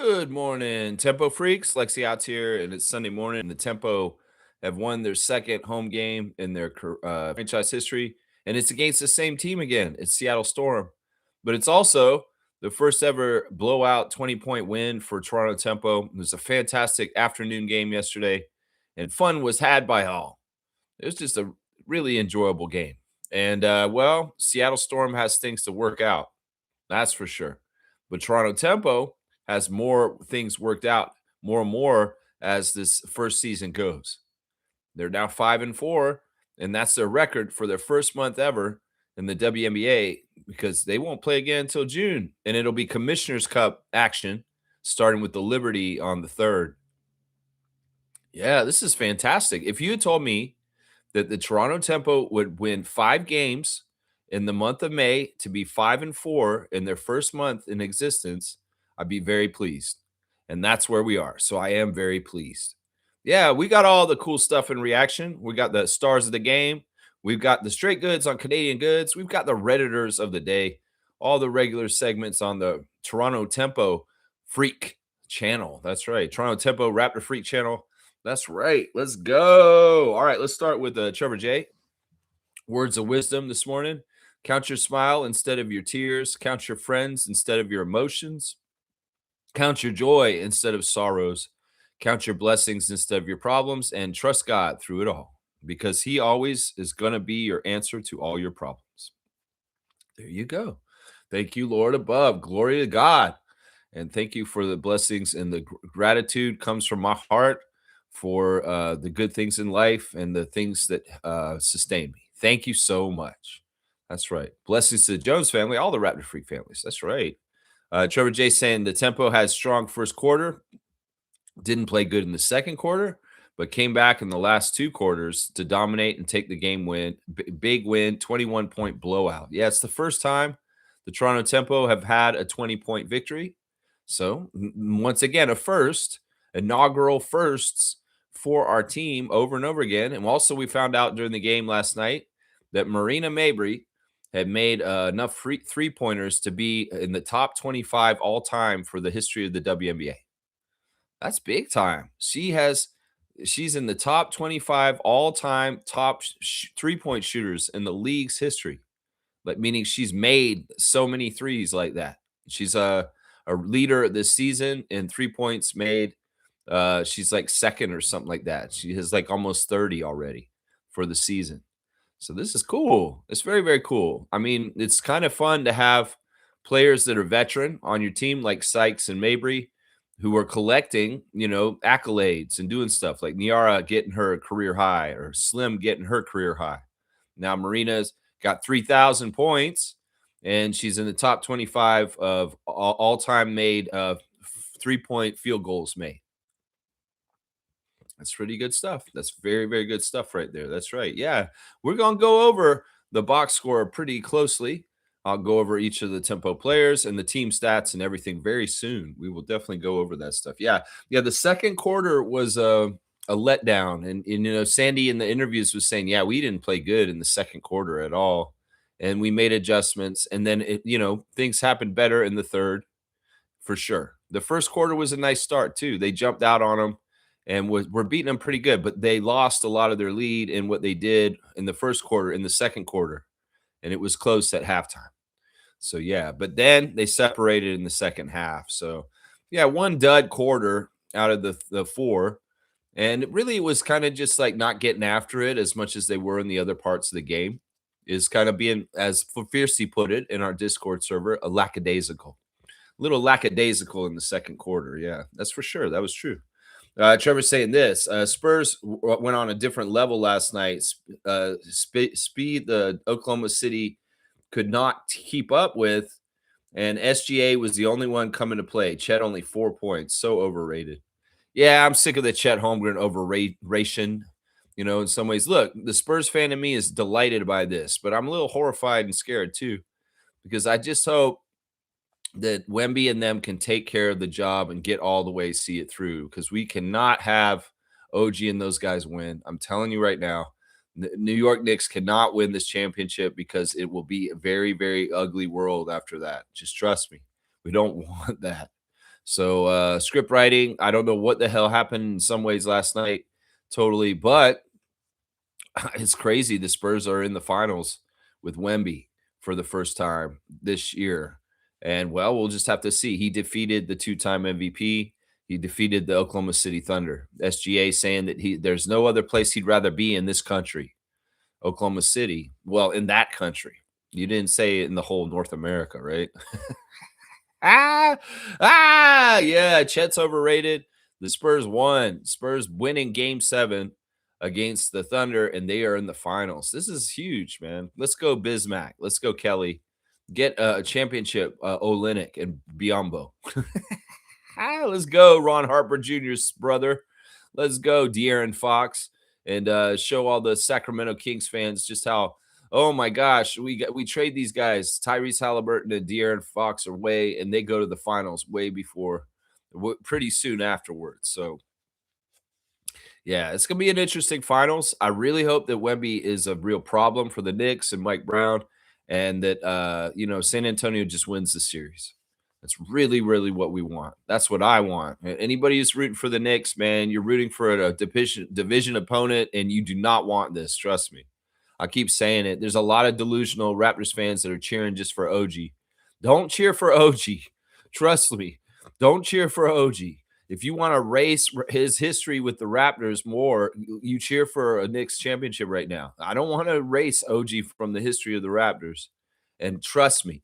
Good morning, Tempo Freaks. Lexi out here, and it's Sunday morning. The Tempo have won their second home game in their franchise history, and it's against the same team again. It's Seattle Storm, but it's also the first ever blowout 20-point win for Toronto Tempo. It was a fantastic afternoon game yesterday, and fun was had by all. It was just a really enjoyable game. And Seattle Storm has things to work out. That's for sure. But Toronto Tempo has more things worked out more and more as this first season goes. They're now 5-4, and that's their record for their first month ever in the WNBA because they won't play again until June, and it'll be Commissioner's Cup action starting with the Liberty on the 3rd. Yeah, this is fantastic. If you had told me that the Toronto Tempo would win 5 games in the month of May to be 5-4 in their first month in existence, I'd be very pleased. And that's where we are. So I am very pleased. Yeah, we got all the cool stuff in reaction. We got the stars of the game. We've got the straight goods on Canadian goods. We've got the Redditors of the day, all the regular segments on the Toronto Tempo Freak channel. That's right. Toronto Tempo Raptor Freak channel. That's right. Let's go. All right, let's start with Trevor J. Words of wisdom this morning. Count your smile instead of your tears. Count your friends instead of your emotions. Count your joy instead of sorrows. Count your blessings instead of your problems, and trust God through it all because he always is going to be your answer to all your problems. There you go. Thank you, Lord above. Glory to God. And thank you for the blessings, and the gratitude comes from my heart for the good things in life and the things that sustain me. Thank you so much. That's right. Blessings to the Jones family, all the Raptor Freak families. That's right. Trevor J saying the Tempo had strong first quarter, didn't play good in the second quarter, but came back in the last 2 quarters to dominate and take the game win. Big win, 21-point blowout. Yeah, it's the first time the Toronto Tempo have had a 20-point victory. So once again, a first, inaugural firsts for our team over and over again. And also we found out during the game last night that Marina Mabrey had made enough three-pointers to be in the top 25 all-time for the history of the WNBA. That's big time. She's in the top 25 all-time top three-point shooters in the league's history. Like, meaning she's made so many threes like that. She's a leader this season in 3 points made. She's like second or something like that. She has like almost 30 already for the season. So this is cool. It's very, very cool. I mean, it's kind of fun to have players that are veteran on your team like Sykes and Mabrey who are collecting, accolades and doing stuff like Niara getting her career high or Slim getting her career high. Now Marina's got 3,000 points and she's in the top 25 of all-time made 3-point field goals made. That's pretty good stuff. That's very, very good stuff right there. That's right. Yeah. We're going to go over the box score pretty closely. I'll go over each of the Tempo players and the team stats and everything very soon. We will definitely go over that stuff. Yeah. The second quarter was a letdown. And Sandy in the interviews was saying, yeah, we didn't play good in the second quarter at all. And we made adjustments. And then, things happened better in the third for sure. The first quarter was a nice start too. They jumped out on them and were beating them pretty good, but they lost a lot of their lead in what they did in the first quarter, in the second quarter, and it was close at halftime. So, yeah, but then they separated in the second half. So, yeah, one dud quarter out of the 4, and it really was kind of just like not getting after it as much as they were in the other parts of the game, is kind of being, as Fiercey put it in our Discord server, a lackadaisical. A little lackadaisical in the second quarter. Yeah, that's for sure. That was true. Trevor's saying this. Spurs went on a different level last night. Speed the Oklahoma City could not keep up with, and SGA was the only one coming to play. Chet only 4 points. So overrated. Yeah, I'm sick of the Chet Holmgren overration. In some ways. Look, the Spurs fan in me is delighted by this, but I'm a little horrified and scared too, because I just hope that Wemby and them can take care of the job and get all the way, see it through, because we cannot have OG and those guys win. I'm telling you right now, the New York Knicks cannot win this championship because it will be a very, very ugly world after that. Just trust me. We don't want that. So script writing, I don't know what the hell happened in some ways last night, totally, but it's crazy. The Spurs are in the finals with Wemby for the first time this year. And well, we'll just have to see. He defeated the two-time MVP. He defeated the Oklahoma City Thunder. SGA saying that there's no other place he'd rather be in this country, Oklahoma City. Well, in that country. You didn't say it in the whole North America, right? Ah, yeah, Chet's overrated. The Spurs won. Spurs winning game 7 against the Thunder, and they are in the finals. This is huge, man. Let's go Bismack. Let's go Kelly. Get a championship, Olynyk and Biombo. Let's go Ron Harper Jr.'s brother. Let's go De'Aaron Fox, and show all the Sacramento Kings fans just how, oh my gosh, we trade these guys. Tyrese Halliburton and De'Aaron Fox are way, and they go to the finals way before, pretty soon afterwards. So yeah, it's gonna be an interesting finals. I really hope that Wemby is a real problem for the Knicks and Mike Brown, and that San Antonio just wins the series. That's really, really what we want. That's what I want. Anybody who's rooting for the Knicks, man, you're rooting for a division opponent, and you do not want this. Trust me. I keep saying it. There's a lot of delusional Raptors fans that are cheering just for OG. Don't cheer for OG. Trust me. Don't cheer for OG. If you want to race his history with the Raptors more, you cheer for a Knicks championship right now. I don't want to race OG from the history of the Raptors. And trust me,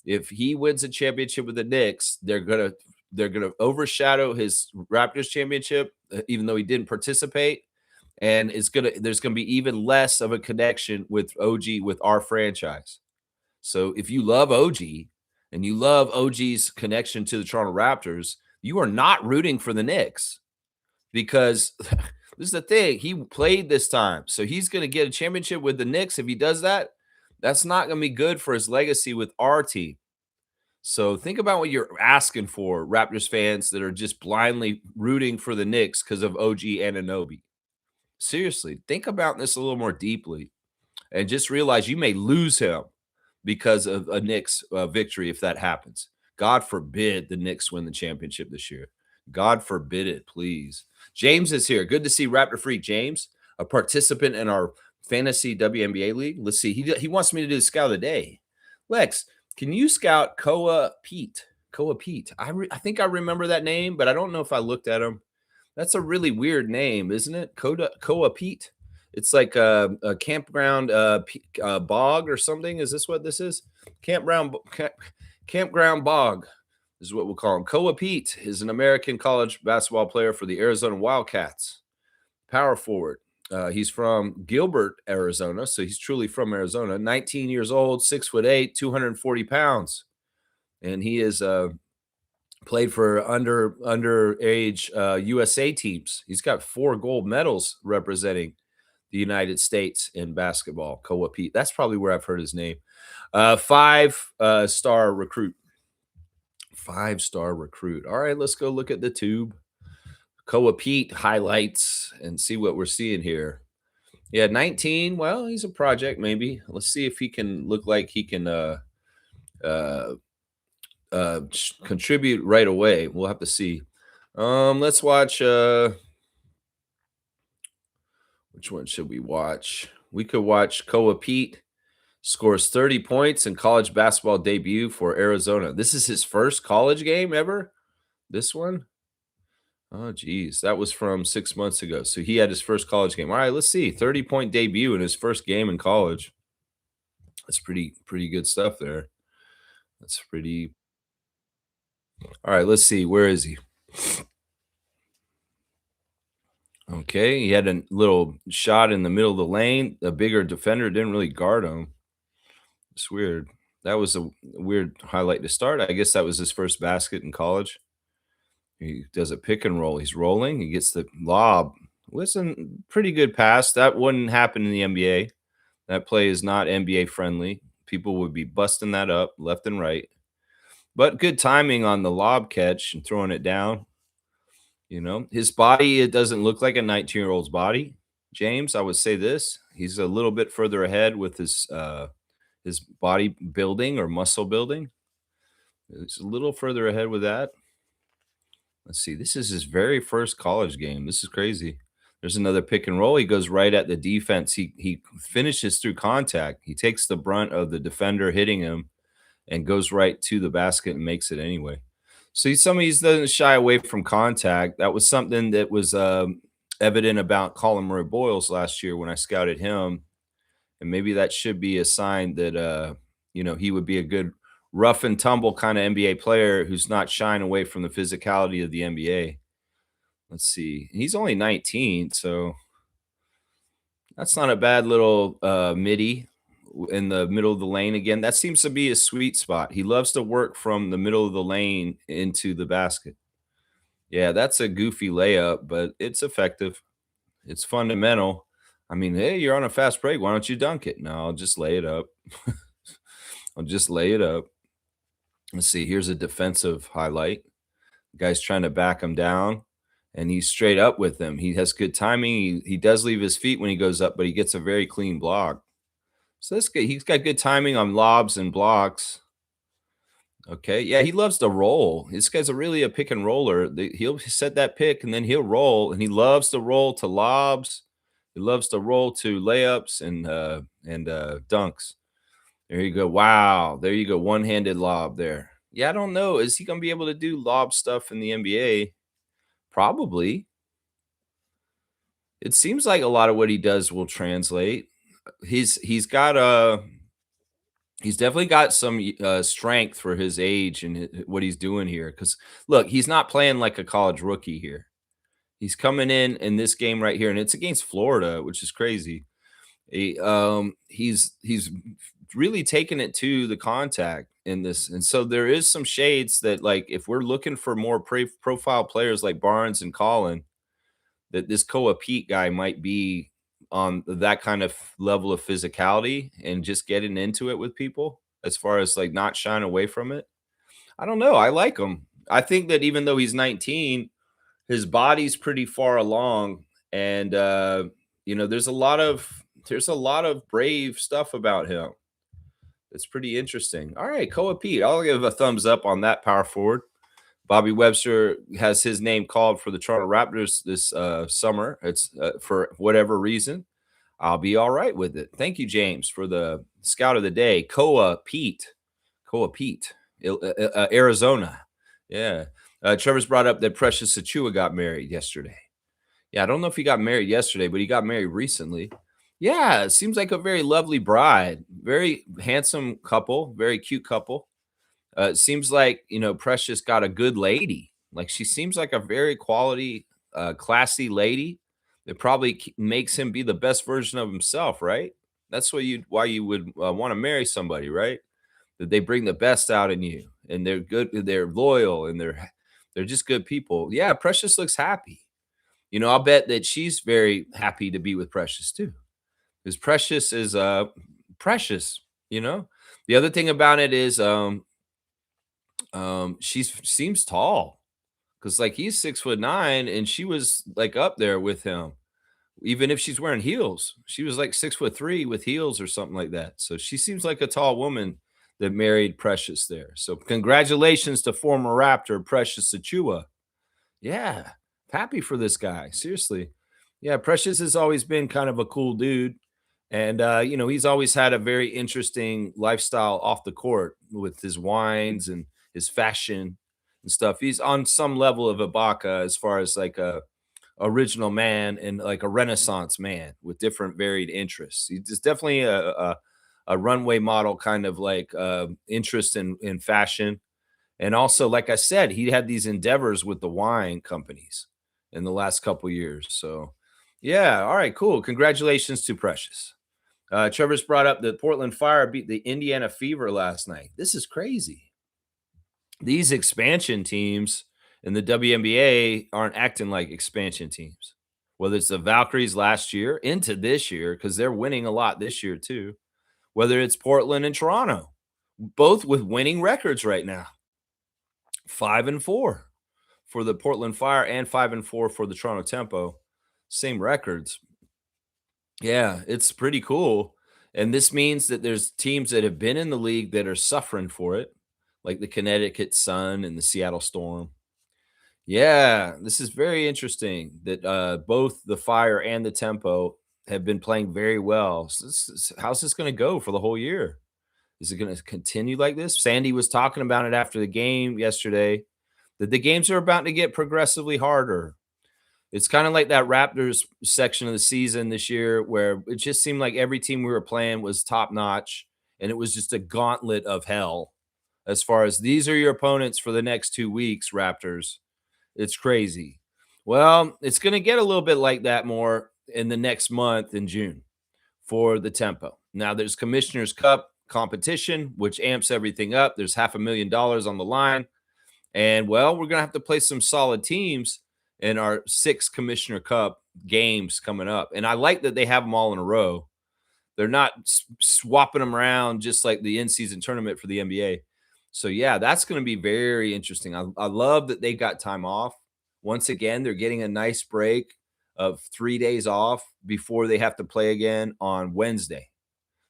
if he wins a championship with the Knicks, they're gonna overshadow his Raptors championship, even though he didn't participate, and there's gonna be even less of a connection with OG with our franchise. So if you love OG and you love OG's connection to the Toronto Raptors, you are not rooting for the Knicks, because this is the thing. He played this time. So he's going to get a championship with the Knicks. If he does that, that's not going to be good for his legacy with our team. So think about what you're asking for, Raptors fans that are just blindly rooting for the Knicks because of OG Anunoby. Seriously, think about this a little more deeply and just realize you may lose him because of a Knicks victory if that happens. God forbid the Knicks win the championship this year. God forbid it, please. James is here. Good to see Raptor Freak James, a participant in our fantasy WNBA league. Let's see. He wants me to do the scout of the day. Lex, can you scout Koa Pete? Koa Pete. I think I remember that name, but I don't know if I looked at him. That's a really weird name, isn't it? Koa Pete. It's like a campground bog or something. Is this what this is? Campground bog is what we'll call him. Koa Pete is an American college basketball player for the Arizona Wildcats. Power forward. He's from Gilbert, Arizona, so he's truly from Arizona. 19 years old, 6'8", 240 pounds, and he is played for underage USA teams. He's got 4 gold medals representing the United States in basketball. Koa Pete. That's probably where I've heard his name. 5-star recruit. 5-star recruit. All right, let's go look at the tube. Koa Pete highlights and see what we're seeing here. Yeah, 19. Well, he's a project, maybe. Let's see if he can look like he can contribute right away. We'll have to see. Let's watch. Which one should we watch? We could watch Koa Pete scores 30 points in college basketball debut for Arizona. This is his first college game ever? This one? Oh, geez. That was from 6 months ago. So he had his first college game. All right, let's see. 30-point debut in his first game in college. That's pretty good stuff there. That's pretty. All right, let's see. Where is he? Okay, he had a little shot in the middle of the lane. A bigger defender didn't really guard him. It's weird. That was a weird highlight to start. I guess that was his first basket in college. He does a pick and roll. He's rolling. He gets the lob. Listen, pretty good pass. That wouldn't happen in the NBA. That play is not NBA friendly. People would be busting that up left and right. But good timing on the lob catch and throwing it down. You know, his body, it doesn't look like a 19-year-old's body. James, I would say this. He's a little bit further ahead with his body building or muscle building. It's a little further ahead with that. Let's see. This is his very first college game. This is crazy. There's another pick and roll. He goes right at the defense. He finishes through contact. He takes the brunt of the defender hitting him and goes right to the basket and makes it anyway. So he's somebody who doesn't shy away from contact. That was something that was evident about Colin Murray-Boyles last year when I scouted him, and maybe that should be a sign that he would be a good rough and tumble kind of NBA player who's not shying away from the physicality of the NBA. Let's see. He's only 19, so that's not a bad little midi in the middle of the lane again. That seems to be a sweet spot. He loves to work from the middle of the lane into the basket. Yeah, that's a goofy layup, but it's effective. It's fundamental. I mean, hey, you're on a fast break. Why don't you dunk it? No, I'll just lay it up. I'll just lay it up. Let's see. Here's a defensive highlight. The guy's trying to back him down, and he's straight up with him. He has good timing. He does leave his feet when he goes up, but he gets a very clean block. So this guy, he's got good timing on lobs and blocks. Okay, yeah, he loves to roll. This guy's a pick and roller. He'll set that pick and then he'll roll, and he loves to roll to lobs. He loves to roll to layups and dunks. There you go. Wow, there you go. One-handed lob there. Yeah, I don't know. Is he gonna be able to do lob stuff in the NBA? Probably. It seems like a lot of what he does will translate. He's got a He's definitely got some strength for his age and what he's doing here. Because look, he's not playing like a college rookie here. He's coming in this game right here, and it's against Florida, which is crazy. He's really taking it to the contact in this, and so there is some shades that, like, if we're looking for more profile players like Barnes and Collin, that this Koa Pete guy might be on that kind of level of physicality and just getting into it with people as far as like not shying away from it. I don't know. I like him. I think that even though he's 19, his body's pretty far along, and there's a lot of brave stuff about him. It's pretty interesting. All right, Koa Pete. I'll give a thumbs up on that power forward. Bobby Webster has his name called for the Toronto Raptors this summer. It's for whatever reason. I'll be all right with it. Thank you, James, for the scout of the day. Koa Pete. Koa Pete, Arizona. Yeah. Trevor's brought up that Precious Achua got married yesterday. Yeah, I don't know if he got married yesterday, but he got married recently. Yeah, it seems like a very lovely bride. Very handsome couple, very cute couple. It seems like, Precious got a good lady. Like, she seems like a very quality, classy lady that probably makes him be the best version of himself, right? That's why you would want to marry somebody, right? That they bring the best out in you, and they're good, they're loyal, and they're just good people. Yeah, Precious looks happy. I'll bet that she's very happy to be with Precious too, because Precious is precious. The other thing about it is she seems tall, because like he's 6'9" and she was like up there with him. Even if she's wearing heels, she was like 6'3" with heels or something like that. So she seems like a tall woman that married Precious there. So congratulations to former Raptor Precious Achua. Yeah, happy for this guy. Seriously. Yeah, Precious has always been kind of a cool dude. And he's always had a very interesting lifestyle off the court with his wines and his fashion and stuff. He's on some level of Ibaka as far as like a original man and like a renaissance man with different varied interests. He's definitely a runway model kind of like interest in fashion. And also, like I said, he had these endeavors with the wine companies in the last couple years. So, yeah, all right, cool. Congratulations to Precious. Trevor's brought up that Portland Fire beat the Indiana Fever last night. This is crazy. These expansion teams in the WNBA aren't acting like expansion teams. Whether it's the Valkyries last year into this year, because they're winning a lot this year too. Whether it's Portland and Toronto, both with winning records right now. 5-4 for the Portland Fire and 5-4 for the Toronto Tempo. Same records. Yeah, it's pretty cool. And this means that there's teams that have been in the league that are suffering for it, like the Connecticut Sun and the Seattle Storm. Yeah, this is very interesting that both the Fire and the Tempo have been playing very well. So how's this going to go for the whole year? Is it going to continue like this? Sandy was talking about it after the game yesterday that the games are about to get progressively harder. It's kind of like that Raptors section of the season this year where it just seemed like every team we were playing was top notch and it was just a gauntlet of hell as far as these are your opponents for the next 2 weeks, Raptors. It's crazy. Well, it's going to get a little bit like that more in the next month in June for the Tempo. Now, there's Commissioner's Cup competition, which amps everything up. There's $500,000 on the line. And, well, we're going to have to play some solid teams in our 6 Commissioner Cup games coming up. And I like that they have them all in a row. They're not swapping them around just like the in-season tournament for the NBA. So yeah, that's going to be very interesting. I love that they got time off. Once again, they're getting a nice break of 3 days off before they have to play again on Wednesday.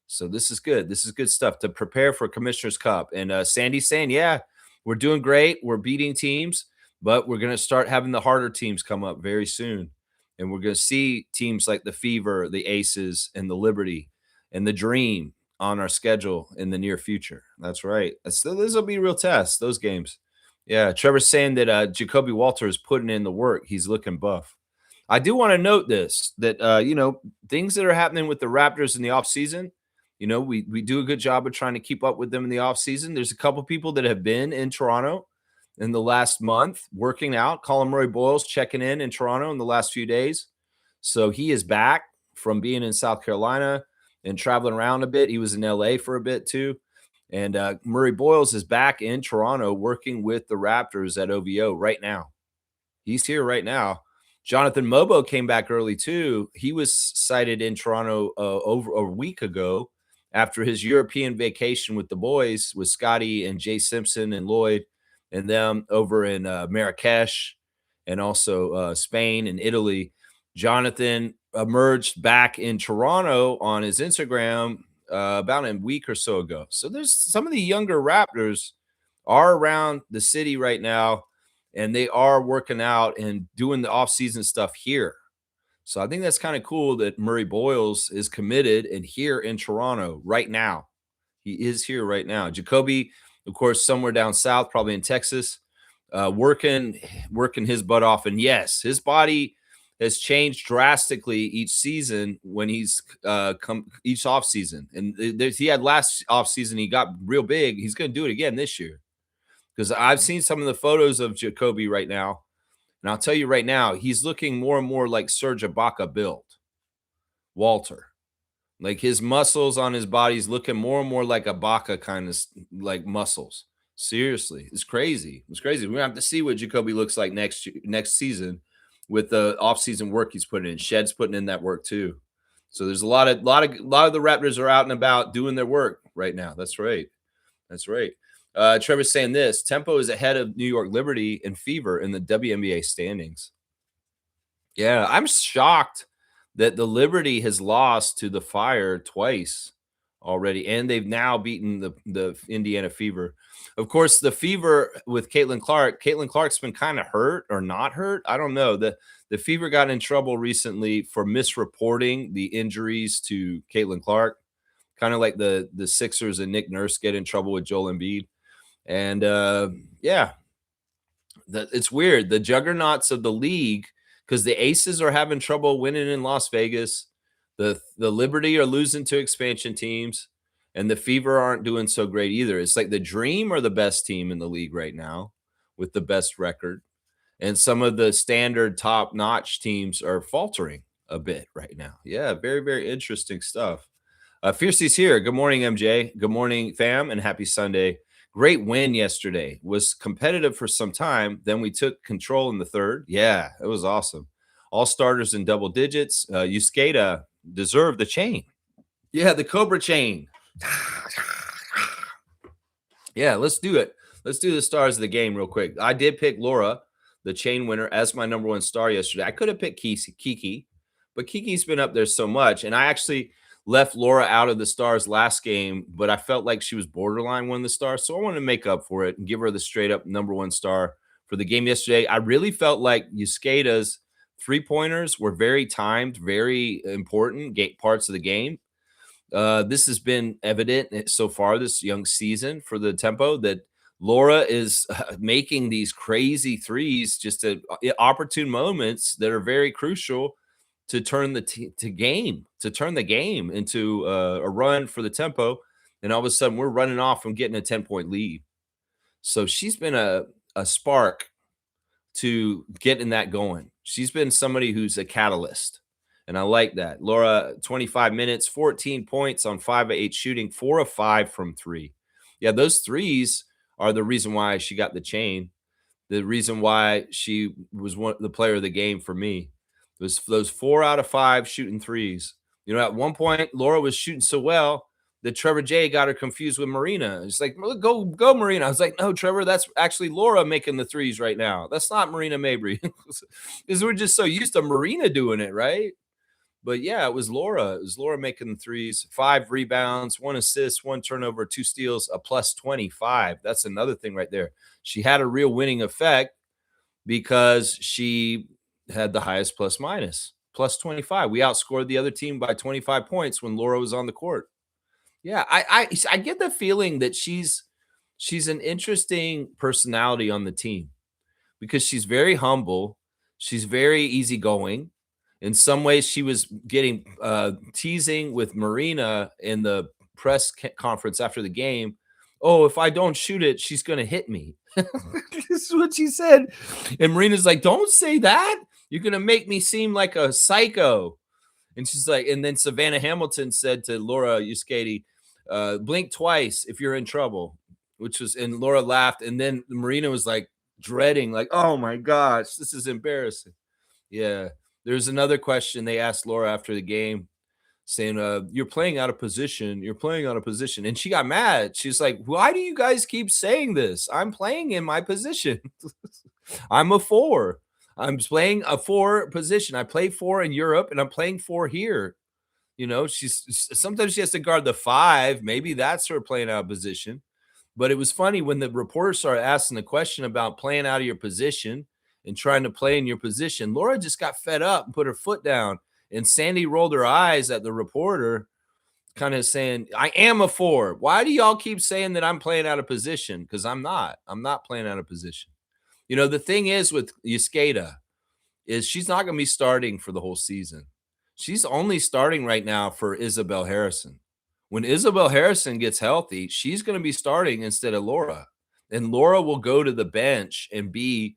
So this is good. This is good stuff to prepare for Commissioner's Cup. And Sandy's saying, yeah, we're doing great. We're beating teams, but we're going to start having the harder teams come up very soon. And we're going to see teams like the Fever, the Aces, and the Liberty and the Dream on our schedule in the near future. That's right. Those will be real tests, those games. Yeah. Trevor's saying that Jacoby Walter is putting in the work. He's looking buff. I do want to note this that, things that are happening with the Raptors in the offseason, we do a good job of trying to keep up with them in the offseason. There's a couple people that have been in Toronto in the last month working out. Colin Murray-Boyles checking in Toronto in the last few days. So he is back from being in South Carolina and traveling around a bit. He was in LA for a bit too. And Murray-Boyles is back in Toronto working with the Raptors at OVO right now. He's here right now. Jonathan Mobo came back early too. He was sighted in Toronto over a week ago after his European vacation with the boys, with Scotty and Jay Simpson and Lloyd and them over in Marrakesh and also Spain and Italy. Jonathan emerged back in Toronto on his Instagram about a week or so ago. So there's some of the younger Raptors are around the city right now, and they are working out and doing the off-season stuff here. So I think that's kind of cool that Murray-Boyles is committed and here in Toronto right now. He is here right now. Jacoby, of course, somewhere down south, probably in Texas, working his butt off. And yes, his body has changed drastically each season when he's come each offseason. And he had last offseason, he got real big. He's going to do it again this year. Because I've seen some of the photos of Jacoby right now, and I'll tell you right now, he's looking more and more like Serge Ibaka built. Walter. Like his muscles on his body's looking more and more like Ibaka kind of like muscles. Seriously, it's crazy. It's crazy. We're gonna have to see what Jacoby looks like next season with the offseason work he's putting in. Shed's putting in that work too. So there's a lot of the Raptors are out and about doing their work right now. That's right. That's right. Trevor's saying this Tempo is ahead of New York Liberty and Fever in the WNBA standings. Yeah, I'm shocked that the Liberty has lost to the Fire twice already, and they've now beaten the Indiana Fever. Of course, the Fever with Caitlin Clark. Caitlin Clark's been kind of hurt or not hurt. I don't know. The Fever got in trouble recently for misreporting the injuries to Caitlin Clark, kind of like the Sixers and Nick Nurse get in trouble with Joel Embiid. And yeah, it's weird. The juggernauts of the league, because the Aces are having trouble winning in Las Vegas. The Liberty are losing to expansion teams, and the Fever aren't doing so great either. It's like the Dream are the best team in the league right now with the best record. And some of the standard top-notch teams are faltering a bit right now. Yeah, very, very interesting stuff. Fiercey's here. Good morning, MJ. Good morning, fam, and happy Sunday. Great win yesterday. Was competitive for some time. Then we took control in the third. Yeah, it was awesome. All starters in double digits. Euskata deserved the chain. Yeah, the Cobra chain. Yeah, let's do it. Let's do the stars of the game real quick. I did pick Laura, the chain winner, as my number one star yesterday. I could have picked Kiki, but Kiki's been up there so much. And I actually left Laura out of the stars last game, but I felt like she was borderline one of the stars. So I wanted to make up for it and give her the straight up number one star for the game yesterday. I really felt like Yuskata's three-pointers were very timed, very important parts of the game. This has been evident so far this young season for the Tempo that Laura is making these crazy threes just at opportune moments that are very crucial to turn the game into a run for the Tempo. And all of a sudden, we're running off from getting a 10-point lead. So she's been a spark to getting that going. She's been somebody who's a catalyst, and I like that. Laura, 25 minutes, 14 points on 5 of 8 shooting, 4 of 5 from 3. Yeah, those threes are the reason why she got the chain. The reason why she was the player of the game for me was those 4 out of 5 shooting threes. You know, at one point, Laura was shooting so well that Trevor J got her confused with Marina. It's like, go, Marina. I was like, no, Trevor, that's actually Laura making the threes right now. That's not Marina Mabry. Because we're just so used to Marina doing it, right? But yeah, it was Laura. It was Laura making the threes. 5 rebounds, 1 assist, 1 turnover, 2 steals, a plus 25. That's another thing right there. She had a real winning effect because she had the highest plus minus, plus 25. We outscored the other team by 25 points when Laura was on the court. Yeah, I get the feeling that she's an interesting personality on the team because she's very humble. She's very easygoing. In some ways, she was getting teasing with Marina in the press conference after the game. Oh, if I don't shoot it, she's going to hit me. This is what she said. And Marina's like, don't say that. You're going to make me seem like a psycho. And she's like, and then Savannah Hamilton said to Laura Yuskati, blink twice if you're in trouble, which was, and Laura laughed. And then Marina was like dreading, like, oh my gosh, this is embarrassing. Yeah. There's another question they asked Laura after the game saying, you're playing out of position. You're playing out of position. And she got mad. She's like, why do you guys keep saying this? I'm playing in my position. I'm a 4. I'm playing a 4 position. I play 4 in Europe and I'm playing 4 here. You know, she's sometimes she has to guard the 5. Maybe that's her playing out of position. But it was funny when the reporters started asking the question about playing out of your position and trying to play in your position. Laura just got fed up and put her foot down. And Sandy rolled her eyes at the reporter, kind of saying, I am a 4. Why do y'all keep saying that I'm playing out of position? Because I'm not. I'm not playing out of position. You know, the thing is with Yuskata is she's not going to be starting for the whole season. She's only starting right now for Isabel Harrison. When Isabel Harrison gets healthy, she's going to be starting instead of Laura. And Laura will go to the bench and be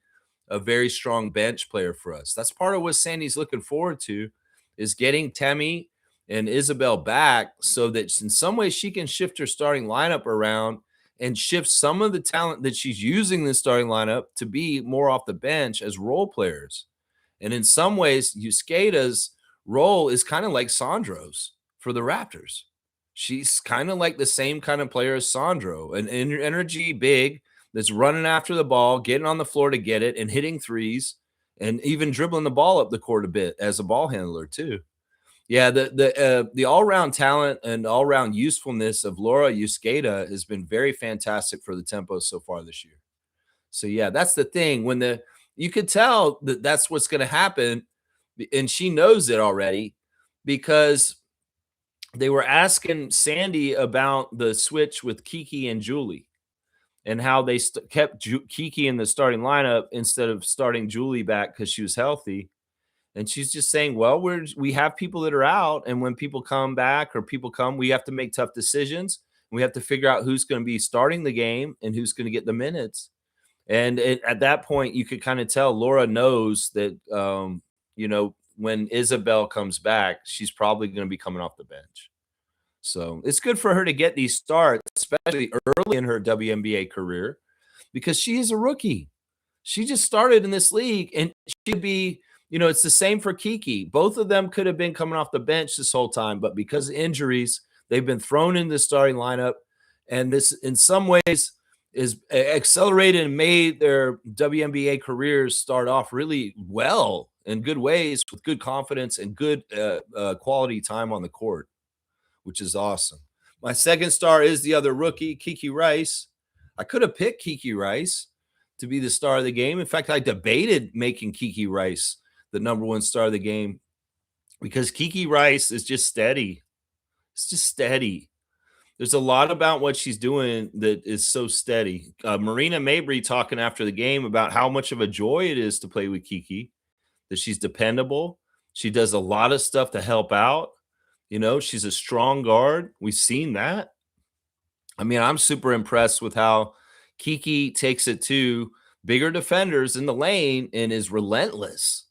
a very strong bench player for us. That's part of what Sandy's looking forward to is getting Temi and Isabel back so that in some ways she can shift her starting lineup around and shift some of the talent that she's using in the starting lineup to be more off the bench as role players. And in some ways, Yuskata's role is kind of like Sandro's for the Raptors. She's kind of like the same kind of player as Sandro, an energy big that's running after the ball, getting on the floor to get it and hitting threes and even dribbling the ball up the court a bit as a ball handler too. Yeah, the all-around talent and all-around usefulness of Laura Yuskata has been very fantastic for the Tempo so far this year. So yeah, that's the thing. When you could tell that that's what's going to happen, and she knows it already because they were asking Sandy about the switch with Kiki and Julie and how they kept Kiki in the starting lineup instead of starting Julie back because she was healthy. And she's just saying, well, we have people that are out, and when people come back or people come, we have to make tough decisions. We have to figure out who's going to be starting the game and who's going to get the minutes. And at that point, you could kind of tell Laura knows that, you know, when Isabel comes back, she's probably going to be coming off the bench. So it's good for her to get these starts, especially early in her WNBA career, because she is a rookie. She just started in this league, and she'd be, you know, it's the same for Kiki. Both of them could have been coming off the bench this whole time, but because of injuries, they've been thrown in the starting lineup. And this, in some ways, is accelerated and made their WNBA careers start off really well in good ways with good confidence and good quality time on the court, which is awesome. My second star is the other rookie, Kiki Rice. I could have picked Kiki Rice. to be the star of the game. In fact, I debated making Kiki Rice the number one star of the game because Kiki Rice is just steady. It's just steady. There's a lot about what she's doing that is so steady. Marina Mabry talking after the game about how much of a joy it is to play with Kiki, that she's dependable. She does a lot of stuff to help out. You know, she's a strong guard. We've seen that. I mean, I'm super impressed with how Kiki takes it to bigger defenders in the lane and is relentless.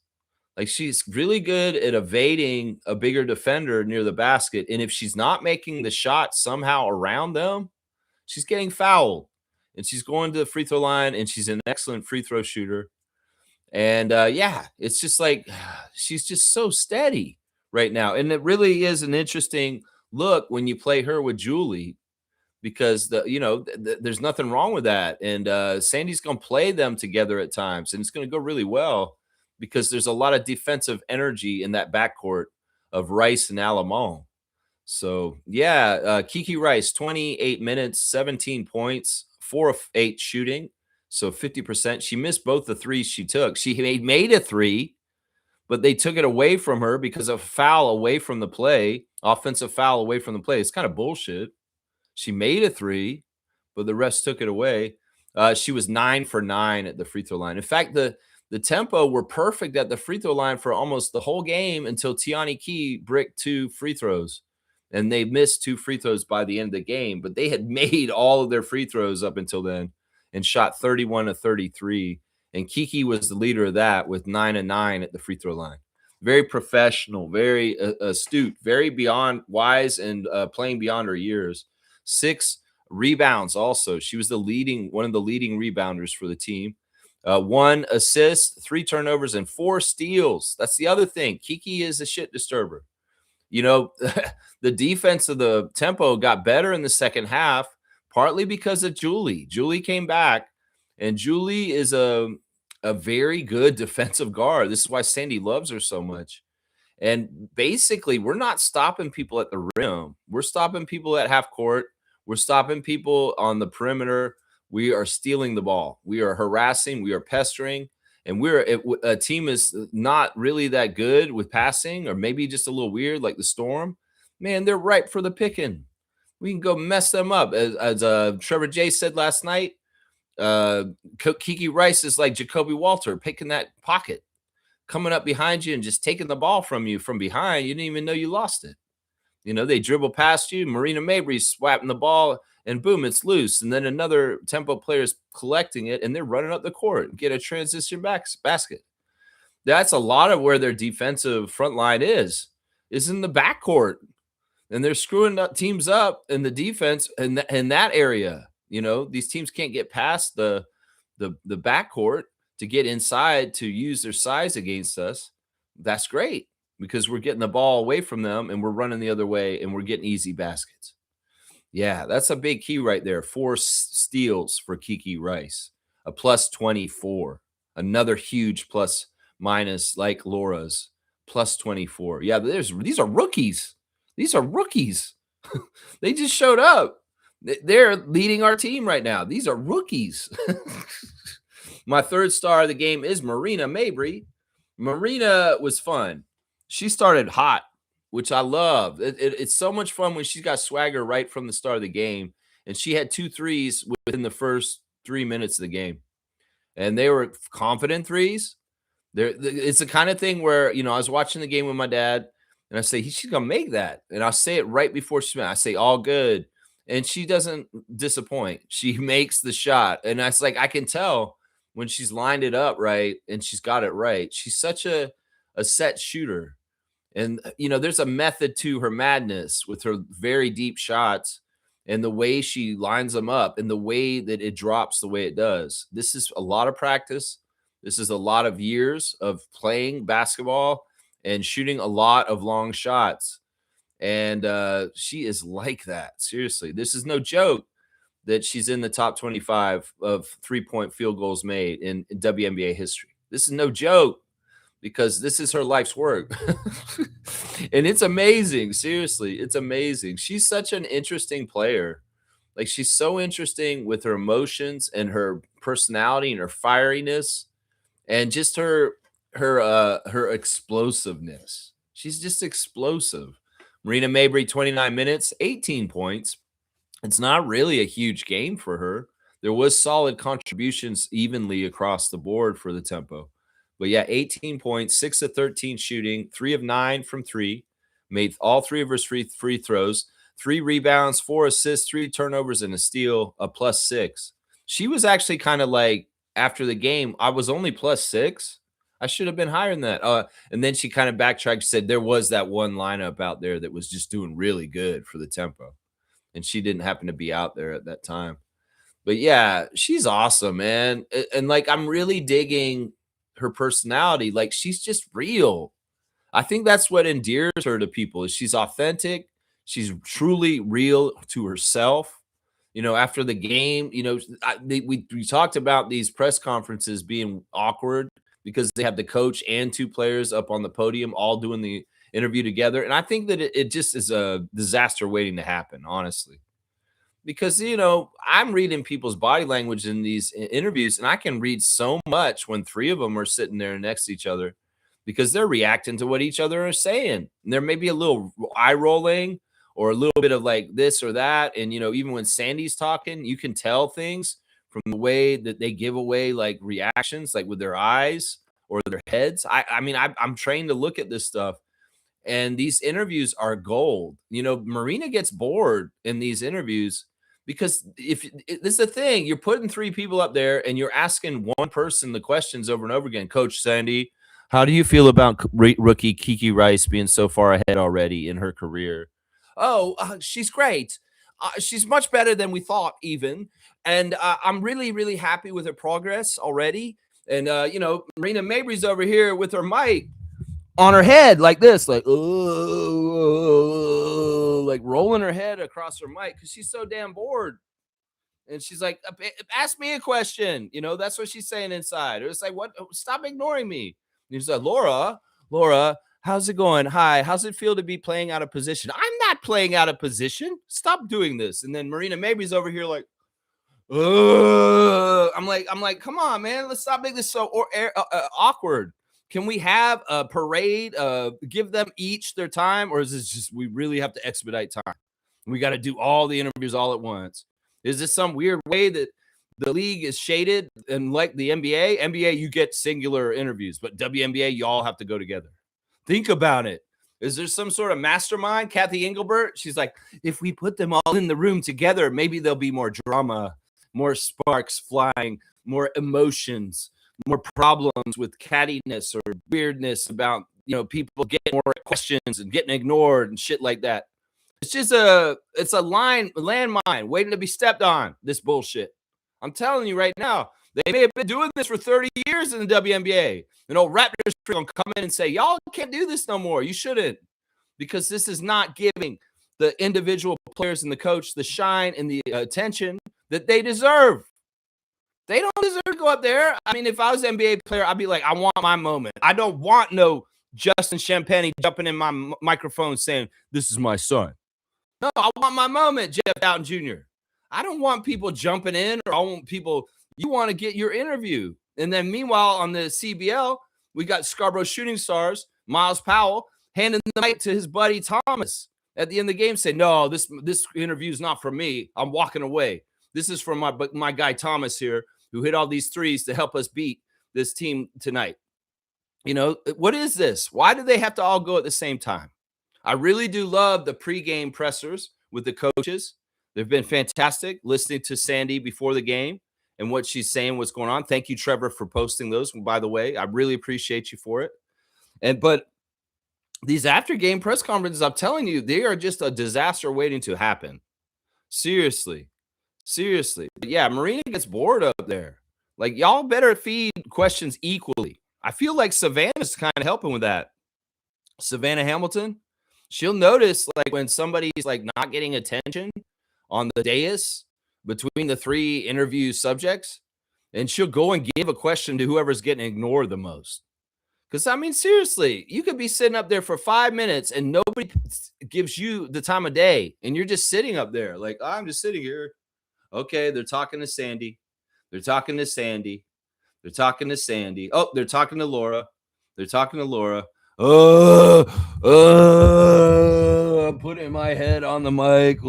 Like she's really good at evading a bigger defender near the basket. And if she's not making the shot somehow around them, she's getting fouled. And she's going to the free throw line and she's an excellent free throw shooter. And yeah, it's just like she's just so steady right now. And it really is an interesting look when you play her with Julie because there's nothing wrong with that. And Sandy's going to play them together at times, and it's going to go really well because there's a lot of defensive energy in that backcourt of Rice and Alamon. So yeah, Kiki Rice, 28 minutes, 17 points, 4 of 8 shooting, so 50%. She missed both the threes she took. She made a three, but they took it away from her because of foul away from the play, offensive foul away from the play. It's kind of bullshit. She made a three, but the rest took it away. She was 9 for 9 at the free throw line. In fact, the tempo were perfect at the free throw line for almost the whole game until Tiani Key bricked 2 free throws. And they missed 2 free throws by the end of the game, but they had made all of their free throws up until then and shot 31 of 33. And Kiki was the leader of that with 9 of 9 at the free throw line. Very professional, very astute, very beyond wise, and playing beyond her years. 6 rebounds also. She was one of the leading rebounders for the team. 1 assist, 3 turnovers, and 4 steals. That's the other thing. Kiki is a shit disturber. You know, the defense of the tempo got better in the second half, partly because of Julie. Julie came back, and Julie is a very good defensive guard. This is why Sandy loves her so much. And basically, we're not stopping people at the rim. We're stopping people at half court. We're stopping people on the perimeter. We are stealing the ball. We are harassing. We are pestering. And a team is not really that good with passing, or maybe just a little weird, like the Storm. Man, they're ripe for the picking. We can go mess them up. As Trevor J said last night, Kiki Rice is like Jacoby Walter, picking that pocket, coming up behind you and just taking the ball from you from behind. You didn't even know you lost it. You know, they dribble past you. Marina Mabry's swatting the ball, and boom, it's loose. And then another tempo player is collecting it, and they're running up the court and get a transition basket. That's a lot of where their defensive front line is in the backcourt. And they're screwing up teams up in the defense in that area. You know, these teams can't get past the backcourt to get inside to use their size against us. That's great, because we're getting the ball away from them and we're running the other way and we're getting easy baskets. Yeah, that's a big key right there. 4 steals for Kiki Rice, a plus 24. Another huge plus minus like Laura's, plus 24. Yeah, these are rookies. These are rookies. They just showed up. They're leading our team right now. These are rookies. My 3rd star of the game is Marina Mabry. Marina was fun. She started hot, which I love. It's so much fun when she's got swagger right from the start of the game. And she had 2 threes within the first 3 minutes of the game. And they were confident threes. It's the kind of thing where, you know, I was watching the game with my dad, and I say, she's going to make that. And I'll say it right before I say, all good. And she doesn't disappoint. She makes the shot. And it's like, I can tell when she's lined it up right and she's got it right. She's such a set shooter. And, you know, there's a method to her madness with her very deep shots and the way she lines them up and the way that it drops the way it does. This is a lot of practice. This is a lot of years of playing basketball and shooting a lot of long shots. And she is like that. Seriously, this is no joke that she's in the top 25 of 3-point field goals made in WNBA history. This is no joke, because this is her life's work. And it's amazing. Seriously, it's amazing. She's such an interesting player. Like, she's so interesting with her emotions and her personality and her fieriness and just her explosiveness. She's just explosive. Marina Mabrey, 29 minutes, 18 points. It's not really a huge game for her. There was solid contributions evenly across the board for the Tempo. But yeah, 18 points, 6 of 13 shooting, 3 of 9 from 3, made all 3 of her free throws, 3 rebounds, 4 assists, 3 turnovers and a steal, a +6. She was actually kind of like after the game, I was only +6. I should have been higher than that. And then she kind of backtracked, said there was that one lineup out there that was just doing really good for the Tempo, and she didn't happen to be out there at that time. But yeah, she's awesome, man. And like, I'm really digging her personality. Like, she's just real. I think that's what endears her to people is she's authentic. She's truly real to herself. After the game, we talked about these press conferences being awkward because they have the coach and 2 players up on the podium all doing the interview together. And I think that it just is a disaster waiting to happen, honestly. Because, I'm reading people's body language in these interviews, and I can read so much when 3 of them are sitting there next to each other because they're reacting to what each other are saying. And there may be a little eye rolling or a little bit of like this or that. And, even when Sandy's talking, you can tell things from the way that they give away like reactions, like with their eyes or their heads. I mean, I'm trained to look at this stuff. And these interviews are gold. Marina gets bored in these interviews because this is the thing, you're putting 3 people up there and you're asking one person the questions over and over again. Coach Sandy, how do you feel about rookie Kiki Rice being so far ahead already in her career? Oh, she's great. She's much better than we thought, even. And I'm really, really happy with her progress already. And, Marina Mabrey's over here with her mic on her head like this, like, like rolling her head across her mic because she's so damn bored. And she's like, ask me a question. That's what she's saying inside. It's like, what? Stop ignoring me. And he's like, Laura, how's it going? Hi, how's it feel to be playing out of position? I'm not playing out of position. Stop doing this. And then Marina Mabrey's over here like, I'm like, come on, man. Let's stop making this so awkward. Can we have a parade? Give them each their time, or is this just we really have to expedite time? We got to do all the interviews all at once. Is this some weird way that the league is shaded? And like the NBA, you get singular interviews, but WNBA, you all have to go together. Think about it. Is there some sort of mastermind? Kathy Engelbert, she's like, if we put them all in the room together, maybe there'll be more drama, more sparks flying, more emotions, more problems with cattiness or weirdness about, people getting more questions and getting ignored and shit like that. It's a landmine waiting to be stepped on, this bullshit. I'm telling you right now, they may have been doing this for 30 years in the WNBA. Raptors are going to come in and say, y'all can't do this no more. You shouldn't, because this is not giving the individual players and the coach the shine and the attention that they deserve. They don't deserve to go up there. I mean, if I was an NBA player, I'd be like, I want my moment. I don't want no Justin Champagnie jumping in my microphone saying, this is my son. No, I want my moment, Jeff Dowtin Jr. I don't want people jumping in, or I want people, you want to get your interview. And then meanwhile, on the CEBL, we got Scarborough Shooting Stars, Miles Powell, handing the mic to his buddy Thomas at the end of the game, saying, no, this interview is not for me. I'm walking away. This is from my guy Thomas here, who hit all these threes to help us beat this team tonight. What is this? Why do they have to all go at the same time? I really do love the pregame pressers with the coaches. They've been fantastic listening to Sandy before the game and what she's saying, what's going on. Thank you, Trevor, for posting those, by the way. I really appreciate you for it. But these after-game press conferences, I'm telling you, they are just a disaster waiting to happen. Seriously. But yeah, Marina gets bored up there. Like, y'all better feed questions equally. I feel like Savannah's kind of helping with that. Savannah Hamilton, she'll notice like when somebody's like not getting attention on the dais between the 3 interview subjects, and she'll go and give a question to whoever's getting ignored the most. Because, I mean, seriously, you could be sitting up there for 5 minutes and nobody gives you the time of day, and you're just sitting up there like, I'm just sitting here. Okay, they're talking to Sandy. They're talking to Sandy. They're talking to Sandy. Oh, they're talking to Laura. They're talking to Laura. I'm putting my head on the mic.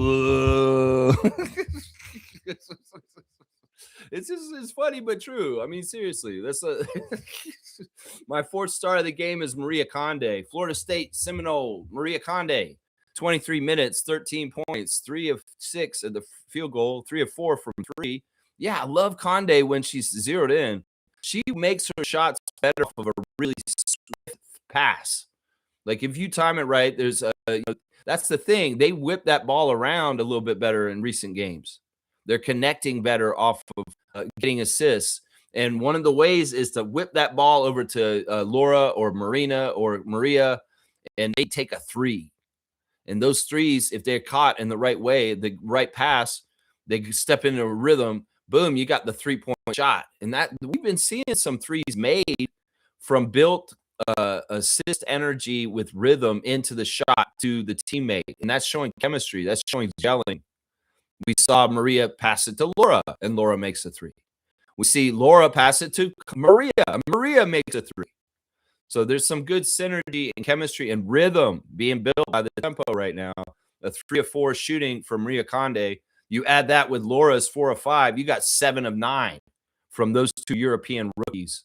It's funny but true. I mean, seriously, that's my fourth star of the game is Maria Conde, Florida State Seminole. Maria Conde, 23 minutes, 13 points, 3 of 6 at the field goal, 3 of 4 from 3. Yeah, I love Conde when she's zeroed in. She makes her shots better off of a really swift pass. Like if you time it right, there's that's the thing. They whip that ball around a little bit better in recent games. They're connecting better off of getting assists. And one of the ways is to whip that ball over to Laura or Marina or Maria, and they take a three. And those threes, if they're caught in the right way, the right pass, they step into a rhythm. Boom, you got the 3-point shot. And that we've been seeing some threes made from built assist energy with rhythm into the shot to the teammate. And that's showing chemistry. That's showing gelling. We saw Maria pass it to Laura, and Laura makes a three. We see Laura pass it to Maria. Maria makes a three. So there's some good synergy and chemistry and rhythm being built by the tempo right now. A 3 of 4 shooting from Maria Conde. You add that with Laura's 4 of 5, you got 7 of 9 from those two European rookies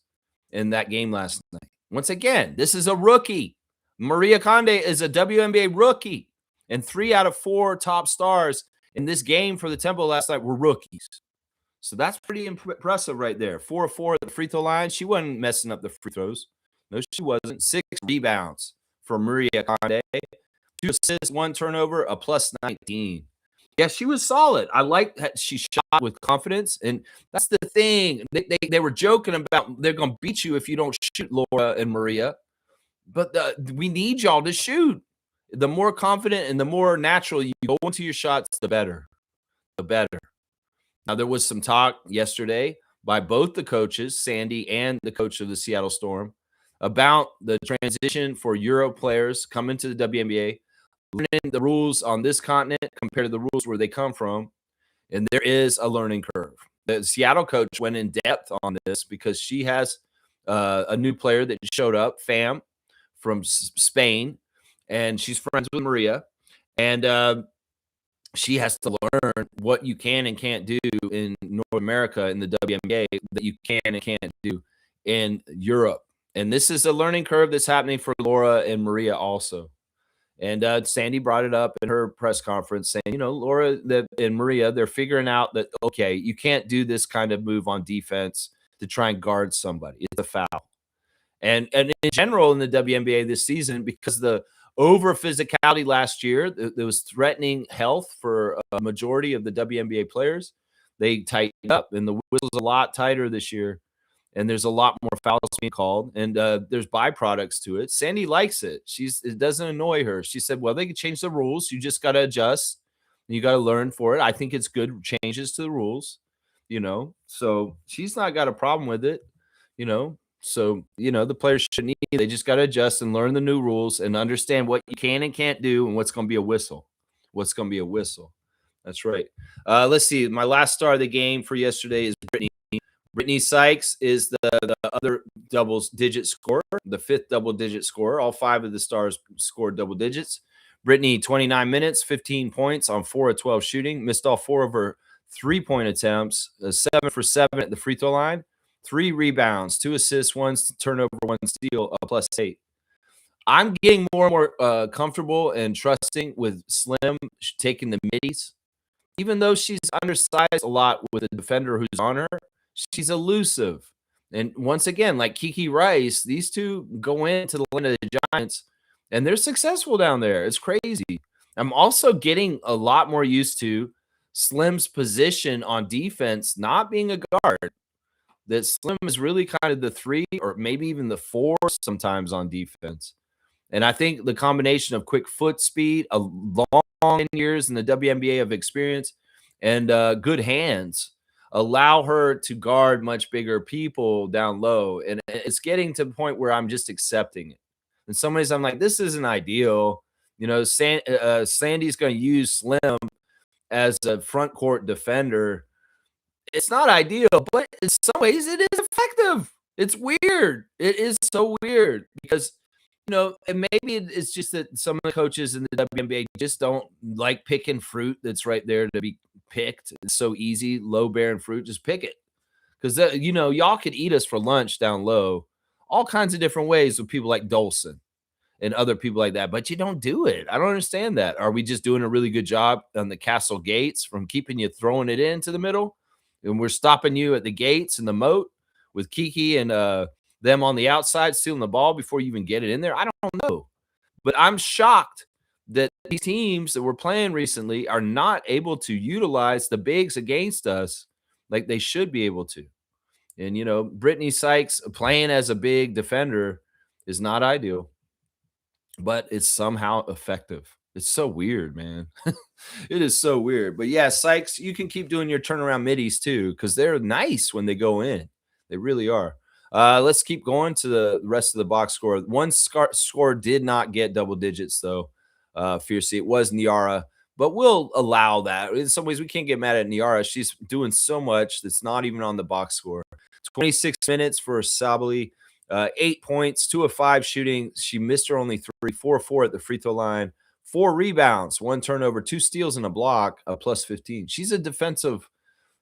in that game last night. Once again, this is a rookie. Maria Conde is a WNBA rookie, and 3 out of 4 top stars in this game for the Tempo last night were rookies. So that's pretty impressive right there. 4 of 4 at the free throw line. She wasn't messing up the free throws. No, she wasn't. 6 rebounds for Maria Conde. 2 assists, 1 turnover, a plus 19. Yeah, she was solid. I like that she shot with confidence, and that's the thing. They were joking about they're going to beat you if you don't shoot, Laura and Maria. But we need y'all to shoot. The more confident and the more natural you go into your shots, the better. The better. Now, there was some talk yesterday by both the coaches, Sandy and the coach of the Seattle Storm, about the transition for Euro players coming to the WNBA, learning the rules on this continent compared to the rules where they come from. And there is a learning curve. The Seattle coach went in depth on this because she has a new player that showed up, Fam, from Spain, and she's friends with Maria. And she has to learn what you can and can't do in North America in the WNBA that you can and can't do in Europe. And this is a learning curve that's happening for Laura and Maria also. And Sandy brought it up in her press conference saying, Laura and Maria, they're figuring out that, okay, you can't do this kind of move on defense to try and guard somebody. It's a foul. And in general in the WNBA this season, because the over physicality last year, there was threatening health for a majority of the WNBA players. They tightened up, and the whistle's a lot tighter this year. And there's a lot more fouls being called, and there's byproducts to it. Sandy likes it. It doesn't annoy her. She said, well, they can change the rules. You just got to adjust. You got to learn for it. I think it's good changes to the rules, So she's not got a problem with it, So, the players shouldn't need. They just got to adjust and learn the new rules and understand what you can and can't do and what's going to be a whistle. What's going to be a whistle. That's right. Let's see. My last star of the game for yesterday is Brittany. Brittany Sykes is the other double-digit scorer, the 5th double-digit scorer. All 5 of the stars scored double digits. Brittany, 29 minutes, 15 points on 4 of 12 shooting. Missed all 4 of her 3-point attempts. 7 for 7 at the free throw line. 3 rebounds, 2 assists, 1 turnover, 1 steal, a plus 8. I'm getting more and more comfortable and trusting with Slim taking the middies. Even though she's undersized a lot with the defender who's on her, she's elusive. And once again, like Kiki Rice, these two go into the line of the Giants, and they're successful down there. It's crazy. I'm also getting a lot more used to Slim's position on defense not being a guard. That Slim is really kind of the 3 or maybe even the 4 sometimes on defense. And I think the combination of quick foot speed, a long years in the WNBA of experience, and good hands allow her to guard much bigger people down low. And it's getting to the point where I'm just accepting it. In some ways, I'm like, this isn't ideal. Sandy's going to use Slim as a front court defender It's not ideal, but in some ways it is effective. It's weird. It is so weird because, and maybe it's just that some of the coaches in the WNBA just don't like picking fruit that's right there to be picked. It's so easy, low bearing fruit, just pick it. Because, y'all could eat us for lunch down low all kinds of different ways with people like Dolson and other people like that, but you don't do it. I don't understand that. Are we just doing a really good job on the castle gates from keeping you throwing it into the middle? And we're stopping you at the gates and the moat with Kiki and them on the outside stealing the ball before you even get it in there? I don't know. But I'm shocked that these teams that we're playing recently are not able to utilize the bigs against us like they should be able to. And, Brittany Sykes playing as a big defender is not ideal, but it's somehow effective. It's so weird, man. It is so weird. But yeah, Sykes, you can keep doing your turnaround middies too, because they're nice when they go in. They really are. Let's keep going to the rest of the box score. One score did not get double digits, though, fiercely. It was Niara, but we'll allow that. In some ways, we can't get mad at Niara. She's doing so much that's not even on the box score. 26 minutes for Sabali. 8 points, 2 of 5 shooting. She missed her only 3, 4 of 4 at the free throw line, 4 rebounds, 1 turnover, 2 steals and a block, a plus 15. She's a defensive,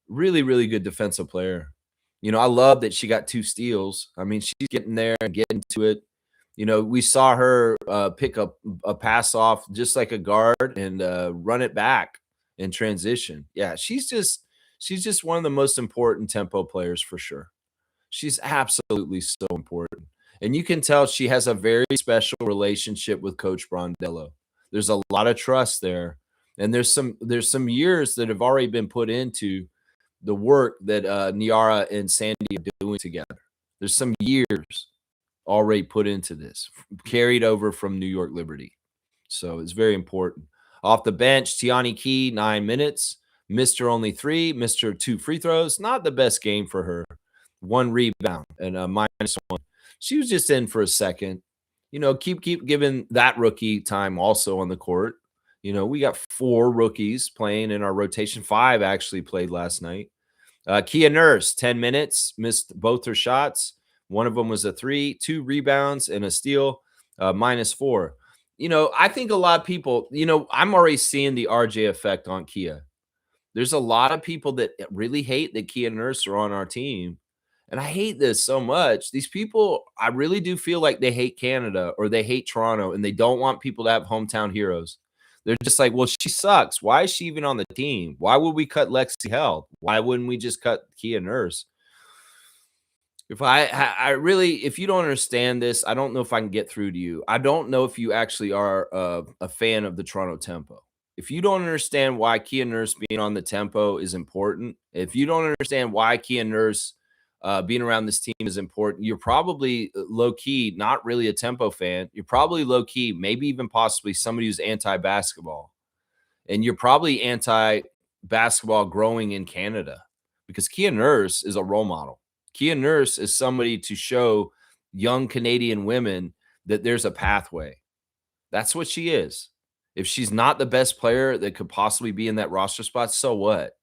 really, really good defensive player. I love that she got 2 steals. I mean, she's getting there and getting to it. We saw her pick up a pass off just like a guard and run it back in transition. Yeah, she's just one of the most important tempo players for sure. She's absolutely so important. And you can tell she has a very special relationship with Coach Brondello. There's a lot of trust there. And there's some years that have already been put into the work that Niara and Sandy are doing together. There's some years already put into this, carried over from New York Liberty. So it's very important. Off the bench, Tiani Key, 9 minutes. Missed her only 3, missed her 2 free throws. Not the best game for her. 1 rebound and a -1. She was just in for a second. Keep giving that rookie time also on the court. We got 4 rookies playing in our rotation. 5 actually played last night. Kia Nurse, 10 minutes, missed both her shots. One of them was a 3, 2 rebounds and a steal, -4. I think a lot of people, I'm already seeing the RJ effect on Kia. There's a lot of people that really hate that Kia Nurse are on our team. And I hate this so much. These people, I really do feel like they hate Canada or they hate Toronto and they don't want people to have hometown heroes. They're just like, well, she sucks. Why is she even on the team? Why would we cut Lexi Held? Why wouldn't we just cut Kia Nurse? If you don't understand this, I don't know if I can get through to you. I don't know if you actually are a fan of the Toronto Tempo. If you don't understand why Kia Nurse being on the Tempo is important, if you don't understand why Kia Nurse being around this team is important, you're probably low key not really a Tempo fan. You're probably low key, maybe even possibly somebody who's anti basketball, and you're probably anti basketball growing in Canada because Kia Nurse is a role model. Kia Nurse is somebody to show young Canadian women that there's a pathway. That's what she is. If she's not the best player that could possibly be in that roster spot, so what?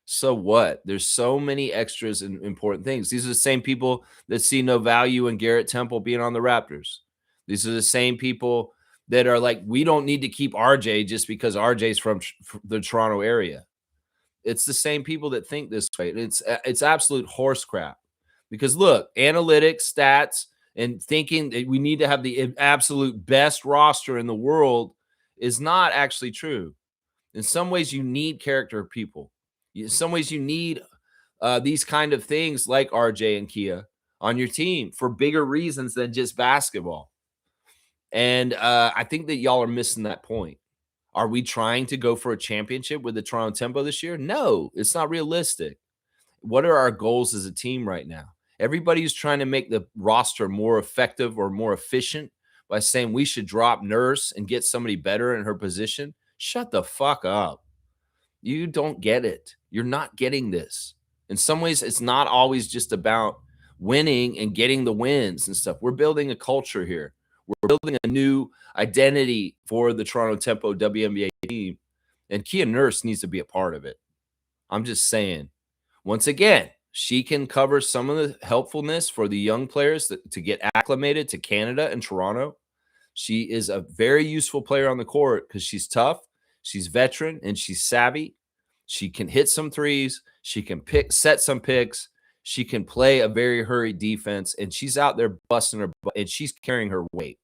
So what? There's so many extras and important things. These are the same people that see no value in Garrett Temple being on the Raptors. These are the same people that are like, we don't need to keep RJ just because RJ's from the Toronto area. It's the same people that think this way. It's absolute horse crap. Because look, analytics, stats, and thinking that we need to have the absolute best roster in the world is not actually true. In some ways, you need character people. In some ways, you need these kind of things like RJ and Kia on your team for bigger reasons than just basketball. And I think that y'all are missing that point. Are we trying to go for a championship with the Toronto Tempo this year? No, it's not realistic. What are our goals as a team right now? Everybody's trying to make the roster more effective or more efficient by saying we should drop Nurse and get somebody better in her position. Shut the fuck up. You don't get it. You're not getting this. In some ways, it's not always just about winning and getting the wins and stuff. We're building a culture here. We're building a new identity for the Toronto Tempo WNBA team, and Kia Nurse needs to be a part of it. I'm just saying. Once again, she can cover some of the helpfulness for the young players to get acclimated to Canada and Toronto. She is a very useful player on the court because she's tough, she's veteran, and she's savvy. She can hit some threes. She can set some picks. She can play a very hurried defense, and she's out there busting her butt, and she's carrying her weight.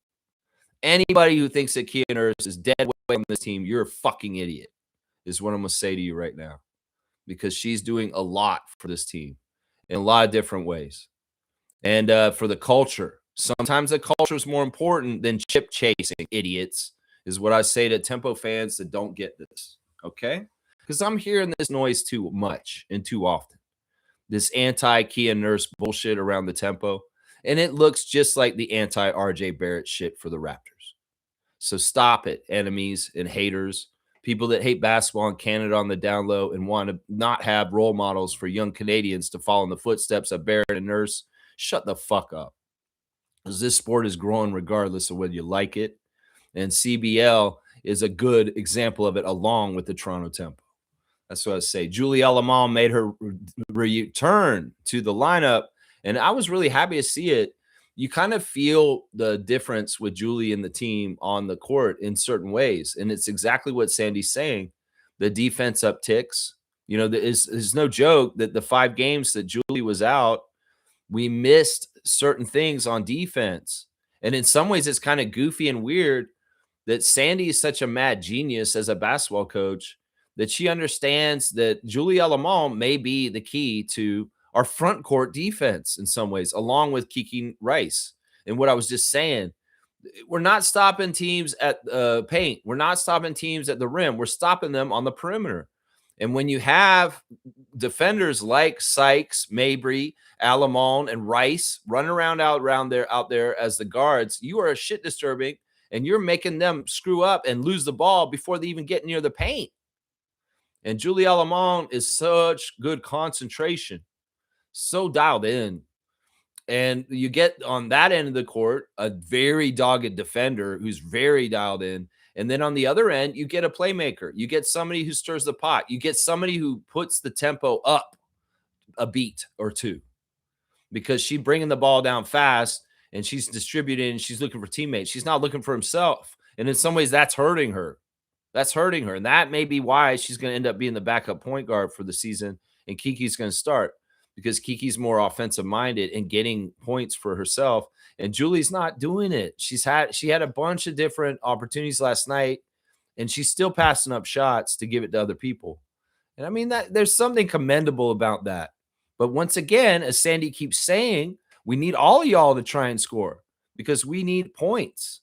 Anybody who thinks that Kia Nurse is dead weight on this team, you're a fucking idiot, is what I'm going to say to you right now, because she's doing a lot for this team in a lot of different ways. And for the culture, sometimes the culture is more important than chip chasing, idiots, is what I say to Tempo fans that don't get this, okay? Because I'm hearing this noise too much and too often. This anti-Kia Nurse bullshit around the Tempo. And it looks just like the anti-RJ Barrett shit for the Raptors. So stop it, enemies and haters. People that hate basketball in Canada on the down low and want to not have role models for young Canadians to follow in the footsteps of Barrett and Nurse, shut the fuck up. Because this sport is growing regardless of whether you like it. And CBL is a good example of it, along with the Toronto Tempo. That's what I say. Julie Alamon made her return to the lineup, and I was really happy to see it. You kind of feel the difference with Julie and the team on the court in certain ways, and it's exactly what Sandy's saying. The defense upticks. You know, there's no joke that the 5 games that Julie was out, we missed certain things on defense. And in some ways, it's kind of goofy and weird that Sandy is such a mad genius as a basketball coach that she understands that Julie Alamon may be the key to our front court defense in some ways, along with Kiki Rice. And what I was just saying, we're not stopping teams at paint. We're not stopping teams at the rim. We're stopping them on the perimeter. And when you have defenders like Sykes, Mabry, Alamon, and Rice running around out there as the guards, you are shit disturbing, and you're making them screw up and lose the ball before they even get near the paint. And Julie Alamon is such good concentration, so dialed in. And you get on that end of the court a very dogged defender who's very dialed in. And then on the other end, you get a playmaker. You get somebody who stirs the pot. You get somebody who puts the tempo up a beat or two, because she's bringing the ball down fast and she's distributing and she's looking for teammates. She's not looking for himself. And in some ways, that's hurting her. That's hurting her. And that may be why she's going to end up being the backup point guard for the season. And Kiki's going to start, because Kiki's more offensive minded and getting points for herself. And Julie's not doing it. She had a bunch of different opportunities last night, and she's still passing up shots to give it to other people. And I mean, that there's something commendable about that. But once again, as Sandy keeps saying, we need all of y'all to try and score, because we need points.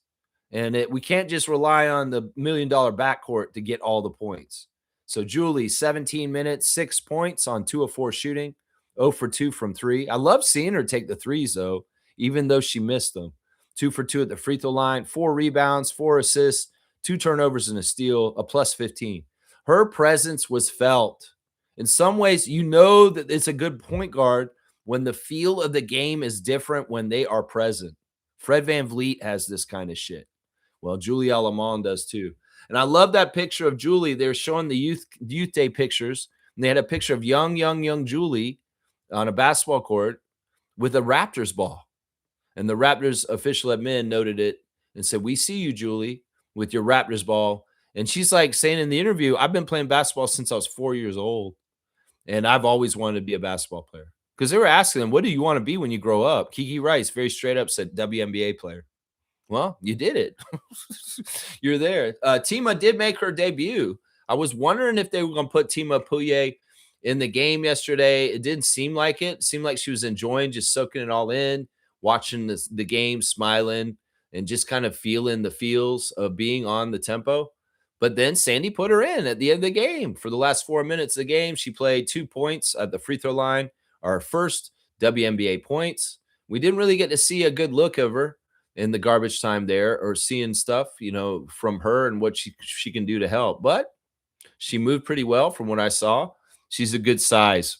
And we can't just rely on the $1 million backcourt to get all the points. So Julie, 17 minutes, 6 points on 2 of 4 shooting, 0 for 2 from 3. I love seeing her take the threes, though, even though she missed them. 2 for 2 at the free throw line, 4 rebounds, 4 assists, 2 turnovers and a steal, a plus 15. Her presence was felt. In some ways, you know that it's a good point guard when the feel of the game is different when they are present. Fred VanVleet has this kind of shit. Well, Julie Alamon does too. And I love that picture of Julie. They're showing the youth day pictures, and they had a picture of young Julie on a basketball court with a Raptors ball. And the Raptors official admin noted it and said, "We see you, Julie, with your Raptors ball." And she's like saying in the interview, "I've been playing basketball since I was 4 years old, and I've always wanted to be a basketball player." Because they were asking them, "What do you want to be when you grow up?" Kiki Rice, very straight up, said WNBA player. Well, you did it. You're there. Tima did make her debut. I was wondering if they were going to put Tima Pouye in the game yesterday. It didn't seem like it. It seemed like she was enjoying just soaking it all in, watching the game, smiling, and just kind of feeling the feels of being on the tempo. But then Sandy put her in at the end of the game. For the last 4 minutes of the game, she played 2 points at the free throw line, our first WNBA points. We didn't really get to see a good look of her in the garbage time there, or seeing stuff, from her and what she can do to help. But she moved pretty well from what I saw. She's a good size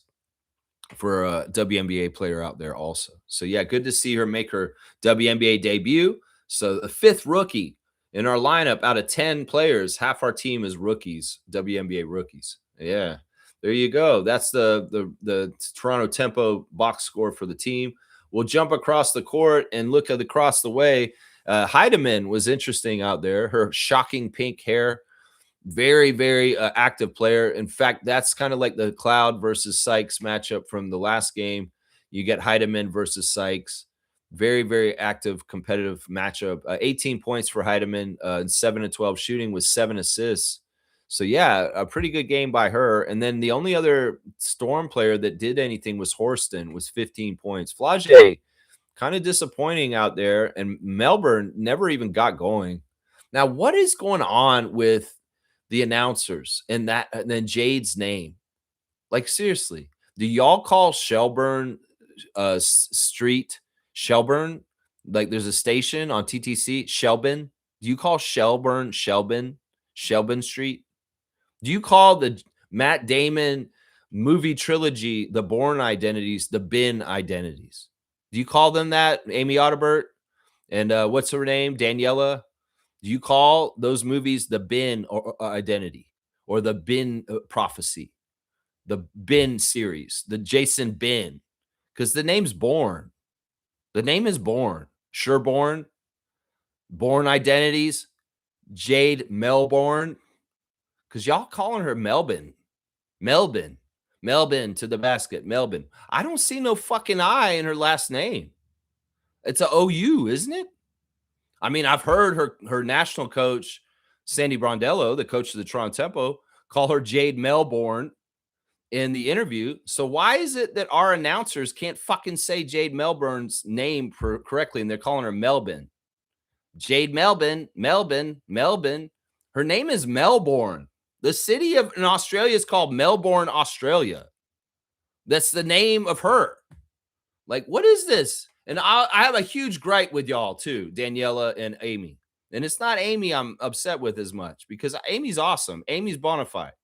for a WNBA player out there also. So, yeah, good to see her make her WNBA debut. So the 5th rookie in our lineup out of 10 players, half our team is rookies, WNBA rookies. Yeah. There you go. That's the Toronto Tempo box score for the team. We'll jump across the court and look at across the way. Heidemann was interesting out there. Her shocking pink hair, very, very active player. In fact, that's kind of like the Cloud versus Sykes matchup from the last game. You get Heidemann versus Sykes. Very, very active, competitive matchup. 18 points for Heidemann and 7 and 12 shooting with 7 assists. So, yeah, a pretty good game by her. And then the only other Storm player that did anything was Horston, was 15 points. Flage, kind of disappointing out there. And Melbourne never even got going. Now, what is going on with the announcers and then Jade's name? Like, seriously, do y'all call Shelburne Street Shelburne? Like, there's a station on TTC, Shelburne. Do you call Shelburne Street? Do you call the Matt Damon movie trilogy, the Bourne identities, the Bin identities? Do you call them that, Amy Audibert? And what's her name, Daniela? Do you call those movies the Bin or identity, or the Bin prophecy, the Bin series, the Jason Bin? Because the name's Bourne. The name is Bourne. Sherborne, Bourne Identities, Jade Melbourne. Because y'all calling her Melbourne. Melbourne to the basket. Melbourne. I don't see no fucking I in her last name. It's a OU, isn't it? I mean, I've heard her national coach, Sandy Brondello, the coach of the Toronto Tempo, call her Jade Melbourne in the interview. So why is it that our announcers can't fucking say Jade Melbourne's name correctly, and they're calling her Melbourne? Jade Melbourne. Her name is Melbourne. The city in Australia is called Melbourne, Australia. That's the name of her. Like, what is this? And I have a huge gripe with y'all too, Daniela and Amy. And it's not Amy I'm upset with as much, because Amy's awesome. Amy's bona fide.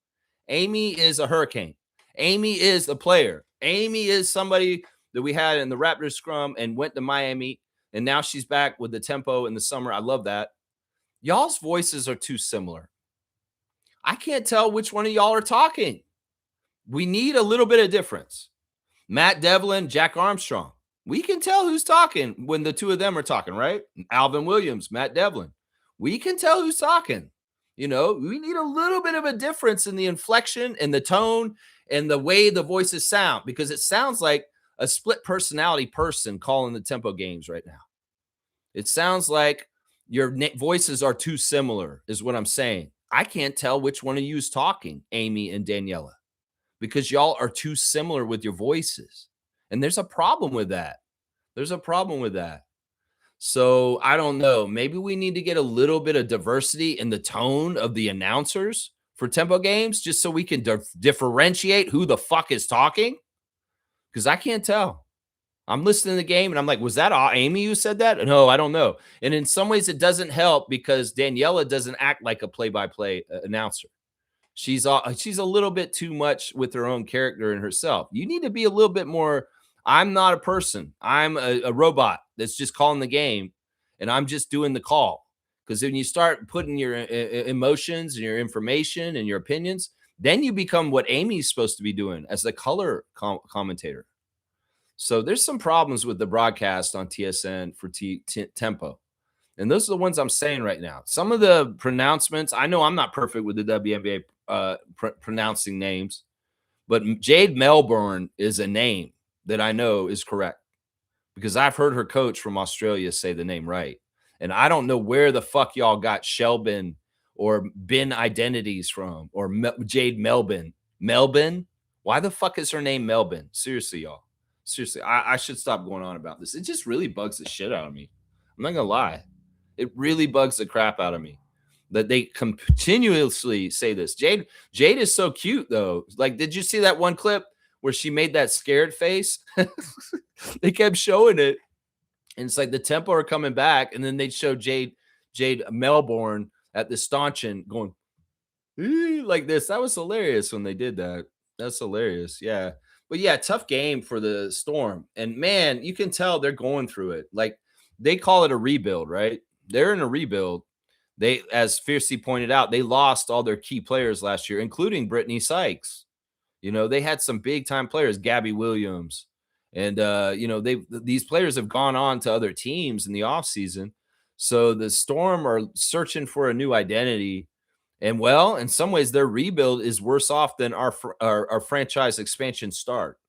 Amy is a hurricane. Amy is a player. Amy is somebody that we had in the Raptors scrum and went to Miami, and now she's back with the Tempo in the summer. I love that. Y'all's voices are too similar. I can't tell which one of y'all are talking. We need a little bit of difference. Matt Devlin, Jack Armstrong. We can tell who's talking when the two of them are talking, right? Alvin Williams, Matt Devlin. We can tell who's talking. You know, we need a little bit of a difference in the inflection and the tone and the way the voices sound, because it sounds like a split personality person calling the Tempo games right now. It sounds like your voices are too similar, is what I'm saying. I can't tell which one of you is talking, Amy and Daniela, because y'all are too similar with your voices. And there's a problem with that. So I don't know. Maybe we need to get a little bit of diversity in the tone of the announcers for Tempo games, just so we can differentiate who the fuck is talking. Because I can't tell. I'm listening to the game and I'm like, was that Amy who said that? No, I don't know. And in some ways it doesn't help, because Daniela doesn't act like a play-by-play announcer. She's a little bit too much with her own character and herself. You need to be a little bit more. I'm not a person. I'm a robot that's just calling the game, and I'm just doing the call. Because when you start putting your emotions and your information and your opinions, then you become what Amy's supposed to be doing as the color commentator. So there's some problems with the broadcast on TSN for Tempo. And those are the ones I'm saying right now. Some of the pronouncements, I know I'm not perfect with the WNBA pronouncing names, but Jade Melbourne is a name that I know is correct, because I've heard her coach from Australia say the name right. And I don't know where the fuck y'all got Shelbin or Bin Identities from, or Jade Melbourne. Melbourne? Why the fuck is her name Melbourne? Seriously, y'all. Seriously, I should stop going on about this. It just really bugs the shit out of me. I'm not going to lie. It really bugs the crap out of me that they continuously say this. Jade is so cute, though. Like, did you see that one clip where she made that scared face? They kept showing it, and it's like the Tempo are coming back, and then they'd show Jade Melbourne at the stanchion going like this. That was hilarious when they did that. That's hilarious. Yeah. But yeah, tough game for the Storm. And man, you can tell they're going through it. Like, they call it a rebuild, right? They're in a rebuild. They, as Fiercey pointed out, they lost all their key players last year, including Brittany Sykes. They had some big time players, Gabby Williams. And these players have gone on to other teams in the offseason. So the Storm are searching for a new identity. And well, in some ways, their rebuild is worse off than our franchise expansion start.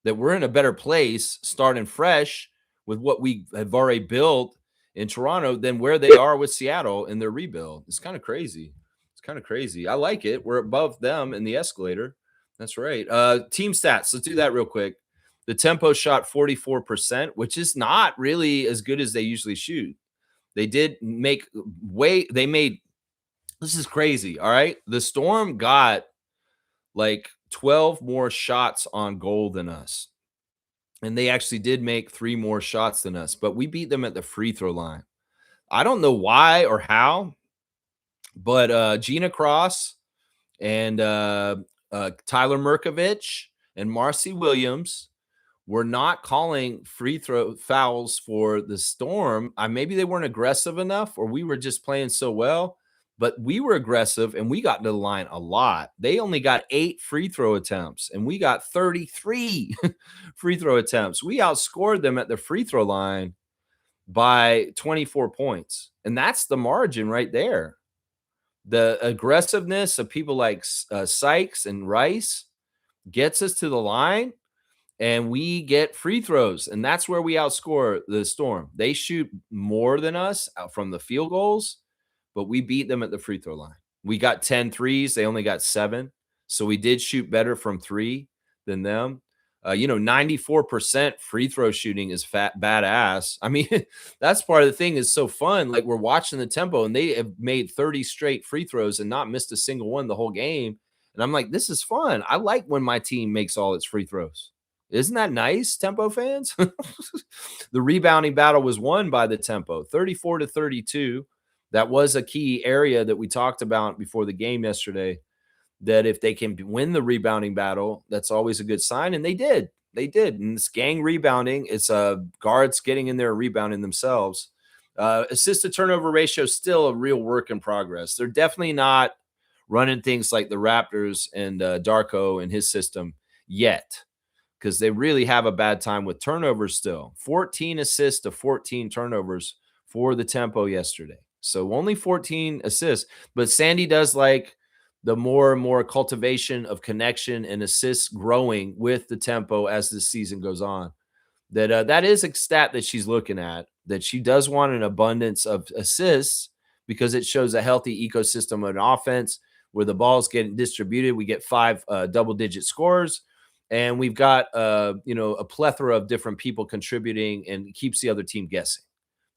That we're in a better place starting fresh with what we have already built in Toronto than where they are with Seattle in their rebuild. It's kind of crazy. It's kind of crazy. I like it. We're above them in the escalator. That's right. Team stats. Let's do that real quick. The tempo shot 44%, which is not really as good as they usually shoot. They did make they made this is crazy. All right. The Storm got like 12 more shots on goal than us. And they actually did make 3 more shots than us, but we beat them at the free throw line. I don't know why or how, but Gina Cross and Tyler Murkovich and Marcy Williams were not calling free throw fouls for the Storm. Maybe they weren't aggressive enough, or we were just playing so well. But we were aggressive and we got to the line a lot. They only got 8 free throw attempts and we got 33 free throw attempts. We outscored them at the free throw line by 24 points. And that's the margin right there. The aggressiveness of people like Sykes and Rice gets us to the line and we get free throws. And that's where we outscore the Storm. They shoot more than us out from the field goals, but we beat them at the free throw line. We got 10 threes. They only got 7. So we did shoot better from 3 than them. 94% free throw shooting is badass. I mean, that's part of the thing is so fun. Like we're watching the tempo and they have made 30 straight free throws and not missed a single one the whole game. And I'm like, this is fun. I like when my team makes all its free throws. Isn't that nice, Tempo fans? The rebounding battle was won by the Tempo, 34-32. That was a key area that we talked about before the game yesterday, that if they can win the rebounding battle, that's always a good sign. And they did. They did. And it's gang rebounding. It's guards getting in there and rebounding themselves. Assist to turnover ratio is still a real work in progress. They're definitely not running things like the Raptors and Darko and his system yet, because they really have a bad time with turnovers still. 14 assists to 14 turnovers for the Tempo yesterday. So only 14 assists, but Sandy does like the more and more cultivation of connection and assists growing with the Tempo as the season goes on. That is a stat that she's looking at, that she does want an abundance of assists because it shows a healthy ecosystem of an offense where the ball's getting distributed. We get 5 double-digit scores, and we've got a plethora of different people contributing and keeps the other team guessing.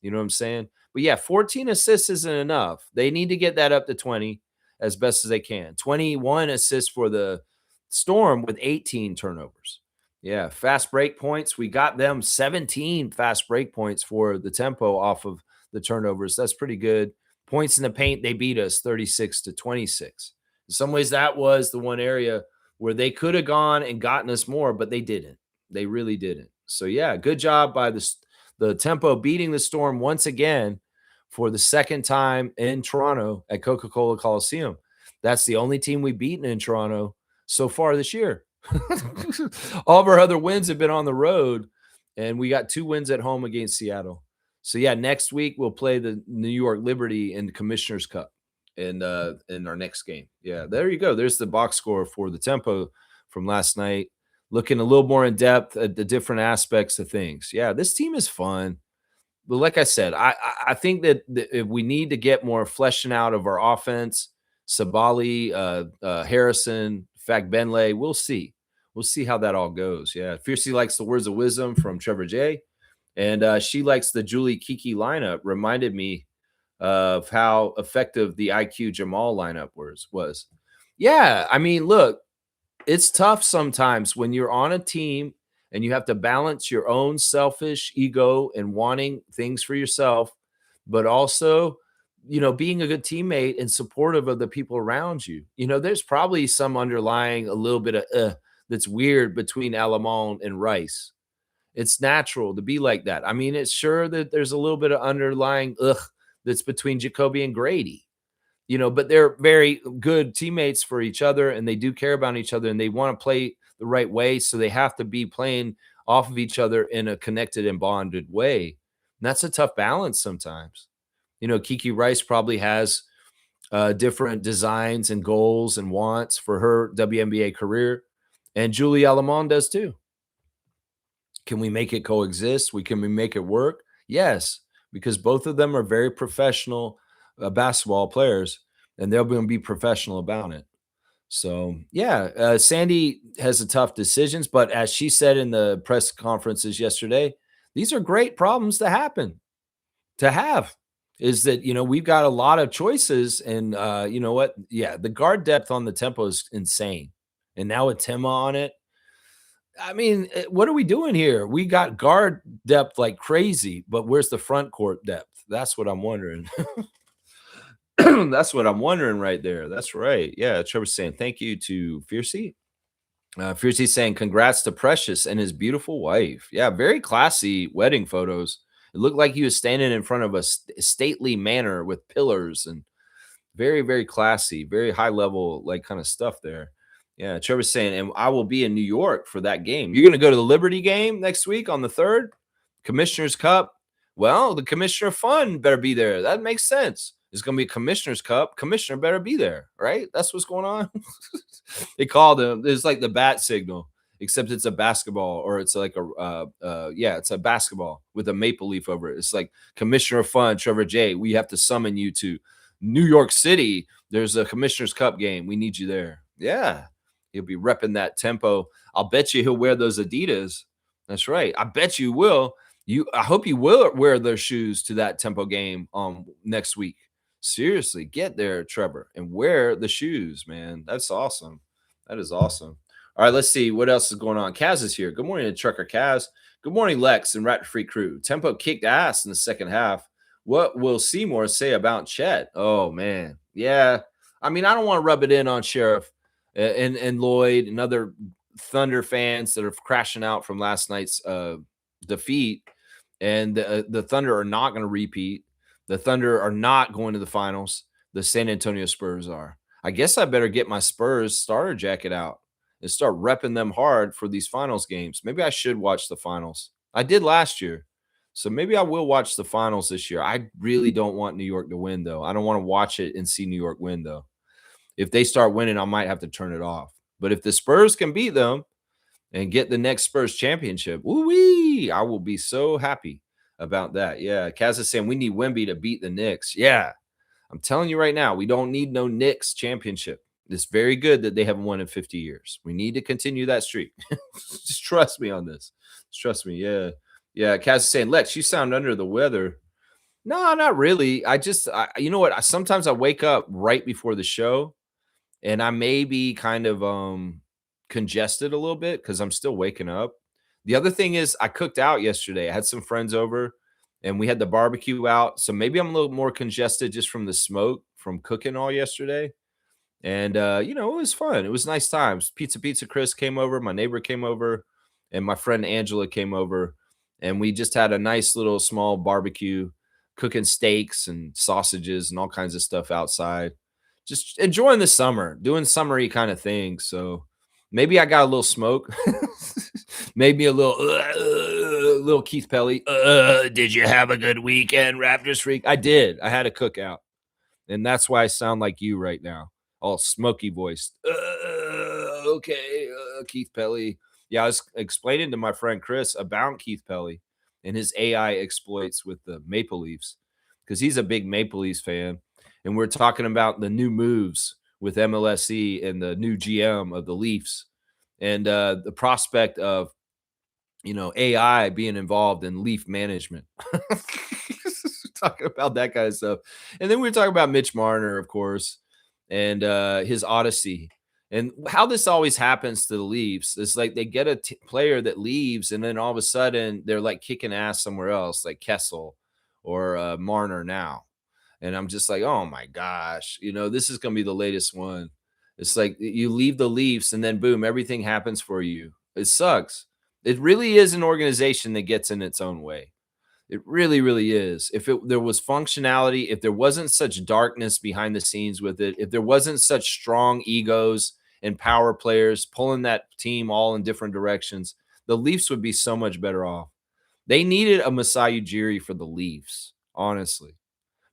You know what I'm saying? But yeah, 14 assists isn't enough. They need to get that up to 20 as best as they can. 21 assists for the Storm with 18 turnovers. Yeah, fast break points. We got them 17 fast break points for the Tempo off of the turnovers. That's pretty good. Points in the paint, they beat us 36-26. In some ways, that was the one area where they could have gone and gotten us more, but they didn't. They really didn't. So yeah, good job by the Tempo beating the Storm once again for the second time in Toronto at Coca-Cola Coliseum. That's the only team we've beaten in Toronto so far this year. All of our other wins have been on the road, and we got 2 wins at home against Seattle. So yeah, next week we'll play the New York Liberty in the Commissioner's Cup in our next game. Yeah, there you go. There's the box score for the Tempo from last night. Looking a little more in depth at the different aspects of things. Yeah, this team is fun. But like I said, I think that if we need to get more fleshing out of our offense, Sabali, Harrison, Fagbenle, we'll see. We'll see how that all goes. Yeah, Fiercey likes the words of wisdom from Trevor J. And she likes the Julie Kiki lineup. Reminded me of how effective the IQ Jamal lineup was. Yeah, I mean, look, it's tough sometimes when you're on a team and you have to balance your own selfish ego and wanting things for yourself, but also, being a good teammate and supportive of the people around you. There's probably some underlying a little bit of that's weird between Alamon and Rice. It's natural to be like that. I mean, it's sure that there's a little bit of underlying that's between Jacoby and Grady. but they're very good teammates for each other and they do care about each other and they want to play the right way. So they have to be playing off of each other in a connected and bonded way. And that's a tough balance sometimes. Kiki Rice probably has different designs and goals and wants for her WNBA career. And Julie Alamon does too. Can we make it coexist? Can we make it work? Yes, because both of them are very professional basketball players, and they're going to be professional about it. So yeah, Sandy has a tough decisions, but as she said in the press conferences yesterday, these are great problems to have. Is that we've got a lot of choices, and you know what? Yeah, the guard depth on the tempo is insane, and now with Tema on it, I mean, what are we doing here? We got guard depth like crazy, but where's the front court depth? That's what I'm wondering. That's what I'm wondering right there. That's right. Yeah, Trevor's saying thank you to Fiercey. Fiercey saying congrats to Precious and his beautiful wife. Yeah, very classy wedding photos. It looked like he was standing in front of a stately manor with pillars and very, very classy, very high level, like kind of stuff there. Yeah, Trevor's saying, and I will be in New York for that game. You're going to go to the Liberty game next week on the 3rd, Commissioner's Cup. Well, the Commissioner Fund better be there. That makes sense. It's going to be a Commissioner's Cup. Commissioner better be there, right? That's what's going on. They called him. It's like the bat signal, except it's a basketball, or it's like it's a basketball with a maple leaf over it. It's like Commissioner Fund, Trevor J. We have to summon you to New York City. There's a Commissioner's Cup game. We need you there. Yeah. He'll be repping that tempo. I'll bet you he'll wear those Adidas. That's right. I bet you will. I hope you will wear their shoes to that tempo game next week. Seriously, get there, Trevor, and wear the shoes, man. That's awesome. That is awesome. All right, let's see what else is going on. Kaz is here. Good morning, Trucker Kaz. Good morning, Lex and Rat Free Crew. Tempo kicked ass in the second half. What will Seymour say about Chet? Oh, man. Yeah. I mean, I don't want to rub it in on Sheriff and Lloyd and other Thunder fans that are crashing out from last night's defeat. And the Thunder are not going to repeat. The Thunder are not going to the finals. The San Antonio Spurs are. I guess I better get my Spurs starter jacket out and start repping them hard for these finals games. Maybe I should watch the finals. I did last year. So maybe I will watch the finals this year. I really don't want New York to win, though. I don't want to watch it and see New York win, though. If they start winning, I might have to turn it off. But if the Spurs can beat them and get the next Spurs championship, woo-wee, I will be so happy about that. Yeah, Kaz is saying we need Wemby to beat the Knicks. Yeah, I'm telling you right now, we don't need no Knicks championship. It's very good that they haven't won in 50 years. We need to continue that streak. Just trust me on this. Just trust me. Yeah. Yeah. Kaz is saying, Lex, you sound under the weather. No, not really. You know what? Sometimes I wake up right before the show and I may be kind of congested a little bit because I'm still waking up. The other thing is I cooked out yesterday. I had some friends over and we had the barbecue out. So maybe I'm a little more congested just from the smoke from cooking all yesterday. And it was fun. It was nice times. Pizza Chris came over, my neighbor came over, and my friend Angela came over. And we just had a nice little small barbecue, cooking steaks and sausages and all kinds of stuff outside. Just enjoying the summer, doing summery kind of things. So maybe I got a little smoke. Maybe a little Keith Pelly. Did you have a good weekend, Raptors freak? I did. I had a cookout. And that's why I sound like you right now. All smoky voiced. Okay, Keith Pelly. Yeah, I was explaining to my friend Chris about Keith Pelly and his AI exploits with the Maple Leafs because he's a big Maple Leafs fan. And we're talking about the new moves with MLSE and the new GM of the Leafs and the prospect of, AI being involved in Leaf management. Talking about that kind of stuff. And then we were talking about Mitch Marner, of course, and his Odyssey. And how this always happens to the Leafs is like they get a player that leaves, and then all of a sudden they're like kicking ass somewhere else, like Kessel or Marner now. And I'm just like, oh my gosh, this is going to be the latest one. It's like you leave the Leafs and then boom, everything happens for you. It sucks. It really is an organization that gets in its own way. It really, really is. If there was functionality, if there wasn't such darkness behind the scenes with it, if there wasn't such strong egos and power players pulling that team all in different directions, the Leafs would be so much better off. They needed a Masai Ujiri for the Leafs, honestly,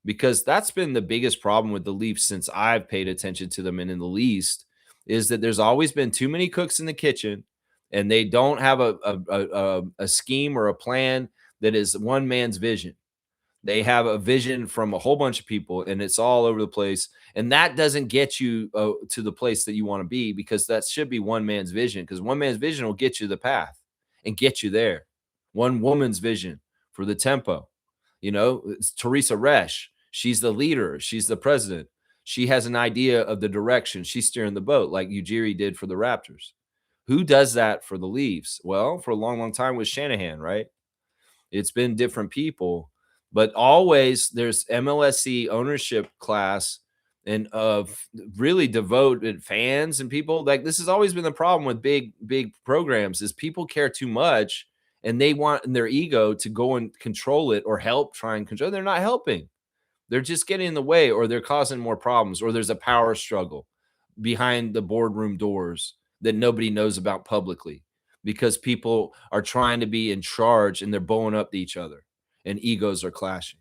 because that's been the biggest problem with the Leafs since I've paid attention to them and in the least is that there's always been too many cooks in the kitchen and they don't have a scheme or a plan that is one man's vision. They have a vision from a whole bunch of people and it's all over the place. And that doesn't get you to the place that you want to be because that should be one man's vision because one man's vision will get you the path and get you there. One woman's vision for the tempo. It's Teresa Resch. She's the leader. She's the president. She has an idea of the direction. She's steering the boat like Ujiri did for the Raptors. Who does that for the Leafs? Well, for a long, long time was Shanahan, right? It's been different people, but always there's MLSE ownership class and of really devoted fans and people. Like this has always been the problem with big programs is people care too much and they want in their ego to go and control it or help try and control. They're not helping. They're just getting in the way or they're causing more problems or there's a power struggle behind the boardroom doors that nobody knows about publicly because people are trying to be in charge and they're bowing up to each other and egos are clashing.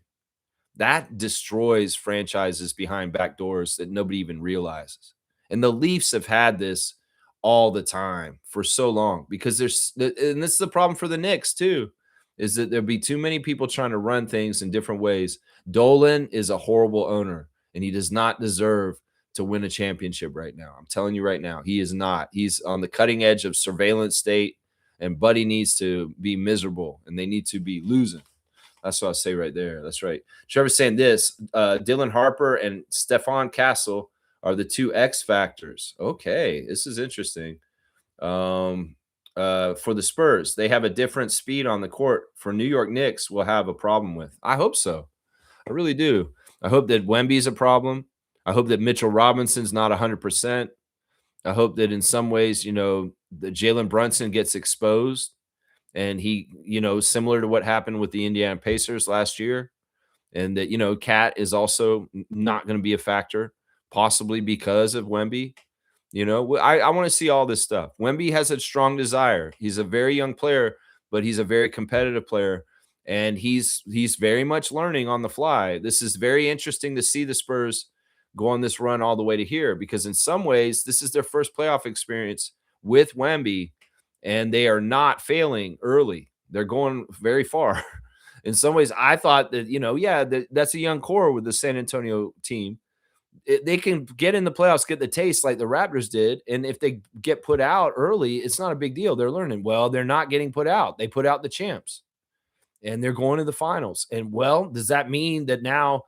That destroys franchises behind back doors that nobody even realizes. And the Leafs have had this all the time for so long because and this is the problem for the Knicks too, is that there'll be too many people trying to run things in different ways. Dolan is a horrible owner and he does not deserve to win a championship right now. I'm telling you right now, he is not. He's on the cutting edge of surveillance state, and Buddy needs to be miserable, and they need to be losing. That's what I'll say right there. That's right. Trevor's saying this: Dylan Harper and Stefan Castle are the two X factors. Okay, this is interesting. For the Spurs, they have a different speed on the court. For New York Knicks, we'll have a problem with. I hope so. I really do. I hope that Wemby's a problem. I hope that Mitchell Robinson's not 100%. I hope that in some ways, that Jalen Brunson gets exposed and he, similar to what happened with the Indiana Pacers last year, and that, Cat is also not going to be a factor, possibly because of Wemby. I want to see all this stuff. Wemby has a strong desire. He's a very young player, but he's a very competitive player. And he's very much learning on the fly. This is very interesting to see the Spurs go on this run all the way to here because in some ways this is their first playoff experience with Wemby and they are not failing early. They're going very far. In some ways, I thought that, that's a young core with the San Antonio team. They can get in the playoffs, get the taste like the Raptors did. And if they get put out early, it's not a big deal. They're learning. Well, they're not getting put out. They put out the champs and they're going to the finals. And well, does that mean that now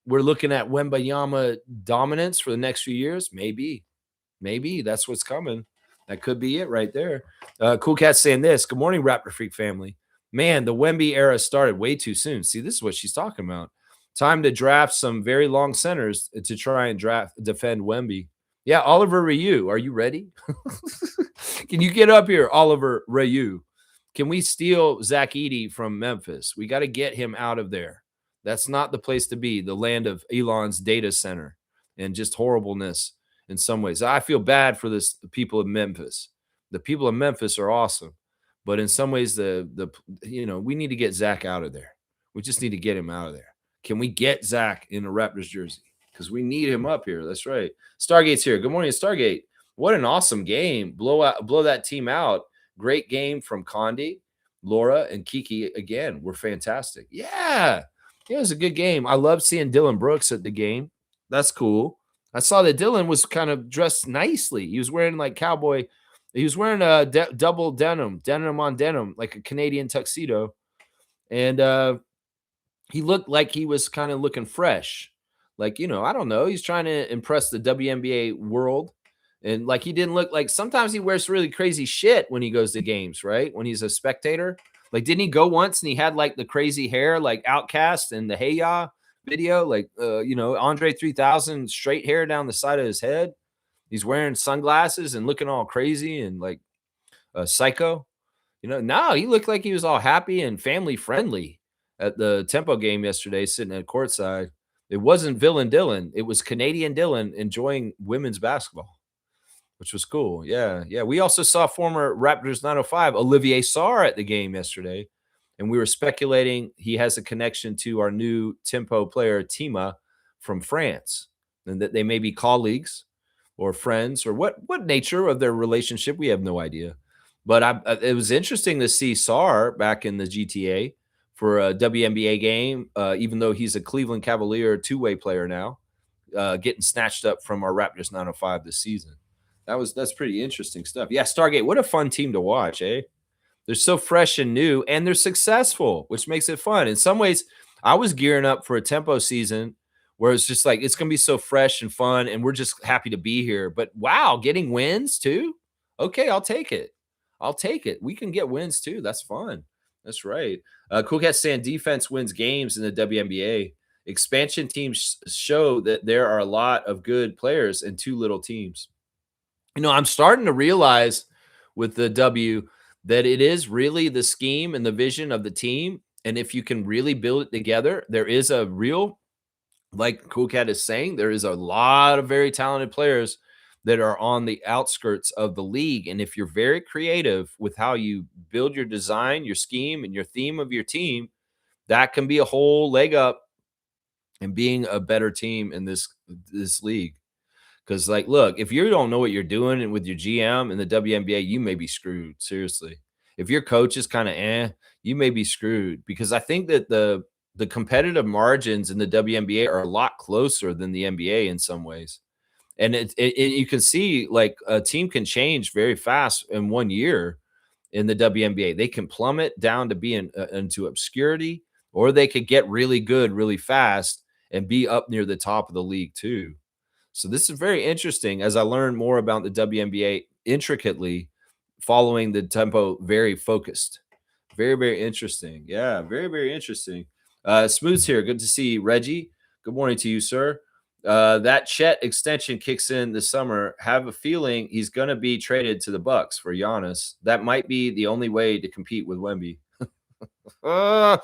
we're looking at Wembayama dominance for the next few years? Maybe that's what's coming. That could be it right there. Cool Cat saying this. Good morning, Raptor Freak family. Man, the Wemby era started way too soon. See, this is what she's talking about. Time to draft some very long centers to try and defend Wemby. Yeah, Oliver Ryu, are you ready? Can you get up here, Oliver Ryu? Can we steal Zach Edey from Memphis? We got to get him out of there. That's not the place to be, the land of Elon's data center and just horribleness in some ways. I feel bad for the people of Memphis. The people of Memphis are awesome. But in some ways, we need to get Zach out of there. We just need to get him out of there. Can we get Zach in a Raptors jersey? Because we need him up here. That's right. Stargate's here. Good morning, Stargate. What an awesome game. Blow that team out. Great game from Condi, Laura, and Kiki again. Were fantastic. Yeah. It was a good game. I love seeing Dylan Brooks at the game. That's cool. I saw that Dylan was kind of dressed nicely. He was wearing like cowboy. He was wearing a double denim on denim, like a Canadian tuxedo. And he looked like he was kind of looking fresh. Like, I don't know. He's trying to impress the WNBA world. And like, he didn't look like, sometimes he wears really crazy shit when he goes to games, right? When he's a spectator. Like, didn't he go once and he had like the crazy hair, like Outcast and the Hey Ya video? Like, Andre 3000 straight hair down the side of his head. He's wearing sunglasses and looking all crazy and like a psycho. No, he looked like he was all happy and family friendly. at the Tempo game yesterday, sitting at courtside. It wasn't Villain Dylan. It was Canadian Dylan enjoying women's basketball, which was cool. Yeah, yeah. We also saw former Raptors 905 Olivier Sarr at the game yesterday, and we were speculating he has a connection to our new Tempo player Tima from France, and that they may be colleagues or friends or what nature of their relationship we have no idea. But it was interesting to see Sarr back in the GTA for a WNBA game, even though he's a Cleveland Cavalier two-way player now, getting snatched up from our Raptors 905 this season. That's pretty interesting stuff. Yeah, Stargate, what a fun team to watch, eh? They're so fresh and new, and they're successful, which makes it fun. In some ways, I was gearing up for a Tempo season where it's just like it's gonna be so fresh and fun, and we're just happy to be here. But wow, getting wins too? Okay, I'll take it. I'll take it. We can get wins too. That's fun. That's right. Cool Cat saying defense wins games in the WNBA. Expansion teams show that there are a lot of good players and too little teams. I'm starting to realize with the W that it is really the scheme and the vision of the team. And if you can really build it together, there is a real, like Cool Cat is saying, there is a lot of very talented players that are on the outskirts of the league. And if you're very creative with how you build your design, your scheme, and your theme of your team, that can be a whole leg up in being a better team in this league. Because, like, look, if you don't know what you're doing with your GM in the WNBA, you may be screwed. Seriously, if your coach is kind of you may be screwed. Because I think that the competitive margins in the WNBA are a lot closer than the NBA in some ways, and you can see like a team can change very fast in 1 year in the WNBA. They can plummet down to being into obscurity, or they could get really good really fast and be up near the top of the league too. So this is very interesting as I learn more about the WNBA intricately, following the Tempo very focused. Very, very interesting. Yeah, very, very interesting. Smooth's here. Good to see you, Reggie. Good morning to you, sir. That Chet extension kicks in this summer. Have a feeling he's going to be traded to the Bucks for Giannis. That might be the only way to compete with Wemby. uh,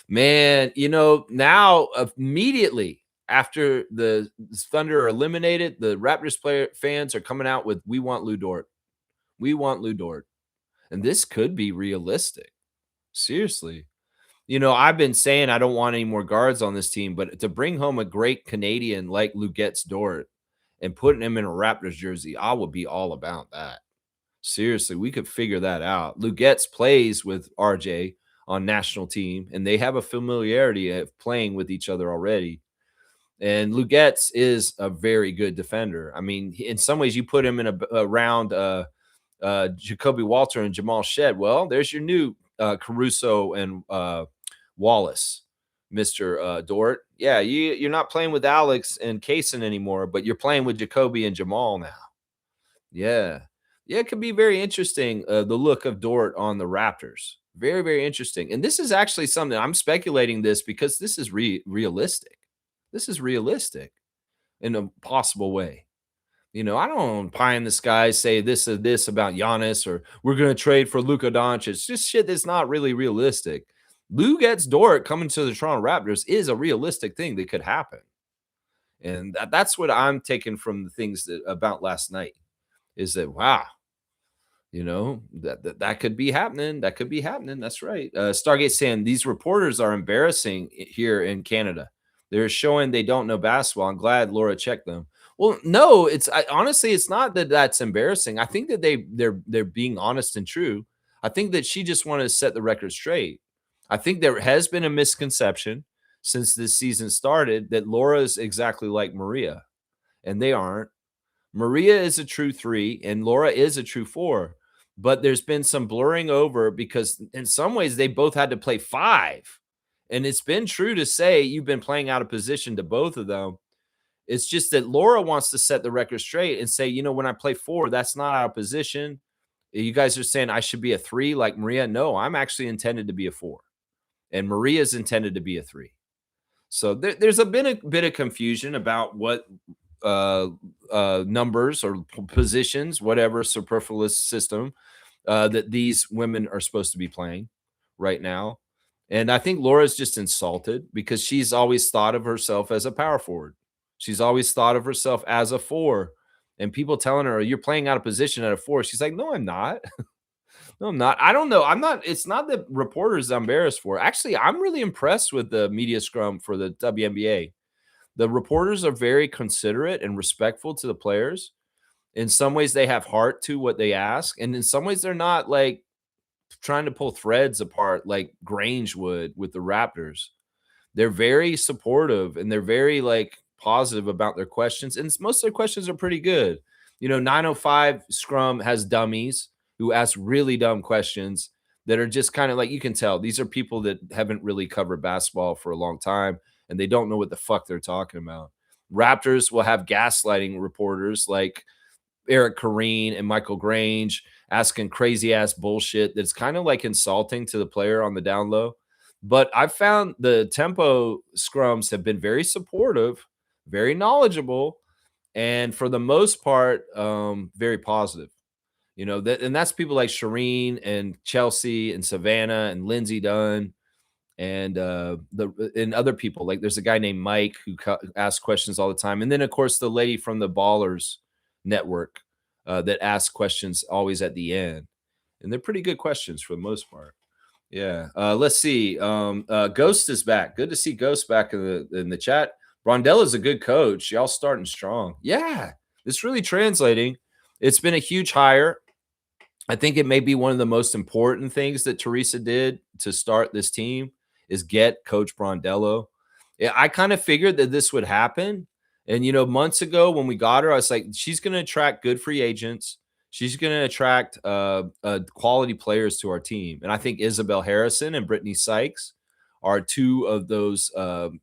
Man, now immediately after the Thunder are eliminated, the Raptors player fans are coming out with "We want Lou Dort. We want Lou Dort," and this could be realistic. Seriously, I've been saying I don't want any more guards on this team, but to bring home a great Canadian like Luguetz Dort and putting him in a Raptors jersey, I would be all about that. Seriously, we could figure that out. Luguetz plays with RJ on national team, and they have a familiarity of playing with each other already. And Luguetz is a very good defender. I mean, in some ways, you put him in around Jacoby Walter and Jamal Shed. Well, there's your new Caruso and Wallace, Mr. Dort. Yeah, you're not playing with Alex and Kaysen anymore, but you're playing with Jacoby and Jamal now. Yeah. Yeah, it could be very interesting, the look of Dort on the Raptors. Very, very interesting. And this is actually something I'm speculating this because this is realistic. This is realistic in a possible way. I don't pie in the sky say this or this about Giannis or we're going to trade for Luka Doncic. Just shit that's not really realistic. Lou gets Dort coming to the Toronto Raptors is a realistic thing that could happen. And that's what I'm taking from the things that about last night is that, wow, that could be happening. That could be happening. That's right. Stargate saying these reporters are embarrassing here in Canada. They're showing they don't know basketball. I'm glad Laura checked them. Well, no, honestly, it's not that that's embarrassing. I think that they're being honest and true. I think that she just wanted to set the record straight. I think there has been a misconception since this season started that Laura is exactly like Maria, and they aren't. Maria is a true 3 and Laura is a true 4, but there's been some blurring over because in some ways they both had to play 5. And it's been true to say you've been playing out of position to both of them. It's just that Laura wants to set the record straight and say, when I play 4, that's not out of position. You guys are saying I should be a 3 like Maria. No, I'm actually intended to be a 4. And Maria's intended to be a 3. So there's been a bit of confusion about what numbers or positions, whatever superfluous system that these women are supposed to be playing right now. And I think Laura's just insulted because she's always thought of herself as a power forward. She's always thought of herself as a four. And people telling her, you're playing out of position at a four. She's like, no, I'm not. No, I'm not. I don't know. I'm not. It's not the reporters I'm embarrassed for. Actually, I'm really impressed with the media scrum for the WNBA. The reporters are very considerate and respectful to the players. In some ways, they have heart to what they ask. And in some ways, they're not like trying to pull threads apart like Grange would with the Raptors. They're very supportive and they're very like positive about their questions. And most of their questions are pretty good. 905 Scrum has dummies who ask really dumb questions that are just kind of like you can tell these are people that haven't really covered basketball for a long time and they don't know what the fuck they're talking about. Raptors will have gaslighting reporters like Eric Corrine and Michael Grange asking crazy ass bullshit that's kind of like insulting to the player on the down low. But I've found the tempo scrums have been very supportive, very knowledgeable, and for the most part, very positive. And that's people like Shireen and Chelsea and Savannah and Lindsay Dunn and other people. Like there's a guy named Mike who asks questions all the time, and then of course the lady from the Ballers Network that asks questions always at the end, and they're pretty good questions for the most part. Yeah. Let's see. Ghost is back. Good to see Ghost back in the chat. Brondella's a good coach. Y'all starting strong. Yeah, it's really translating. It's been a huge hire. I think it may be one of the most important things that Teresa did to start this team is get Coach Brondello. Yeah, I kind of figured that this would happen. And, months ago when we got her, I was like, she's going to attract good free agents. She's going to attract quality players to our team. And I think Isabel Harrison and Brittany Sykes are two of those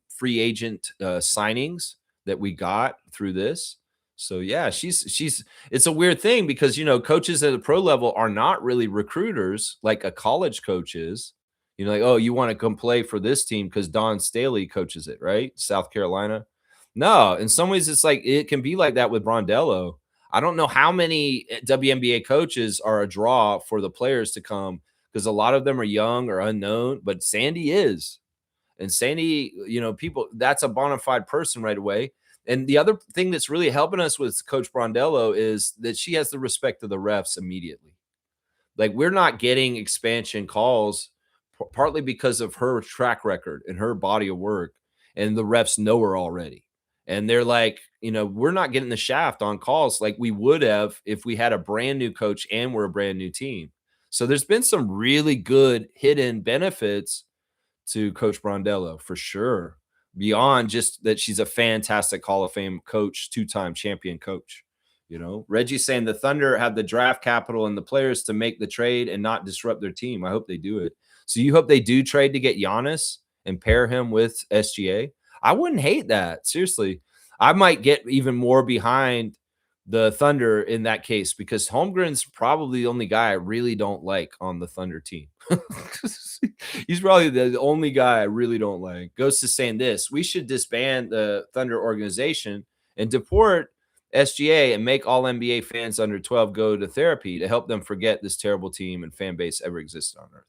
free agent signings that we got through this. So yeah, she's it's a weird thing because coaches at the pro level are not really recruiters like a college coach is. Like, oh, you want to come play for this team because Don Staley coaches it, right? South Carolina. No, in some ways it's like it can be like that with Brondello. I don't know how many WNBA coaches are a draw for the players to come because a lot of them are young or unknown, but Sandy is. And Sandy, people, that's a bona fide person right away. And the other thing that's really helping us with Coach Brondello is that she has the respect of the refs immediately. Like we're not getting expansion calls partly because of her track record and her body of work, and the refs know her already. And they're like, we're not getting the shaft on calls like we would have if we had a brand new coach and we're a brand new team. So there's been some really good hidden benefits to Coach Brondello for sure. Beyond just that she's a fantastic Hall of Fame coach, two-time champion coach. Reggie's saying the Thunder have the draft capital and the players to make the trade and not disrupt their team. I hope they do it. So you hope they do trade to get Giannis and pair him with SGA? I wouldn't hate that. Seriously. I might get even more behind the Thunder in that case because Holmgren's probably the only guy I really don't like on the Thunder team. He's probably the only guy I really don't like. Ghost is saying this: we should disband the Thunder organization and deport SGA and make all NBA fans under 12 go to therapy to help them forget this terrible team and fan base ever existed on Earth.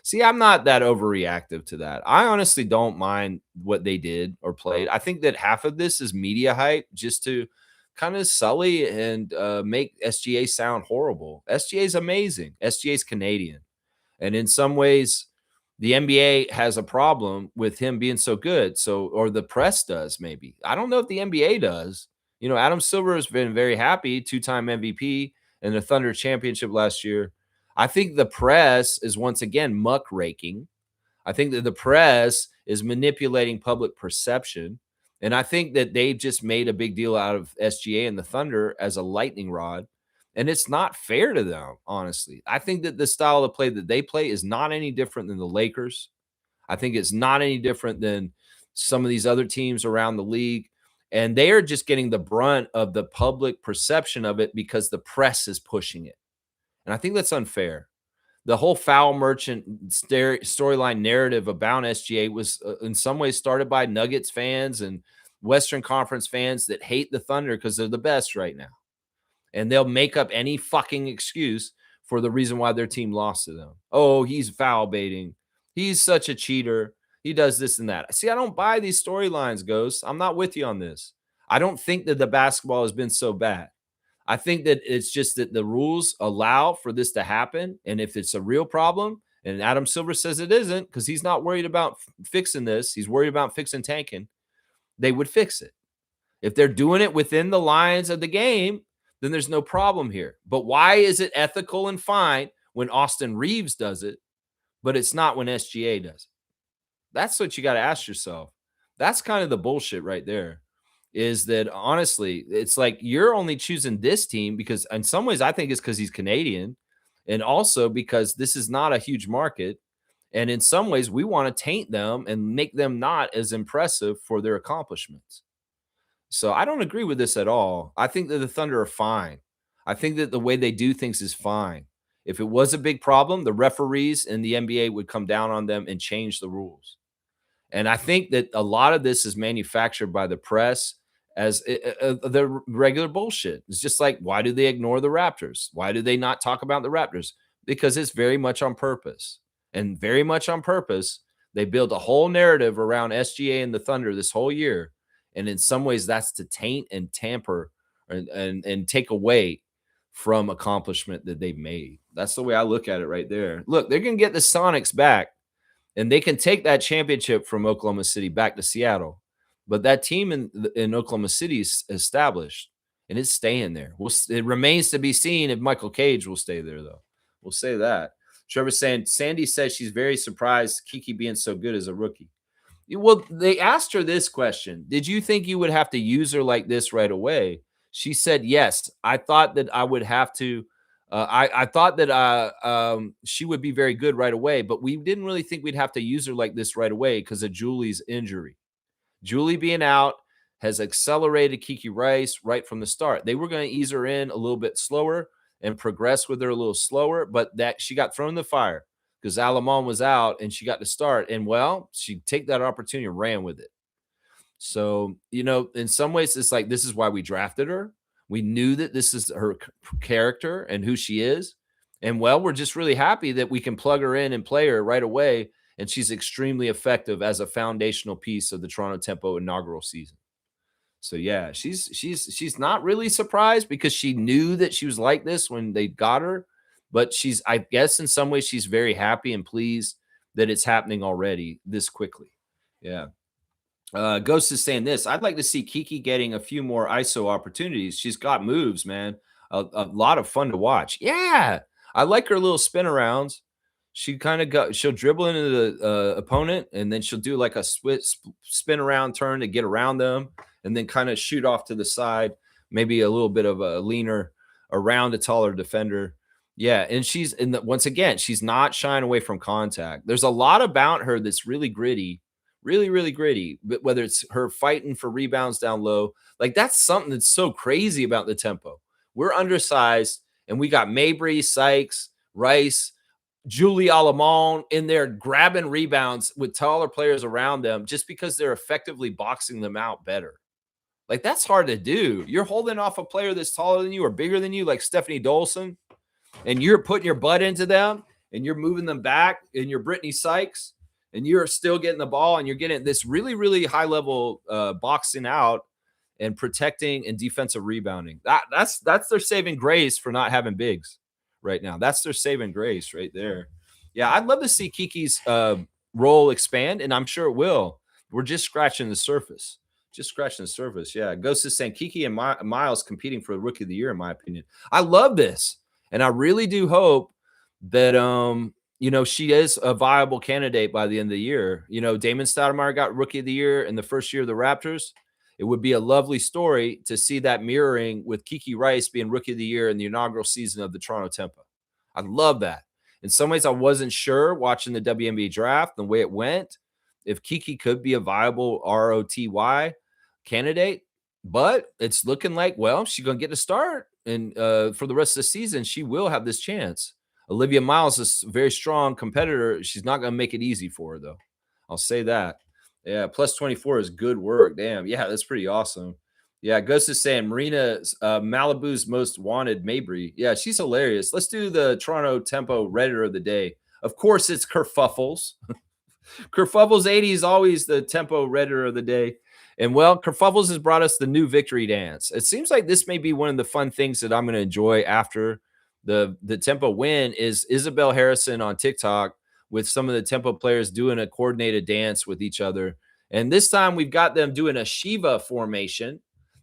See, I'm not that overreactive to that. I honestly don't mind what they did or played. I think that half of this is media hype just to kind of sully and make SGA sound horrible. SGA is amazing. SGA is Canadian. And in some ways, the NBA has a problem with him being so good. Or the press does, maybe. I don't know if the NBA does. Adam Silver has been very happy, two-time MVP and the Thunder championship last year. I think the press is once again muckraking. I think that the press is manipulating public perception. And I think that they've just made a big deal out of SGA and the Thunder as a lightning rod. And it's not fair to them, honestly. I think that the style of play that they play is not any different than the Lakers. I think it's not any different than some of these other teams around the league. And they are just getting the brunt of the public perception of it because the press is pushing it. And I think that's unfair. The whole foul merchant storyline narrative about SGA was in some ways started by Nuggets fans and Western Conference fans that hate the Thunder because they're the best right now. And they'll make up any fucking excuse for the reason why their team lost to them. Oh, he's foul baiting. He's such a cheater. He does this and that. See, I don't buy these storylines, Ghost. I'm not with you on this. I don't think that the basketball has been so bad. I think that it's just that the rules allow for this to happen. And if it's a real problem, and Adam Silver says it isn't because he's not worried about fixing this, he's worried about fixing tanking, they would fix it. If they're doing it within the lines of the game, then there's no problem here. But why is it ethical and fine when Austin Reeves does it, but it's not when SGA does it? That's what you got to ask yourself. That's kind of the bullshit right there. Is that honestly, it's like you're only choosing this team because, in some ways, I think it's because he's Canadian, and also because this is not a huge market. And in some ways, we want to taint them and make them not as impressive for their accomplishments. So I don't agree with this at all. I think that the Thunder are fine. I think that the way they do things is fine. If it was a big problem, the referees and the NBA would come down on them and change the rules. And I think that a lot of this is manufactured by the press as the regular bullshit. It's just like, why do they ignore the Raptors? Why do they not talk about the Raptors? Because it's very much on purpose. And very much on purpose, they build a whole narrative around SGA and the Thunder this whole year. And in some ways, that's to taint and tamper and take away from accomplishment that they've made. That's the way I look at it right there. Look, they're going to get the Sonics back and they can take that championship from Oklahoma City back to Seattle. But that team in Oklahoma City is established, and it's staying there. It remains to be seen if Michael Cage will stay there, though. We'll say that. Trevor's saying, Sandy says she's very surprised Kiki being so good as a rookie. Well, they asked her this question. Did you think you would have to use her like this right away? She said, yes. I thought that I would have to. I thought that she would be very good right away, but we didn't really think we'd have to use her like this right away because of Julie's injury. Julie being out has accelerated Kiki Rice right from the start. They were going to ease her in a little bit slower and progress with her a little slower, but that she got thrown in the fire because Alamon was out and she got to start. And well, she take that opportunity and ran with it. So, in some ways, it's like this is why we drafted her. We knew that this is her character and who she is. And well, we're just really happy that we can plug her in and play her right away. And she's extremely effective as a foundational piece of the Toronto Tempo inaugural season. So yeah, she's not really surprised because she knew that she was like this when they got her. But I guess in some ways, she's very happy and pleased that it's happening already this quickly. Yeah. Ghost is saying this. I'd like to see Kiki getting a few more ISO opportunities. She's got moves, man. A lot of fun to watch. Yeah, I like her little spin arounds. She kind of she'll dribble into the opponent, and then she'll do like a spin around turn to get around them, and then kind of shoot off to the side. Maybe a little bit of a leaner around a taller defender. Yeah, and once again, she's not shying away from contact. There's a lot about her that's really gritty. Really, really gritty. But whether it's her fighting for rebounds down low, like that's something that's so crazy about the Tempo. We're undersized, and we got Mabry, Sykes, Rice, Julie Alamon in there grabbing rebounds with taller players around them just because they're effectively boxing them out better. Like that's hard to do. You're holding off a player that's taller than you or bigger than you, like Stephanie Dolson, and you're putting your butt into them, and you're moving them back, and you're Brittany Sykes. And you're still getting the ball and you're getting this really, really high level boxing out and protecting and defensive rebounding. That's their saving grace for not having bigs right now. That's their saving grace right there. Yeah, I'd love to see Kiki's role expand, and I'm sure it will. We're just scratching the surface. Just scratching the surface. Yeah, Ghost is saying Kiki and Miles competing for the Rookie of the Year, in my opinion. I love this, and I really do hope that she is a viable candidate by the end of the year. Damon Stoudemire got Rookie of the Year in the first year of the Raptors. It would be a lovely story to see that mirroring with Kiki Rice being Rookie of the Year in the inaugural season of the Toronto Tempo. I love that. In some ways, I wasn't sure watching the WNBA draft, the way it went, if Kiki could be a viable ROTY candidate, but it's looking like, well, she's going to get to start. And for the rest of the season, she will have this chance. Olivia Miles is a very strong competitor. She's not going to make it easy for her, though. I'll say that. Yeah, plus 24 is good work. Damn. Yeah, that's pretty awesome. Yeah, Ghost is saying Marina's Malibu's most wanted Mabry. Yeah, she's hilarious. Let's do the Toronto Tempo Redditor of the day. Of course, it's Kerfuffles. Kerfuffles 80 is always the tempo redder of the day. And well, Kerfuffles has brought us the new victory dance. It seems like this may be one of the fun things that I'm going to enjoy after the tempo win is Isabel Harrison on TikTok with some of the tempo players doing a coordinated dance with each other. And this time we've got them doing a Shiva formation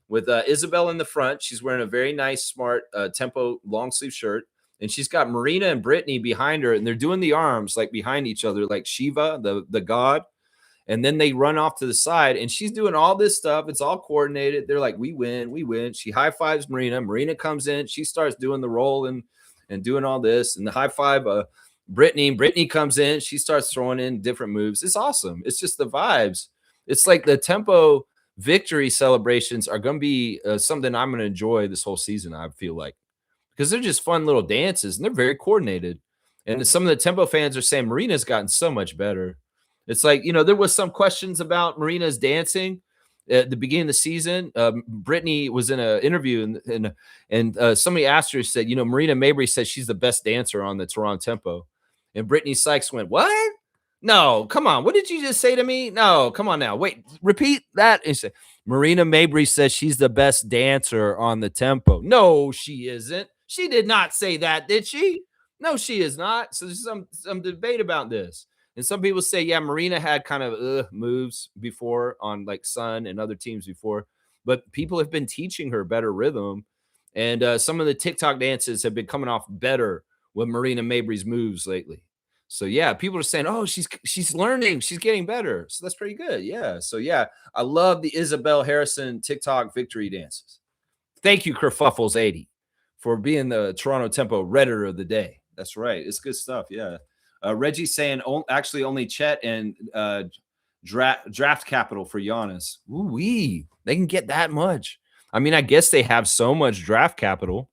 with Isabel in the front. She's wearing a very nice, smart tempo long sleeve shirt. And she's got Marina and Brittany behind her, and they're doing the arms like behind each other, like Shiva, the god. And then they run off to the side, and she's doing all this stuff. It's all coordinated. They're like, we win, we win. She high fives Marina. Marina comes in. She starts doing the roll and doing all this. And the high five Brittany. Brittany comes in. She starts throwing in different moves. It's awesome. It's just the vibes. It's like the tempo victory celebrations are going to be something I'm going to enjoy this whole season, I feel like, because they're just fun little dances and they're very coordinated. And some of the tempo fans are saying Marina's gotten so much better. It's like, there was some questions about Marina's dancing at the beginning of the season. Brittany was in an interview and somebody asked her, said, Marina Mabry says she's the best dancer on the Toronto tempo. And Brittany Sykes went, what? No, come on. What did you just say to me? No, come on now. Wait, repeat that. And said, Marina Mabry says she's the best dancer on the tempo. No, she isn't. She did not say that, did she? No, she is not. So there's some debate about this. And some people say, yeah, Marina had kind of moves before on like Sun and other teams before, but people have been teaching her better rhythm. And some of the TikTok dances have been coming off better with Marina Mabry's moves lately. So yeah, people are saying, oh, she's learning, she's getting better. So that's pretty good. Yeah. So yeah, I love the Isabel Harrison TikTok victory dances. Thank you, Kerfuffles 80, for being the Toronto Tempo Redder of the day. That's right. It's good stuff. Yeah. Reggie's saying actually only Chet and draft capital for Giannis. Ooh-wee. They can get that much. I mean, I guess they have so much draft capital.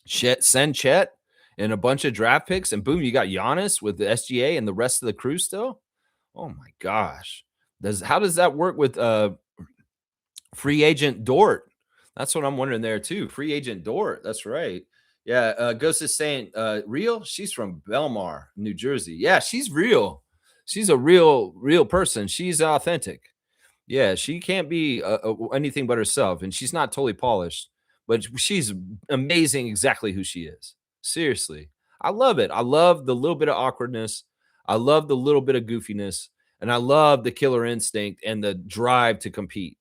Send Chet and a bunch of draft picks, and boom, you got Giannis with the SGA and the rest of the crew still. Oh my gosh. How does that work with free agent Dort? That's what I'm wondering there too. Free agent Dort. That's right. Yeah. Ghost is saying, real? She's from Belmar, New Jersey. Yeah, she's real. She's a real person. She's authentic. Yeah, she can't be anything but herself, and she's not totally polished, but she's amazing exactly who she is. Seriously. I love it. I love the little bit of awkwardness. I love the little bit of goofiness, and I love the killer instinct and the drive to compete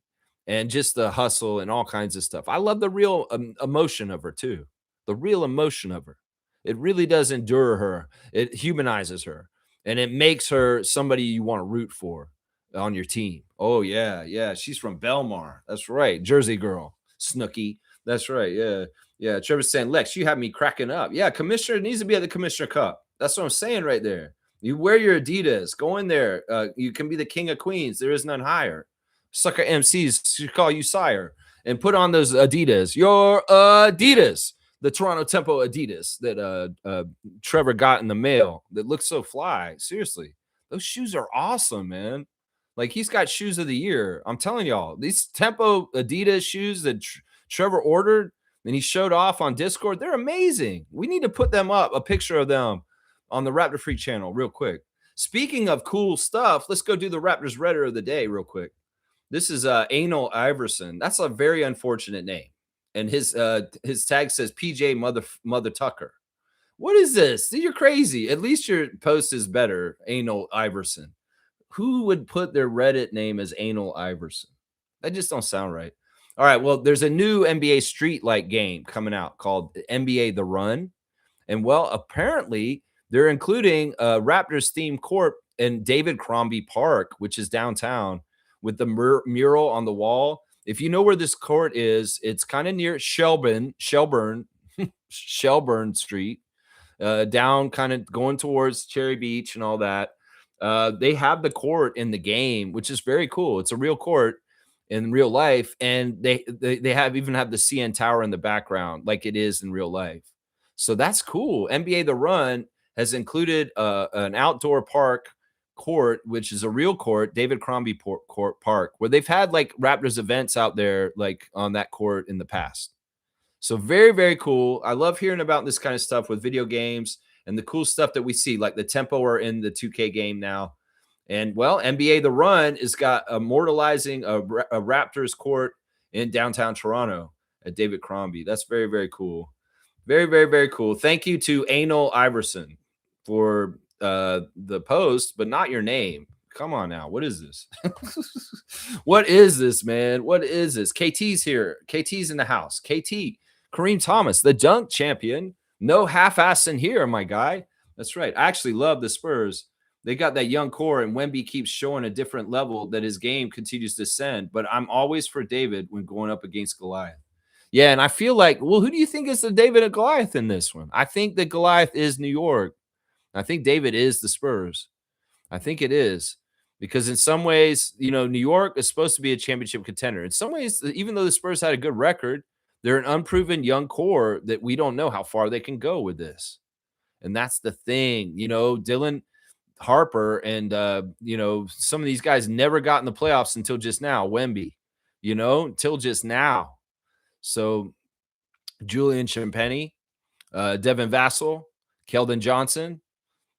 and just the hustle and all kinds of stuff. I love the real emotion of her too. The real emotion of her. It really does endure her. It humanizes her, and it makes her somebody you want to root for on your team. Oh yeah, yeah. She's from Belmar. That's right. Jersey girl. Snooky. That's right. Yeah. Yeah. Trevor's saying, Lex, you have me cracking up. Yeah, commissioner needs to be at the Commissioner Cup. That's what I'm saying right there. You wear your Adidas. Go in there. You can be the king of queens. There is none higher. Sucker MCs should call you sire. And put on those Adidas. Your Adidas. The Toronto Tempo Adidas that Trevor got in the mail that looks so fly. Seriously. Those shoes are awesome, man. Like, he's got shoes of the year. I'm telling y'all, these Tempo Adidas shoes that Trevor ordered and he showed off on Discord, they're amazing. We need to put them up, a picture of them on the Raptor Freak channel real quick. Speaking of cool stuff, let's go do the Raptors Redder of the day real quick. This is Anal Iverson. That's a very unfortunate name. And his tag says PJ Mother Tucker. What is this? You're crazy. At least your post is better, Anal Iverson. Who would put their Reddit name as Anal Iverson? That just don't sound right. All right, well, there's a new NBA Street Light game coming out called NBA The Run. And, well, apparently they're including a Raptors themed court in David Crombie Park, which is downtown, with the mural on the wall. If you know where this court is, it's kind of near Shelburne Street, down kind of going towards Cherry Beach and all that. They have the court in the game, which is very cool. It's a real court in real life, and they even have the CN Tower in the background like it is in real life. So that's cool. NBA The Run has included an outdoor park court, which is a real court, David Crombie Park, where they've had like Raptors events out there, like on that court in the past. So very, very cool. I love hearing about this kind of stuff with video games and the cool stuff that we see, like the tempo are in the 2K game now. And well, NBA The Run has got immortalizing a Raptors court in downtown Toronto at David Crombie. That's very, very cool. Very, very, very cool. Thank you to Anal Iverson for the post, but not your name. Come on now. What is this? What is this, man? What is this? KT's here. KT's in the house. KT, Kareem Thomas, the dunk champion. No half-ass in here, my guy. That's right. I actually love the Spurs. They got that young core, and Wemby keeps showing a different level that his game continues to ascend. But I'm always for David when going up against Goliath. Yeah, and I feel like, well, who do you think is the David and Goliath in this one? I think that Goliath is New York. I think David is the Spurs. I think it is because in some ways, New York is supposed to be a championship contender. In some ways, even though the Spurs had a good record, they're an unproven young core that we don't know how far they can go with this. And that's the thing, Dylan Harper and, some of these guys never got in the playoffs until just now. Wemby, until just now. So Julian Champagny, Devin Vassell, Keldon Johnson.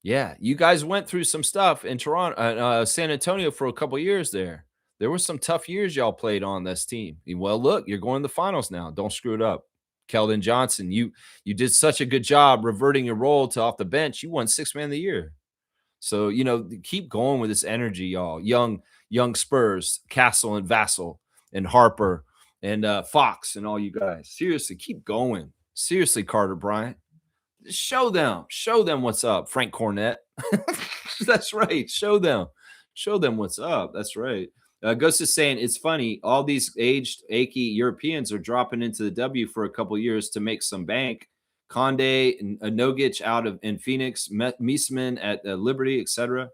Yeah, you guys went through some stuff in Toronto, San Antonio for a couple years there. There were some tough years y'all played on this team. Well, look, you're going to the finals now. Don't screw it up. Keldon Johnson, you did such a good job reverting your role to off the bench. You won Sixth Man of the Year. So, keep going with this energy, y'all. Young Spurs, Castle and Vassell and Harper and Fox and all you guys. Seriously, keep going. Seriously, Carter Bryant. Show them what's up. Frank Cornett. That's right. Show them what's up. That's right. Ghost is saying it's funny. All these aged, achy Europeans are dropping into the W for a couple years to make some bank. Conde and Nogic out in Phoenix, Miesman at Liberty, etc.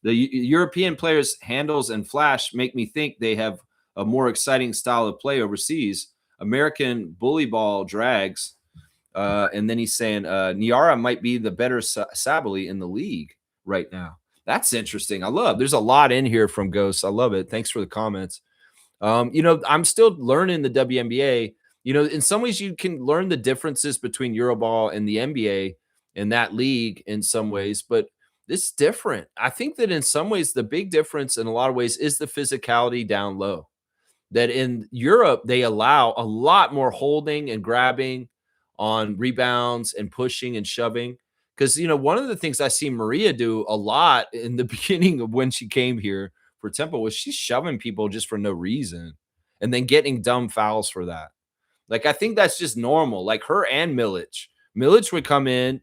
The European players' handles and flash make me think they have a more exciting style of play overseas. American bully ball drags. And then he's saying Niara might be the better Sabally in the league right now. That's interesting. There's a lot in here from Ghosts. I love it. Thanks for the comments. I'm still learning the WNBA. In some ways you can learn the differences between Euroball and the NBA in that league in some ways, but it's different. I think that in some ways the big difference in a lot of ways is the physicality down low. That in Europe they allow a lot more holding and grabbing on rebounds and pushing and shoving. Because, one of the things I see Maria do a lot in the beginning of when she came here for Temple was she's shoving people just for no reason and then getting dumb fouls for that. Like, I think that's just normal. Like her and Milic. Milic would come in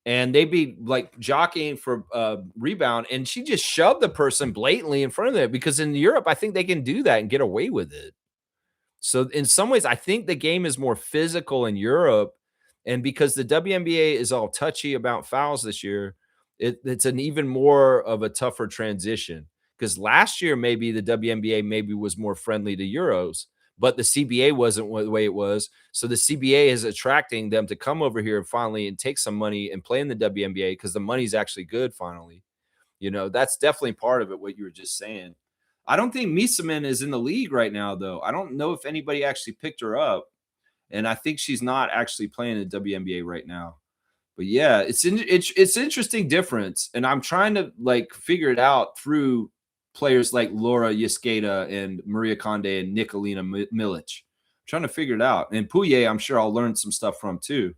and they'd be like jockeying for rebound and she just shoved the person blatantly in front of them because in Europe, I think they can do that and get away with it. So in some ways, I think the game is more physical in Europe. And because the WNBA is all touchy about fouls this year, it's an even more of a tougher transition. Because last year, maybe the WNBA was more friendly to Euros, but the CBA wasn't the way it was. So the CBA is attracting them to come over here finally and take some money and play in the WNBA because the money's actually good finally. That's definitely part of it, what you were just saying. I don't think Misaman is in the league right now, though. I don't know if anybody actually picked her up. And I think she's not actually playing in the WNBA right now. But yeah, it's interesting difference. And I'm trying to figure it out through players like Laura Yasketa and Maria Conde and Nicolina Milic. I'm trying to figure it out. And Pouye, I'm sure I'll learn some stuff from too.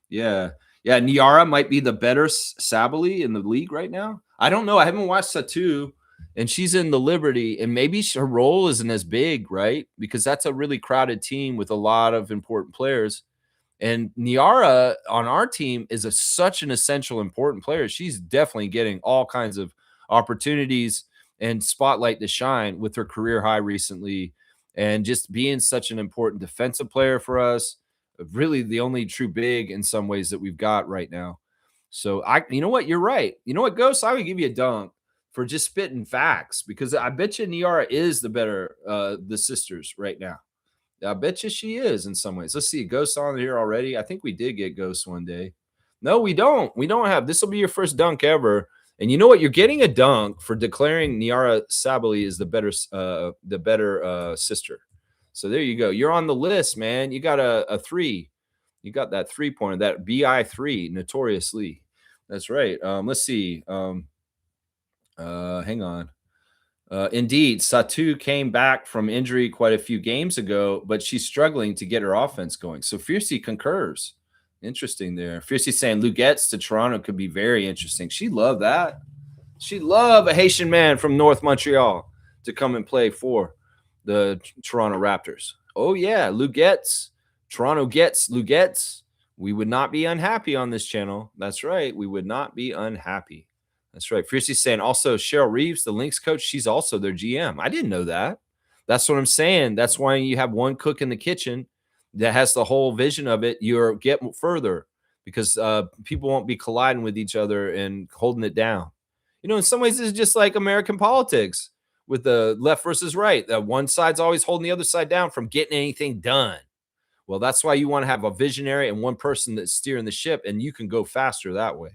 Yeah. Yeah, Niara might be the better Sabally in the league right now. I don't know. I haven't watched Satu. And she's in the Liberty, and maybe her role isn't as big, right? Because that's a really crowded team with a lot of important players. And Niara on our team is such an essential, important player. She's definitely getting all kinds of opportunities and spotlight to shine with her career high recently, and just being such an important defensive player for us. Really the only true big in some ways that we've got right now. So you know what? You're right. You know what, Ghost? I would give you a dunk for just spitting facts because I bet you Niara is the better, the sisters right now. I bet you she is in some ways. Let's see. Ghost on here already. I think we did get Ghost one day. No, we don't. We don't have. This will be your first dunk ever. And you know what? You're getting a dunk for declaring Niara Sabally is the better sister. So there you go. You're on the list, man. You got a 3. You got that 3-pointer, that BI3, notoriously. That's right. Let's see. Hang on. Indeed, Satu came back from injury quite a few games ago, but she's struggling to get her offense going. So Fiercey concurs. Interesting there. Fiercey saying Lugettes to Toronto could be very interesting. She loved that. She loved a Haitian man from North Montreal to come and play for the Toronto Raptors. Oh yeah, Lugettes. Toronto gets Lugettes. We would not be unhappy on this channel. That's right. We would not be unhappy. That's right. Fiercey saying also Cheryl Reeves, the Lynx coach, she's also their GM. I didn't know that. That's what I'm saying. That's why you have one cook in the kitchen that has the whole vision of it. You're get further because people won't be colliding with each other and holding it down. You know, in some ways, it's just like American politics with the left versus right. That one side's always holding the other side down from getting anything done. Well, that's why you want to have a visionary and one person that's steering the ship, and you can go faster that way.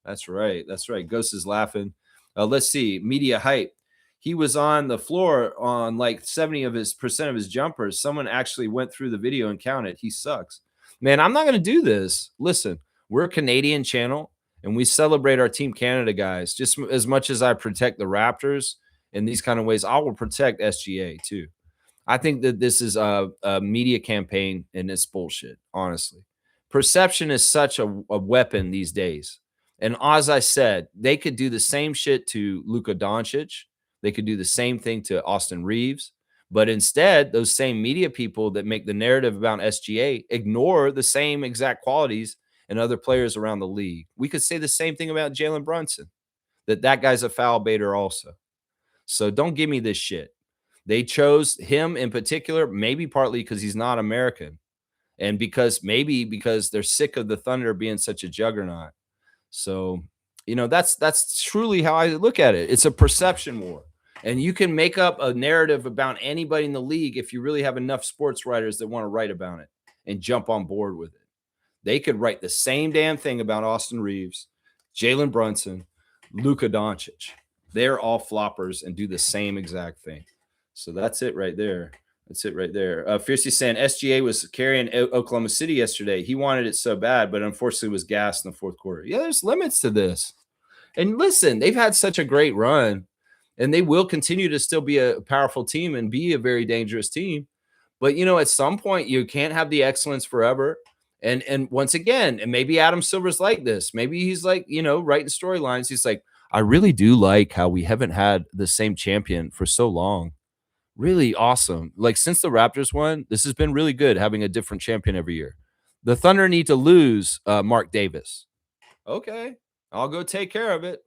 That's right. That's right. Ghost is laughing. Let's see. Media hype. He was on the floor on like 70 of his percent of his jumpers. Someone actually went through the video and counted. He sucks. Man, I'm not going to do this. Listen, we're a Canadian channel and we celebrate our Team Canada guys just as much as I protect the Raptors in these kind of ways. I will protect SGA too. I think that this is a media campaign and it's bullshit, honestly. Perception is such a weapon these days. And as I said, they could do the same shit to Luka Doncic. They could do the same thing to Austin Reeves. But instead, those same media people that make the narrative about SGA ignore the same exact qualities in other players around the league. We could say the same thing about Jalen Brunson, that guy's a foul baiter also. So don't give me this shit. They chose him in particular, maybe partly because he's not American and because they're sick of the Thunder being such a juggernaut. So, you know, that's truly how I look at it. It's a perception war. And you can make up a narrative about anybody in the league if you really have enough sports writers that want to write about it and jump on board with it. They could write the same damn thing about Austin Reeves, Jalen Brunson, Luka Doncic. They're all floppers and do the same exact thing. So that's it right there. That's it right there. Fiercely saying SGA was carrying Oklahoma City yesterday. He wanted it so bad, but unfortunately was gassed in the fourth quarter. Yeah, there's limits to this. And listen, they've had such a great run, and they will continue to still be a powerful team and be a very dangerous team. But, you know, at some point, you can't have the excellence forever. And once again, and maybe Adam Silver's like this. Maybe he's like, you know, writing storylines. He's like, I really do like how we haven't had the same champion for so long. Really awesome. Like since the Raptors won, this has been really good having a different champion every year. The Thunder need to lose Mark Davis. Okay, I'll go take care of it.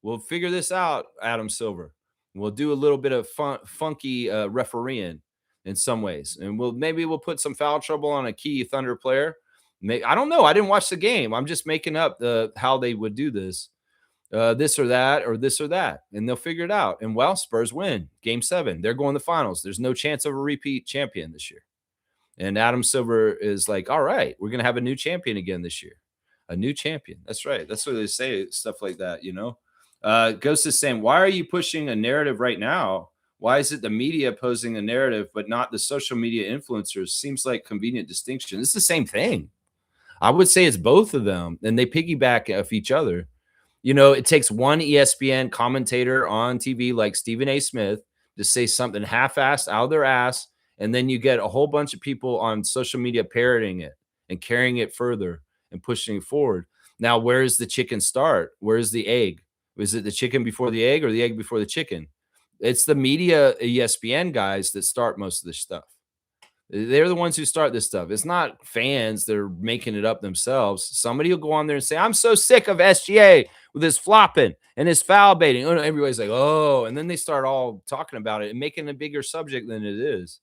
We'll figure this out, Adam Silver. We'll do a little bit of funky refereeing in some ways, and maybe we'll put some foul trouble on a key Thunder player. I don't know. I didn't watch the game. I'm just making up how they would do this. This or that, or this or that, and they'll figure it out. And well, Spurs win Game 7. They're going to the finals. There's no chance of a repeat champion this year. And Adam Silver is like, all right, we're going to have a new champion again this year. A new champion. That's right. That's what they say, stuff like that, you know. Ghost is saying, why are you pushing a narrative right now? Why is it the media posing a narrative, but not the social media influencers? Seems like convenient distinction. It's the same thing. I would say it's both of them, and they piggyback off each other. You know, it takes one ESPN commentator on TV like Stephen A. Smith to say something half-assed out of their ass, and then you get a whole bunch of people on social media parroting it and carrying it further and pushing it forward. Now, where does the chicken start? Where is the egg? Is it the chicken before the egg or the egg before the chicken? It's the media ESPN guys that start most of this stuff. They're the ones who start this stuff. It's not fans that are making it up themselves. Somebody will go on there and say, I'm so sick of SGA with his flopping and his foul baiting. Oh, everybody's like, oh, and then they start all talking about it and making a bigger subject than it is.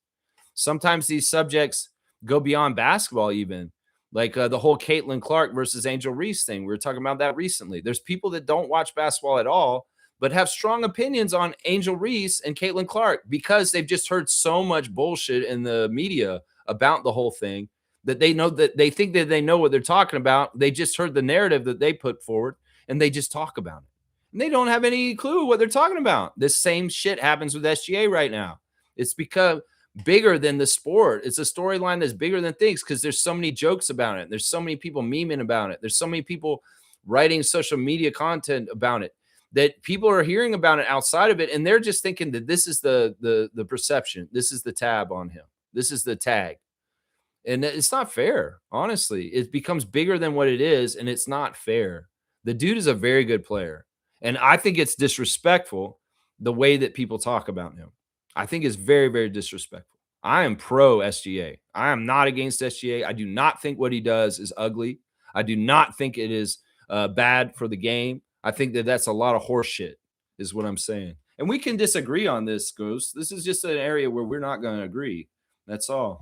Sometimes these subjects go beyond basketball even. Like the whole Caitlin Clark versus Angel Reese thing. We were talking about that recently. There's people that don't watch basketball at all, but have strong opinions on Angel Reese and Caitlin Clark because they've just heard so much bullshit in the media about the whole thing that they know that they think that they know what they're talking about. They just heard the narrative that they put forward and they just talk about it. And they don't have any clue what they're talking about. This same shit happens with SGA right now. It's become bigger than the sport. It's a storyline that's bigger than things because there's so many jokes about it. There's so many people memeing about it. There's so many people writing social media content about it, that people are hearing about it outside of it, and they're just thinking that this is the perception. This is the tab on him. This is the tag. And it's not fair, honestly. It becomes bigger than what it is, and it's not fair. The dude is a very good player, and I think it's disrespectful the way that people talk about him. I think it's very, very disrespectful. I am pro SGA. I am not against SGA. I do not think what he does is ugly. I do not think it is bad for the game. I think that that's a lot of horse shit, is what I'm saying. And we can disagree on this, Ghost. This is just an area where we're not going to agree. That's all.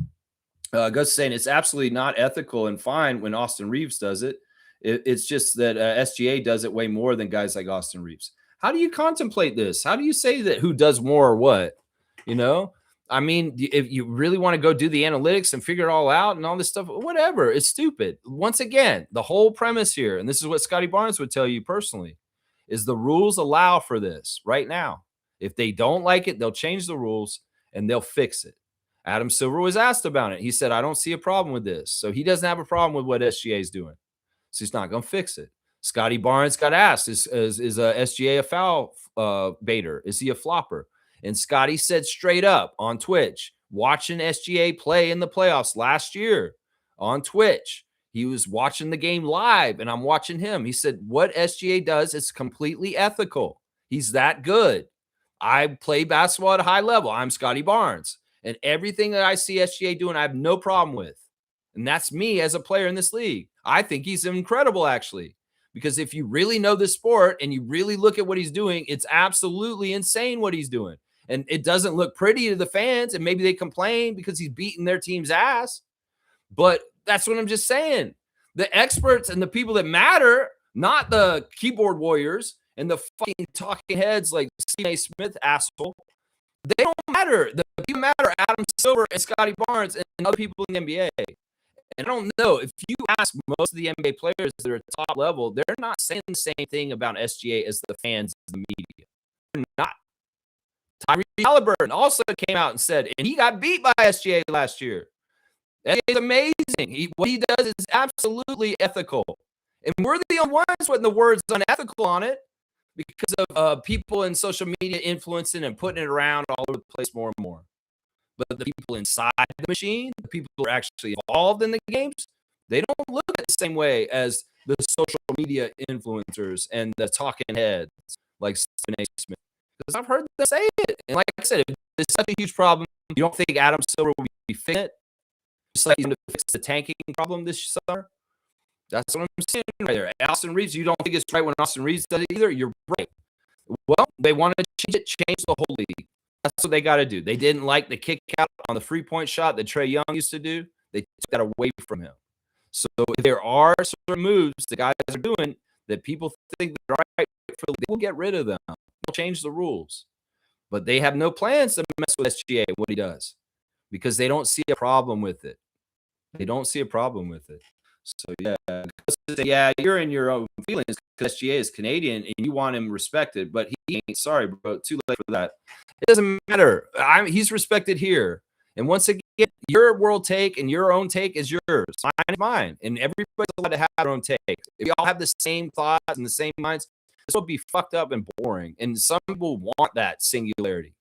Gus saying it's absolutely not ethical and fine when Austin Reeves does it. It's just that SGA does it way more than guys like Austin Reeves. How do you contemplate this? How do you say that who does more or what? You know, I mean, if you really want to go do the analytics and figure it all out and all this stuff, whatever, it's stupid. Once again, the whole premise here, and this is what Scotty Barnes would tell you personally, is the rules allow for this right now. If they don't like it, they'll change the rules and they'll fix it. Adam Silver was asked about it. He said, I don't see a problem with this. So he doesn't have a problem with what SGA is doing. So he's not going to fix it. Scotty Barnes got asked, is SGA a foul baiter? Is he a flopper? And Scotty said straight up on Twitch, watching SGA play in the playoffs last year on Twitch, he was watching the game live, and I'm watching him. He said, what SGA does is completely ethical. He's that good. I play basketball at a high level. I'm Scotty Barnes. And everything that I see SGA doing, I have no problem with. And that's me as a player in this league. I think he's incredible, actually, because if you really know this sport and you really look at what he's doing, it's absolutely insane what he's doing. And it doesn't look pretty to the fans, and maybe they complain because he's beating their team's ass. But that's what I'm just saying. The experts and the people that matter, not the keyboard warriors and the fucking talking heads like Stephen A. Smith, asshole. They don't matter. The people matter, Adam Silver and Scotty Barnes and other people in the NBA. And I don't know, if you ask most of the NBA players that are top level, they're not saying the same thing about SGA as the fans and the media. They're not. Tyrese Halliburton also came out and said, and he got beat by SGA last year. That is amazing. What he does is absolutely ethical. And we're the only ones putting the words unethical on it, because of people in social media influencing and putting it around all over the place more and more. But the people inside the machine, the people who are actually involved in the games, they don't look at the same way as the social media influencers and the talking heads like Stephen A. Smith. Because I've heard them say it. And like I said, if it's such a huge problem, you don't think Adam Silver will be fixing it? Just like he's going to fix the tanking problem this summer? That's what I'm saying right there. Austin Reeves, you don't think it's right when Austin Reeves does it either? You're right. Well, they wanted to change the whole league. That's what they got to do. They didn't like the kick out on the 3-point shot that Trae Young used to do. They took that away from him. So if there are certain moves the guys are doing that people think are right for the league, we'll get rid of them. They'll change the rules. But they have no plans to mess with SGA and what he does, because they don't see a problem with it. They don't see a problem with it. So, yeah, you're in your own feelings because SGA is Canadian and you want him respected, but he ain't. Sorry, bro. Too late for that. It doesn't matter. He's respected here. And once again, your world take and your own take is yours. Mine is mine. And everybody's allowed to have their own take. If we all have the same thoughts and the same minds, this will be fucked up and boring. And some people want that singularity.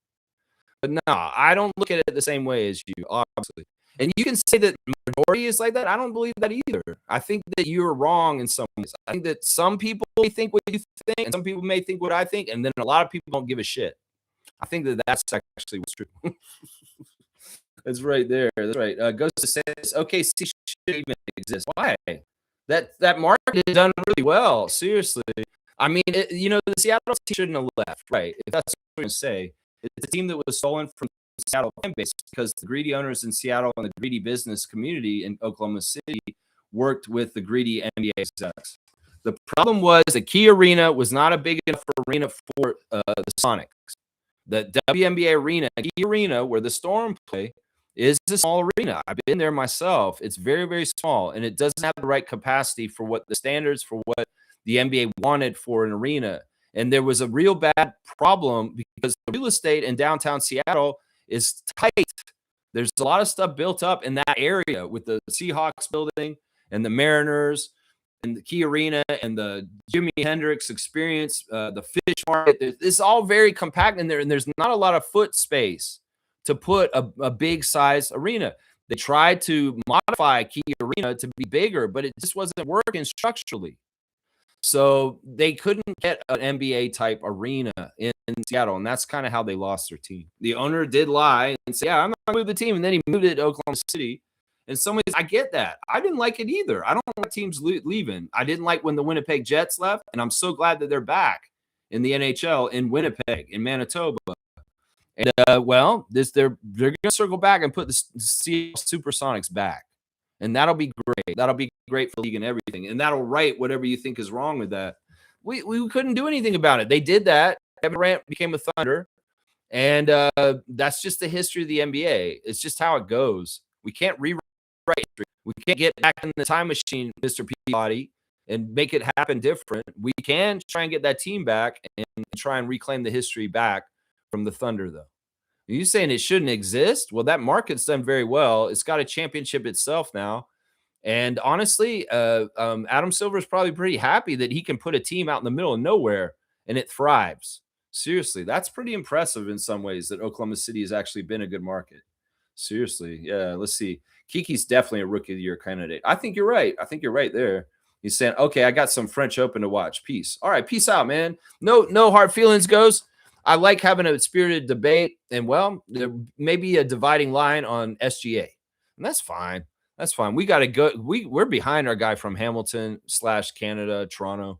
But no, I don't look at it the same way as you, obviously. And you can say that majority is like that. I don't believe that either. I think that you're wrong in some ways. I think that some people may think what you think, and some people may think what I think, and then a lot of people don't give a shit. I think that that's actually what's true. That's right there. That's right. Goes to say this. OKC should even exist. Why? That market has done really well. Seriously. I mean, the Seattle team shouldn't have left. Right. If that's what you're going to say. It's a team that was stolen from Seattle fan base because the greedy owners in Seattle and the greedy business community in Oklahoma City worked with the greedy NBA execs. The problem was the Key Arena was not a big enough arena for the Sonics. The WNBA arena, Key Arena, where the Storm play, is a small arena. I've been there myself. It's very, very small, and it doesn't have the right capacity for what the standards for what the NBA wanted for an arena. And there was a real bad problem because the real estate in downtown Seattle is tight. There's a lot of stuff built up in that area with the Seahawks building and the Mariners and the Key Arena and the Jimi Hendrix Experience, the Fish Market. It's all very compact in there, and there's not a lot of foot space to put a big size arena. They tried to modify Key Arena to be bigger, but it just wasn't working structurally. So they couldn't get an NBA type arena in Seattle, and that's kind of how they lost their team. The owner did lie and say, "Yeah, I'm not going to move the team," and then he moved it to Oklahoma City. In some ways, I get that. I didn't like it either. I don't like teams leaving. I didn't like when the Winnipeg Jets left, and I'm so glad that they're back in the NHL in Winnipeg, in Manitoba. And they're going to circle back and put the Seattle Supersonics back, and that'll be great. That'll be great for the league and everything, and that'll right whatever you think is wrong with that. We couldn't do anything about it. They did that. Kevin Durant became a Thunder, and that's just the history of the NBA. It's just how it goes. We can't rewrite history. We can't get back in the time machine, Mr. Peabody, and make it happen different. We can try and get that team back and try and reclaim the history back from the Thunder, though. Are you saying it shouldn't exist? Well, that market's done very well. It's got a championship itself now. And honestly, Adam Silver is probably pretty happy that he can put a team out in the middle of nowhere and it thrives. Seriously, that's pretty impressive in some ways that Oklahoma City has actually been a good market. Seriously. Yeah, let's see. Kiki's definitely a rookie of the year candidate. I think you're right. I think you're right there. He's saying, okay, I got some French Open to watch. Peace. All right, peace out, man. No hard feelings, Goes. I like having a spirited debate, and there may be a dividing line on SGA, and that's fine. That's fine. We got to go. We're behind our guy from Hamilton / Canada, Toronto,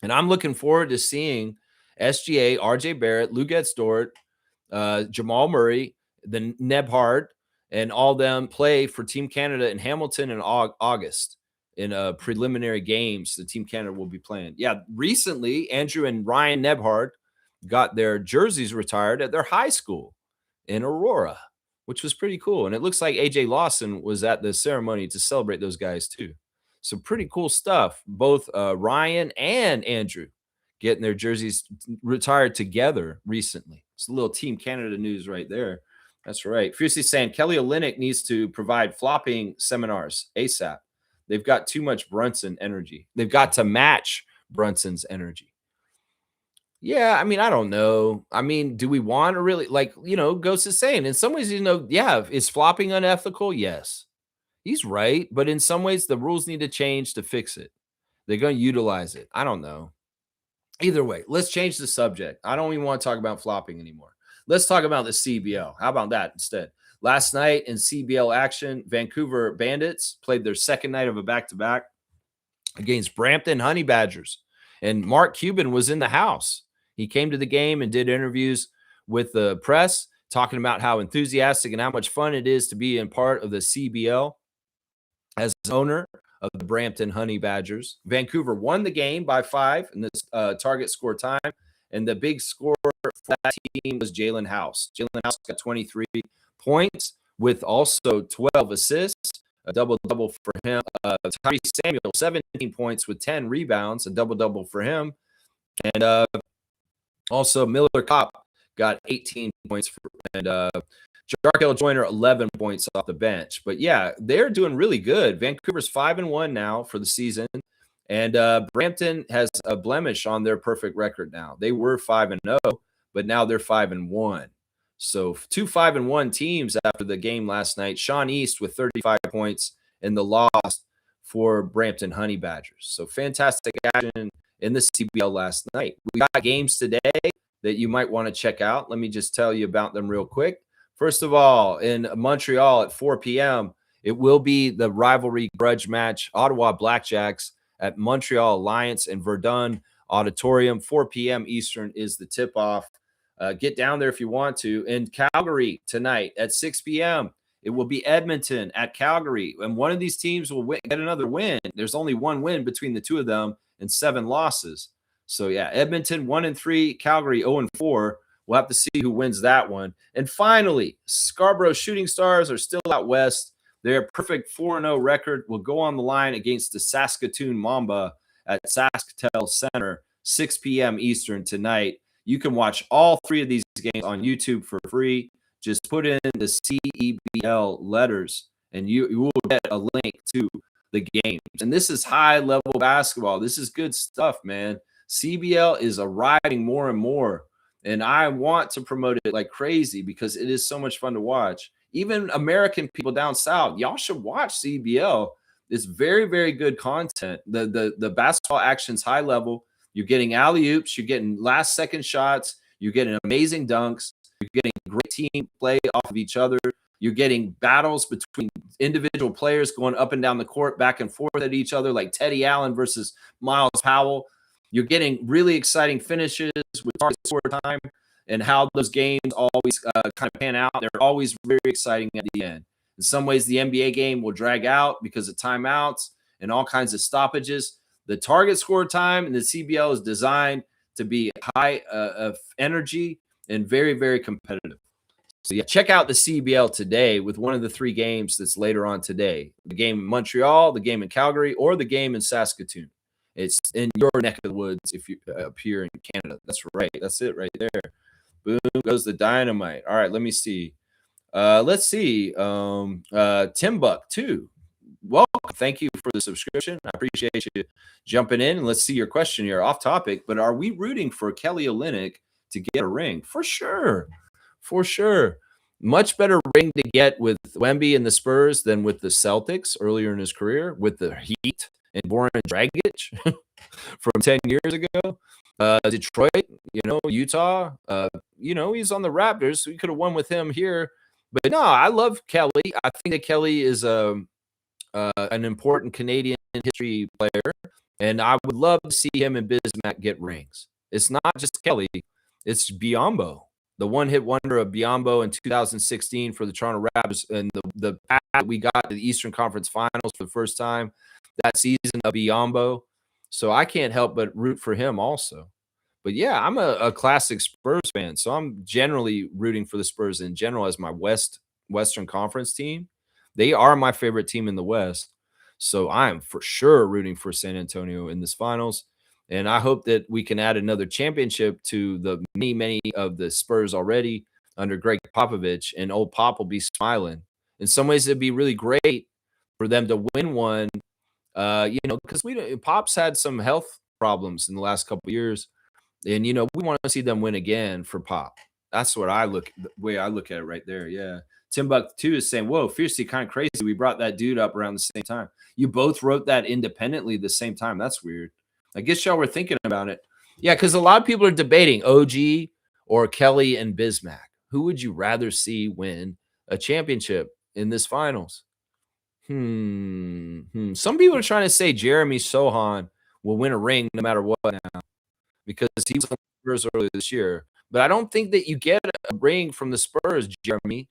and I'm looking forward to seeing SGA, RJ Barrett, Luguentz Dort, Jamal Murray, the Nebhard, and all them play for Team Canada in Hamilton in August in preliminary games. The Team Canada will be playing. Yeah, recently Andrew and Ryan Nebhard got their jerseys retired at their high school in Aurora, which was pretty cool. And it looks like AJ Lawson was at the ceremony to celebrate those guys too. So pretty cool stuff. Both Ryan and Andrew getting their jerseys retired together recently. It's a little Team Canada news right there. That's right. Fiercely saying Kelly Olynyk needs to provide flopping seminars ASAP. They've got too much Brunson energy. They've got to match Brunson's energy. Yeah, I mean, I don't know. I mean, do we want to really, Ghost is saying, in some ways, is flopping unethical? Yes. He's right. But in some ways, the rules need to change to fix it. They're going to utilize it. I don't know. Either way, let's change the subject. I don't even want to talk about flopping anymore. Let's talk about the CBL. How about that instead? Last night in CBL action, Vancouver Bandits played their second night of a back-to-back against Brampton Honey Badgers. And Mark Cuban was in the house. He came to the game and did interviews with the press, talking about how enthusiastic and how much fun it is to be in part of the CBL as owner of the Brampton Honey Badgers. Vancouver won the game by 5 in the target score time, and the big score for that team was Jalen House. Jalen House got 23 points with also 12 assists, a double-double for him. Tyrese Samuel, 17 points with 10 rebounds, a double-double for him. And also Miller Kopp got 18 points and Jarkel Joyner 11 points off the bench. But yeah, they're doing really good. Vancouver's 5-1 now for the season, and Brampton has a blemish on their perfect record now. They were 5-0, but now they're 5-1. So 2 5-1 teams after the game last night. Sean East with 35 points in the loss for Brampton Honey Badgers. So fantastic action in the CBL last night. We got games today that you might want to check out. Let me just tell you about them real quick. First of all, in Montreal at 4 p.m., it will be the rivalry grudge match, Ottawa Blackjacks at Montreal Alliance and Verdun Auditorium. 4 p.m. Eastern is the tip-off. Get down there if you want to. In Calgary tonight at 6 p.m., it will be Edmonton at Calgary. And one of these teams will get another win. There's only one win between the two of them and 7 losses. So, yeah, Edmonton 1-3, Calgary 0-4. We'll have to see who wins that one. And finally, Scarborough Shooting Stars are still out west. Their perfect 4-0 record will go on the line against the Saskatoon Mamba at Sasktel Center, 6 p.m. Eastern tonight. You can watch all 3 of these games on YouTube for free. Just put in the CEBL letters, and you will get a link to the games. And this is high level basketball. This is good stuff, man. CBL is arriving more and more. And I want to promote it like crazy because it is so much fun to watch. Even American people down south, y'all should watch CBL. It's very, very good content. The basketball action's high level. You're getting alley-oops, you're getting last second shots, you're getting amazing dunks, you're getting great team play off of each other. You're getting battles between individual players going up and down the court, back and forth at each other, like Teddy Allen versus Miles Powell. You're getting really exciting finishes with target score time and how those games always kind of pan out. They're always very exciting at the end. In some ways, the NBA game will drag out because of timeouts and all kinds of stoppages. The target score time in the CBL is designed to be high of energy and very, very competitive. So yeah, check out the CBL today with one of the 3 games that's later on today. The game in Montreal, the game in Calgary, or the game in Saskatoon. It's in your neck of the woods if you're up here in Canada. That's right. That's it right there. Boom goes the dynamite. All right, let me see. Let's see. Timbuk2. Welcome. Thank you for the subscription. I appreciate you jumping in. And let's see your question here. Off topic, but are we rooting for Kelly Olynyk to get a ring? For sure. For sure. Much better ring to get with Wemby and the Spurs than with the Celtics earlier in his career, with the Heat and Goran Dragic from 10 years ago. Detroit, Utah, he's on the Raptors, so we could have won with him here. But no, I love Kelly. I think that Kelly is an important Canadian history player, and I would love to see him and Bismack get rings. It's not just Kelly, it's Biyombo. The one-hit wonder of Biyombo in 2016 for the Toronto Raptors, and the path that we got to the Eastern Conference Finals for the first time that season of Biyombo. So I can't help but root for him also. But yeah, I'm a classic Spurs fan, so I'm generally rooting for the Spurs in general as my Western Conference team. They are my favorite team in the West, so I am for sure rooting for San Antonio in this finals. And I hope that we can add another championship to the many of the Spurs already under Greg Popovich, and old Pop will be smiling. In some ways, it'd be really great for them to win one, because Pop's had some health problems in the last couple of years, and we want to see them win again for Pop. That's what the way I look at it right there. Yeah. Timbuk2 is saying, whoa, fiercely kind of crazy. We brought that dude up around the same time. You both wrote that independently the same time. That's weird. I guess y'all were thinking about it. Yeah, because a lot of people are debating OG or Kelly and Bismack. Who would you rather see win a championship in this finals? Some people are trying to say Jeremy Sohan will win a ring no matter what now because he was on the Spurs earlier this year. But I don't think that you get a ring from the Spurs, Jeremy,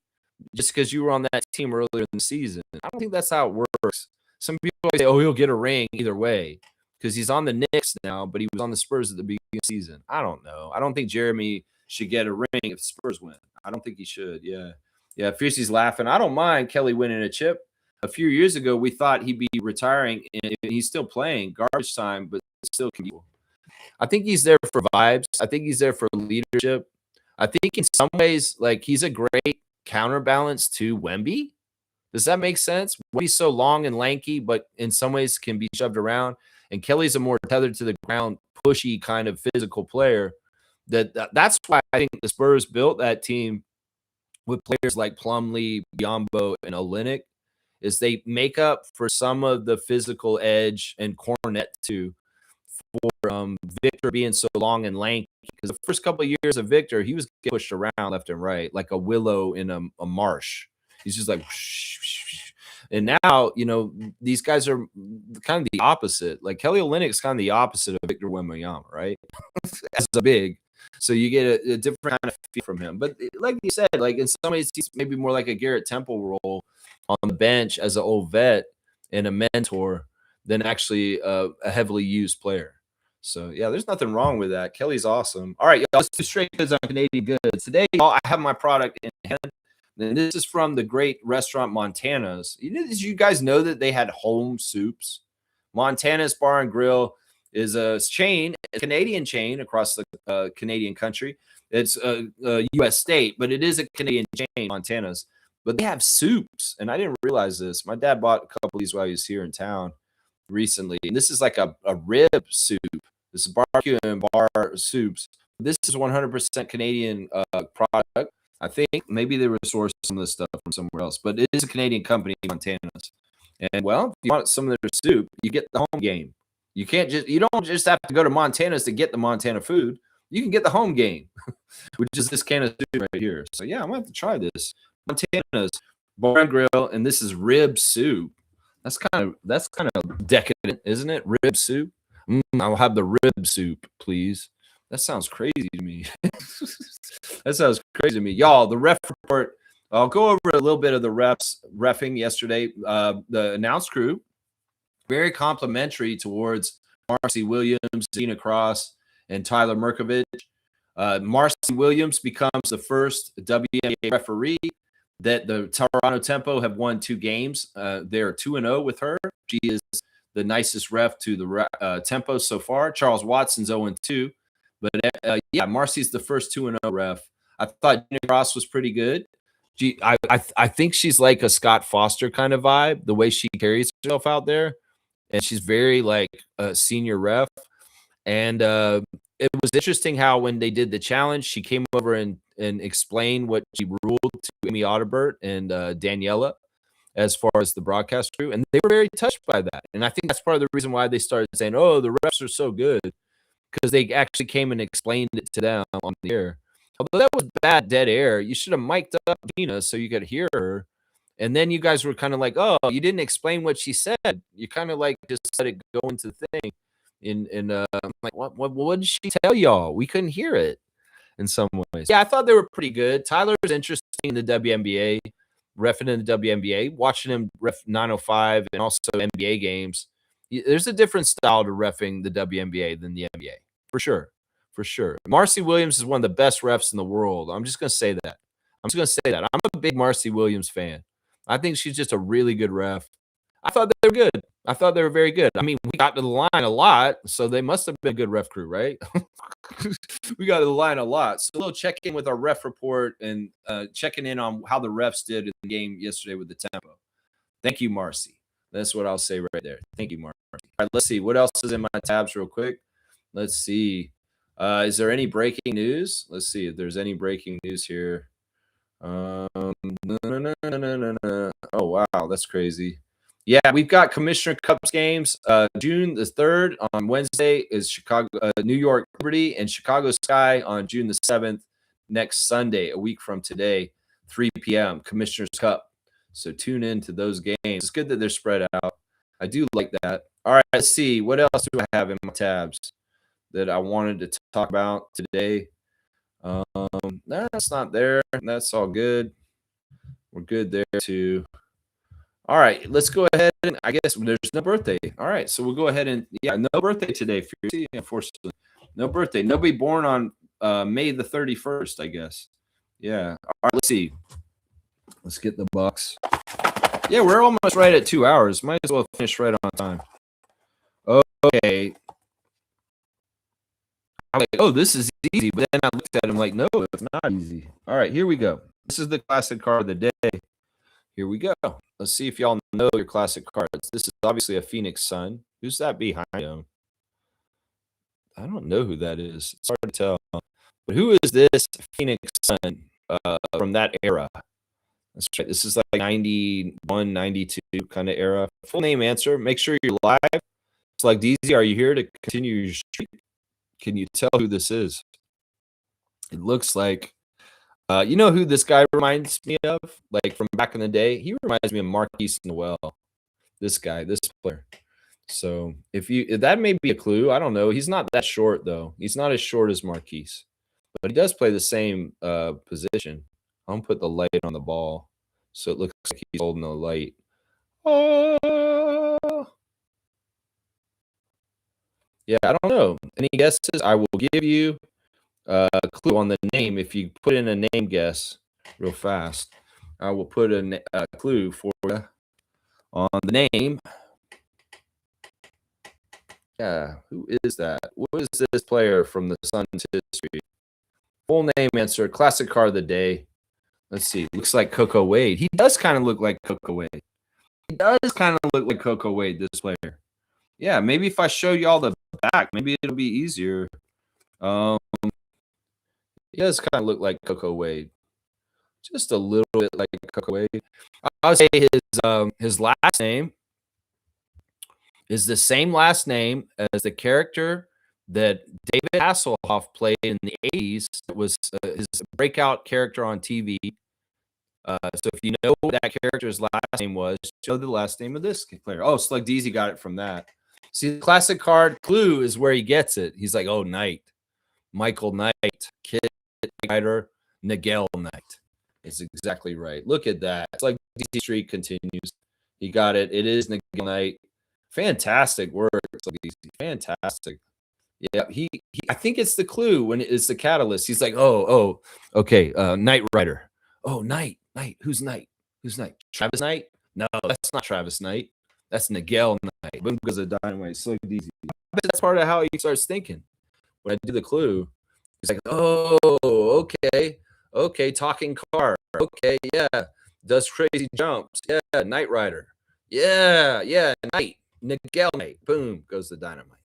just because you were on that team earlier in the season. I don't think that's how it works. Some people say, he'll get a ring either way because he's on the Knicks now, but he was on the Spurs at the beginning of the season. I don't know. I don't think Jeremy should get a ring if Spurs win. I don't think he should. Yeah. Yeah, Fiercey's laughing. I don't mind Kelly winning a chip. A few years ago, we thought he'd be retiring, and he's still playing garbage time, but still can be. I think he's there for vibes. I think he's there for leadership. I think in some ways, like, he's a great counterbalance to Wemby. Does that make sense? Wemby's so long and lanky, but in some ways can be shoved around. And Kelly's a more tethered to the ground, pushy kind of physical player. That's why I think the Spurs built that team with players like Plumlee, Biyombo, and Olynyk, is they make up for some of the physical edge, and Cornet too, for Victor being so long and lanky. Because the first couple of years of Victor, he was getting pushed around left and right like a willow in a marsh. He's just like, and now, these guys are kind of the opposite. Like Kelly Olynyk is kind of the opposite of Victor Wembanyama, right? As a big. So you get a different kind of feel from him. But like you said, like in some ways, he's maybe more like a Garrett Temple role on the bench as an old vet and a mentor than actually a heavily used player. So, yeah, there's nothing wrong with that. Kelly's awesome. All right, y'all, let's do straight goods on Canadian goods. Today, y'all, I have my product in hand. And this is from the great restaurant Montana's. Did you guys know that they had home soups? Montana's Bar and Grill is a chain, a Canadian chain across the Canadian country. It's a U.S. state, but it is a Canadian chain, Montana's. But they have soups, and I didn't realize this. My dad bought a couple of these while he was here in town recently, and this is like a rib soup. This is barbecue and bar soups. This is 100% Canadian product. I think maybe they were sourced some of the stuff from somewhere else, but it is a Canadian company, Montana's. And well, if you want some of their soup, you get the home game. You don't just have to go to Montana's to get the Montana food. You can get the home game, which is this can of soup right here. So yeah, I'm gonna have to try this. Montana's Bar and Grill, and this is rib soup. That's kind of decadent, isn't it? Rib soup. I'll have the rib soup, please. That sounds crazy to me. That sounds crazy to me, y'all. The ref report. I'll go over a little bit of the reffing yesterday. The announce crew very complimentary towards Marcy Williams, Dina Cross, and Tyler Merkovich. Marcy Williams becomes the first WNBA referee that the Toronto Tempo have won 2 games. They're 2-0 with her. She is the nicest ref to the Tempo so far. Charles Watson's 0-2. But yeah, Marcy's the first 2-0 ref. I thought Dina Cross was pretty good. I think she's like a Scott Foster kind of vibe, the way she carries herself out there. And she's very like a senior ref. And it was interesting how when they did the challenge, she came over and explained what she ruled to Amy Audibert and Daniela as far as the broadcast crew. And they were very touched by that. And I think that's part of the reason why they started saying, oh, the refs are so good, because they actually came and explained it to them on the air. Although that was bad dead air, you should have mic'd up Dina so you could hear her. And then you guys were kind of like, oh, you didn't explain what she said. You kind of like just let it go into the thing. And I'm like, what did she tell y'all? We couldn't hear it in some ways. Yeah, I thought they were pretty good. Tyler's interesting in the WNBA, reffing in the WNBA, watching him ref 905 and also NBA games. There's a different style to reffing the WNBA than the NBA, for sure. For sure. Marcy Williams is one of the best refs in the world. I'm just going to say that. I'm a big Marcy Williams fan. I think she's just a really good ref. I thought they were good. I thought they were very good. I mean, we got to the line a lot, so they must have been a good ref crew, right? We got to the line a lot. So a little check-in with our ref report and checking in on how the refs did in the game yesterday with the Tempo. Thank you, Marcy. That's what I'll say right there. Thank you, Marcy. All right, let's see. What else is in my tabs real quick? Let's see. Is there any breaking news? Let's see if there's any breaking news here. No. Oh, wow. That's crazy. Yeah, we've got Commissioner Cups games. June the 3rd on Wednesday is New York Liberty and Chicago Sky on June the 7th. Next Sunday, a week from today, 3 p.m. Commissioner's Cup. So tune in to those games. It's good that they're spread out. I do like that. All right, let's see. What else do I have in my tabs that I wanted to talk about today? That's not there. That's all good. We're good there too. All right, let's go ahead and I guess there's no birthday. All right, so we'll go ahead and no birthday today. Unfortunately, no birthday. Nobody born on May the 31st, I guess. Yeah. All right, let's see. Let's get the Bucks. Yeah, we're almost right at 2 hours. Might as well finish right on time. Okay. I'm like, oh, this is easy. But then I looked at him like, no, it's not easy. All right, here we go. This is the classic card of the day. Here we go. Let's see if y'all know your classic cards. This is obviously a Phoenix Sun. Who's that behind him? I don't know who that is. It's hard to tell. But who is this Phoenix Sun from that era? That's right. This is like 91, 92 kind of era. Full name answer. Make sure you're live. It's like, DZ, are you here to continue your streak? Can you tell who this is? It looks like, you know who this guy reminds me of? Like from back in the day? He reminds me of Marquise Noel. This guy, this player. So if that may be a clue. I don't know. He's not that short, though. He's not as short as Marquise. But he does play the same position. I'm going to put the light on the ball so it looks like he's holding the light. Oh. Yeah, I don't know. Any guesses? I will give you a clue on the name. If you put in a name guess real fast, I will put a clue for you on the name. Yeah, who is that? What is this player from the Suns history? Full name answer, classic card of the day. Let's see. Looks like Coco Wade. He does kind of look like Coco Wade. does kind of look like Coco Wade, this player. Yeah, maybe if I show y'all the back, maybe it'll be easier. He does kind of look like Coco Wade. Just a little bit like Coco Wade. I would say his last name is the same last name as the character that David Hasselhoff played in the 80s. It was his breakout character on TV. So if you know what that character's last name was, show the last name of this player. Oh, Slug Deezy got it from that. See, the classic card clue is where he gets it. He's like, oh, Knight. Michael Knight. Kid Rider. Nigel Knight. It's exactly right. Look at that. It's like DC Street continues. He got it. It is Nigel Knight. Fantastic work. Fantastic. Yeah, I think it's the clue when it's the catalyst. He's like, oh, okay, Knight Rider. Oh, Knight. Who's Knight? Travis Knight? No, that's not Travis Knight. That's Nigel Knight. Boom goes a dynamite. So easy. I bet that's part of how he starts thinking. When I do the clue, he's like, oh, okay, talking car. Okay, yeah, does crazy jumps. Yeah, Knight Rider. Yeah, Knight. Nigel Knight. Boom goes the dynamite.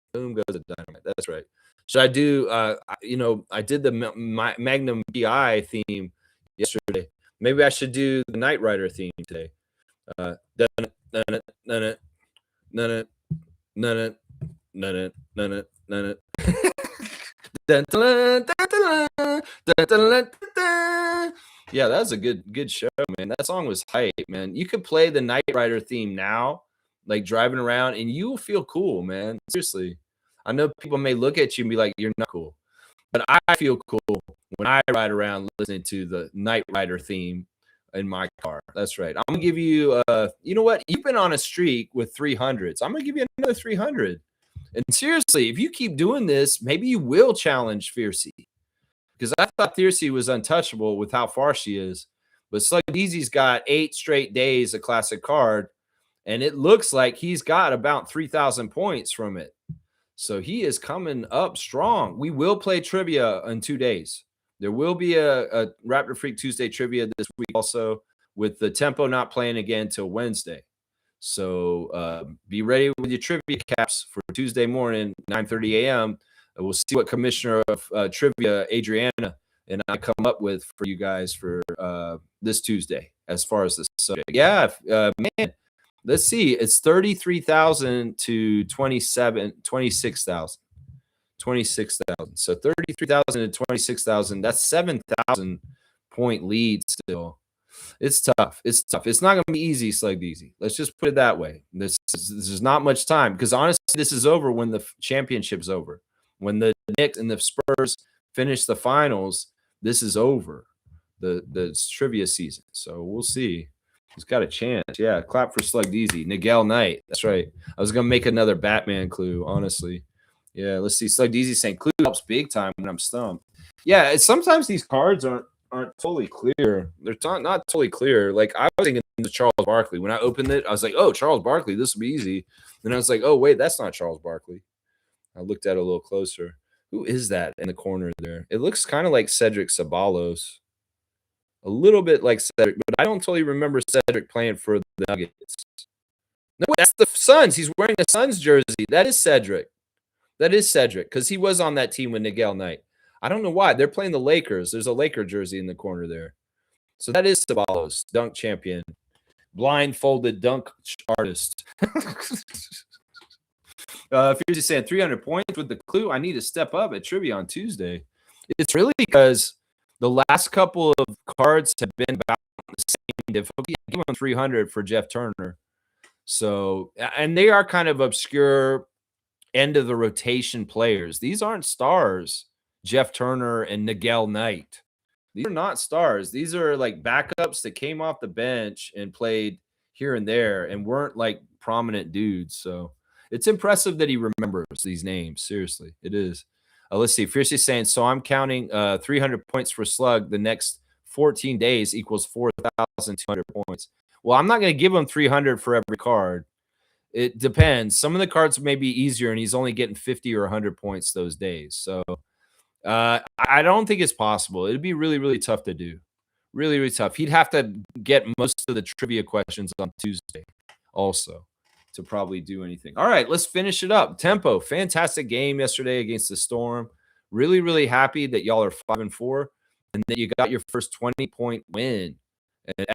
That's right. Should I do, I did the Magnum PI theme yesterday. Maybe I should do the Knight Rider theme today. Yeah, that was a good show, man. That song was hype, man. You could play the Knight Rider theme now, like driving around, and you will feel cool, man. Seriously. I know people may look at you and be like, you're not cool. But I feel cool when I ride around listening to the Knight Rider theme in my car. That's right. I'm going to give you, you know what? You've been on a streak with 300s. I'm going to give you another 300. And seriously, if you keep doing this, maybe you will challenge Fiercey. Because I thought Fiercey was untouchable with how far she is. But Slug Deezy's got 8 straight days of classic card. And it looks like he's got about 3,000 points from it. So he is coming up strong. We will play trivia in 2 days. There will be a Raptor Freak Tuesday trivia this week also, with the tempo not playing again till Wednesday. So be ready with your trivia caps for Tuesday morning, 9:30 a.m. We'll see what Commissioner of Trivia, Adriana, and I come up with for you guys for this Tuesday as far as the subject. Yeah, man. Let's see. It's 33,000 to 26,000. 26,000. So 33,000 to 26,000. That's 7,000 point lead still. It's tough. It's not going to be easy, Slug Easy. Let's just put it that way. This is not much time, because honestly, this is over when the championship's over. When the Knicks and the Spurs finish the finals, this is over. The trivia season. So we'll see. He's got a chance. Yeah, clap for Slug Deezy. Nigel Knight. That's right. I was going to make another Batman clue, honestly. Yeah, let's see. Slug Deezy saying clue helps big time when I'm stumped. Yeah, sometimes these cards aren't totally clear. They're not totally clear. Like, I was thinking of Charles Barkley. When I opened it, I was like, oh, Charles Barkley, this will be easy. Then I was like, oh, wait, that's not Charles Barkley. I looked at it a little closer. Who is that in the corner there? It looks kind of like Cedric Ceballos. A little bit like Cedric, but I don't totally remember Cedric playing for the Nuggets. No, that's the Suns. He's wearing a Suns jersey. That is Cedric. Because he was on that team with Nigel Knight. I don't know why. They're playing the Lakers. There's a Laker jersey in the corner there. So that is Ceballos, dunk champion. Blindfolded dunk artist. If you're just saying 300 points with the clue, I need to step up at trivia on Tuesday. It's really because the last couple of cards have been about the same difficulty. I give them 300 for Jeff Turner. So, and they are kind of obscure end of the rotation players. These aren't stars, Jeff Turner and Nigel Knight. These are not stars. These are like backups that came off the bench and played here and there and weren't like prominent dudes. So it's impressive that he remembers these names. Seriously, it is. Let's see. Fiercely saying, so I'm counting 300 points for Slug. The next 14 days equals 4,200 points. Well, I'm not going to give him 300 for every card. It depends. Some of the cards may be easier, and he's only getting 50 or 100 points those days. So I don't think it's possible. It'd be really, really tough to do. Really, really tough. He'd have to get most of the trivia questions on Tuesday. also to probably do anything. All right, let's finish it up. Tempo, fantastic game yesterday against the Storm. Really, really happy that y'all are 5-4 and that you got your first 20-point win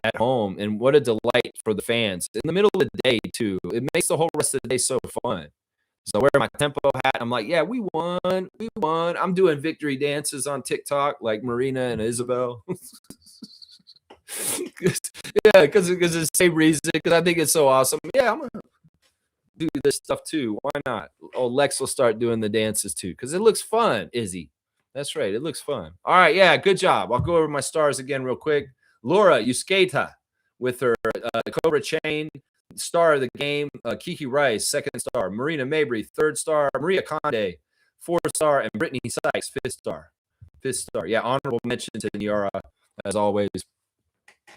at home. And what a delight for the fans in the middle of the day, too. It makes the whole rest of the day so fun. So I wear my Tempo hat. I'm like, yeah, we won. We won. I'm doing victory dances on TikTok like Marina and Isabel. Yeah, because it's the same reason. Because I think it's so awesome. Yeah, I'm going to do this stuff too. Why not? Oh, Lex will start doing the dances too because it looks fun, Izzy. That's right. It looks fun. All right. Yeah, good job. I'll go over my stars again real quick. Laura Euskata with her Cobra chain, star of the game. Kiki Rice, second star. Marina Mabry, third star. Maria Conde, fourth star. And Brittany Sykes, fifth star. Fifth star. Yeah, honorable mention to Niara, as always.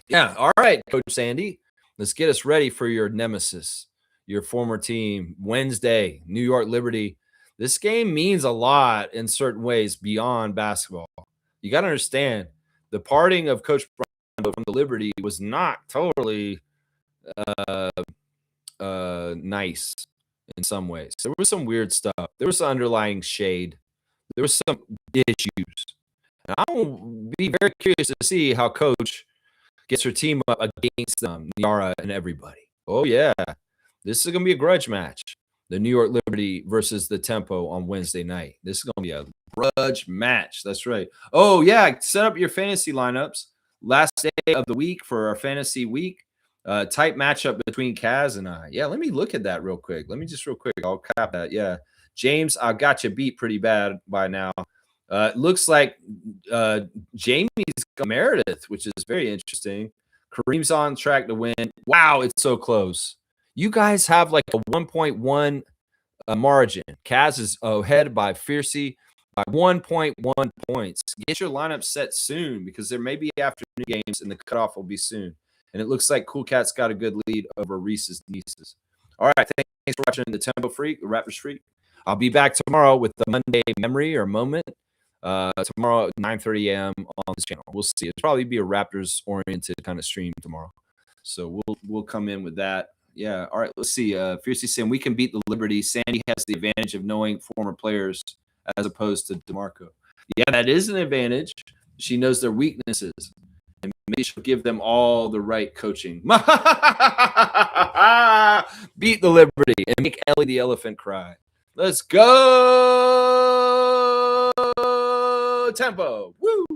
Yeah, all right, Coach Sandy. Let's get us ready for your nemesis, your former team. Wednesday, New York Liberty. This game means a lot in certain ways beyond basketball. You got to understand, the parting of Coach Brown from the Liberty was not totally nice in some ways. There was some weird stuff. There was some underlying shade. There was some issues. And I'm be very curious to see how Coach gets her team up against them, Niara and everybody. Oh, yeah. This is going to be a grudge match. The New York Liberty versus the Tempo on Wednesday night. This is going to be a grudge match. That's right. Oh, yeah. Set up your fantasy lineups. Last day of the week for our fantasy week. Tight matchup between Kaz and I. Yeah, let me look at that real quick. Let me just real quick. I'll cap that. Yeah. James, I got you beat pretty bad by now. Looks like Jamie's got Meredith, which is very interesting. Kareem's on track to win. Wow, it's so close. You guys have like a 1.1 margin. Kaz is ahead by Fiercey by 1.1 points. Get your lineup set soon because there may be afternoon games and the cutoff will be soon. And it looks like Cool Cat's got a good lead over Reese's Nieces. All right, thanks for watching the Tempo Freak, the Raptors Freak. I'll be back tomorrow with the Monday memory or moment. Tomorrow at 9:30 a.m. on this channel. We'll see. It'll probably be a Raptors-oriented kind of stream tomorrow. So we'll come in with that. Yeah. All right. Let's see. Fiercely saying we can beat the Liberty. Sandy has the advantage of knowing former players as opposed to DeMarco. Yeah, that is an advantage. She knows their weaknesses. And maybe she'll give them all the right coaching. Beat the Liberty and make Ellie the elephant cry. Let's go. Tempo. Woo!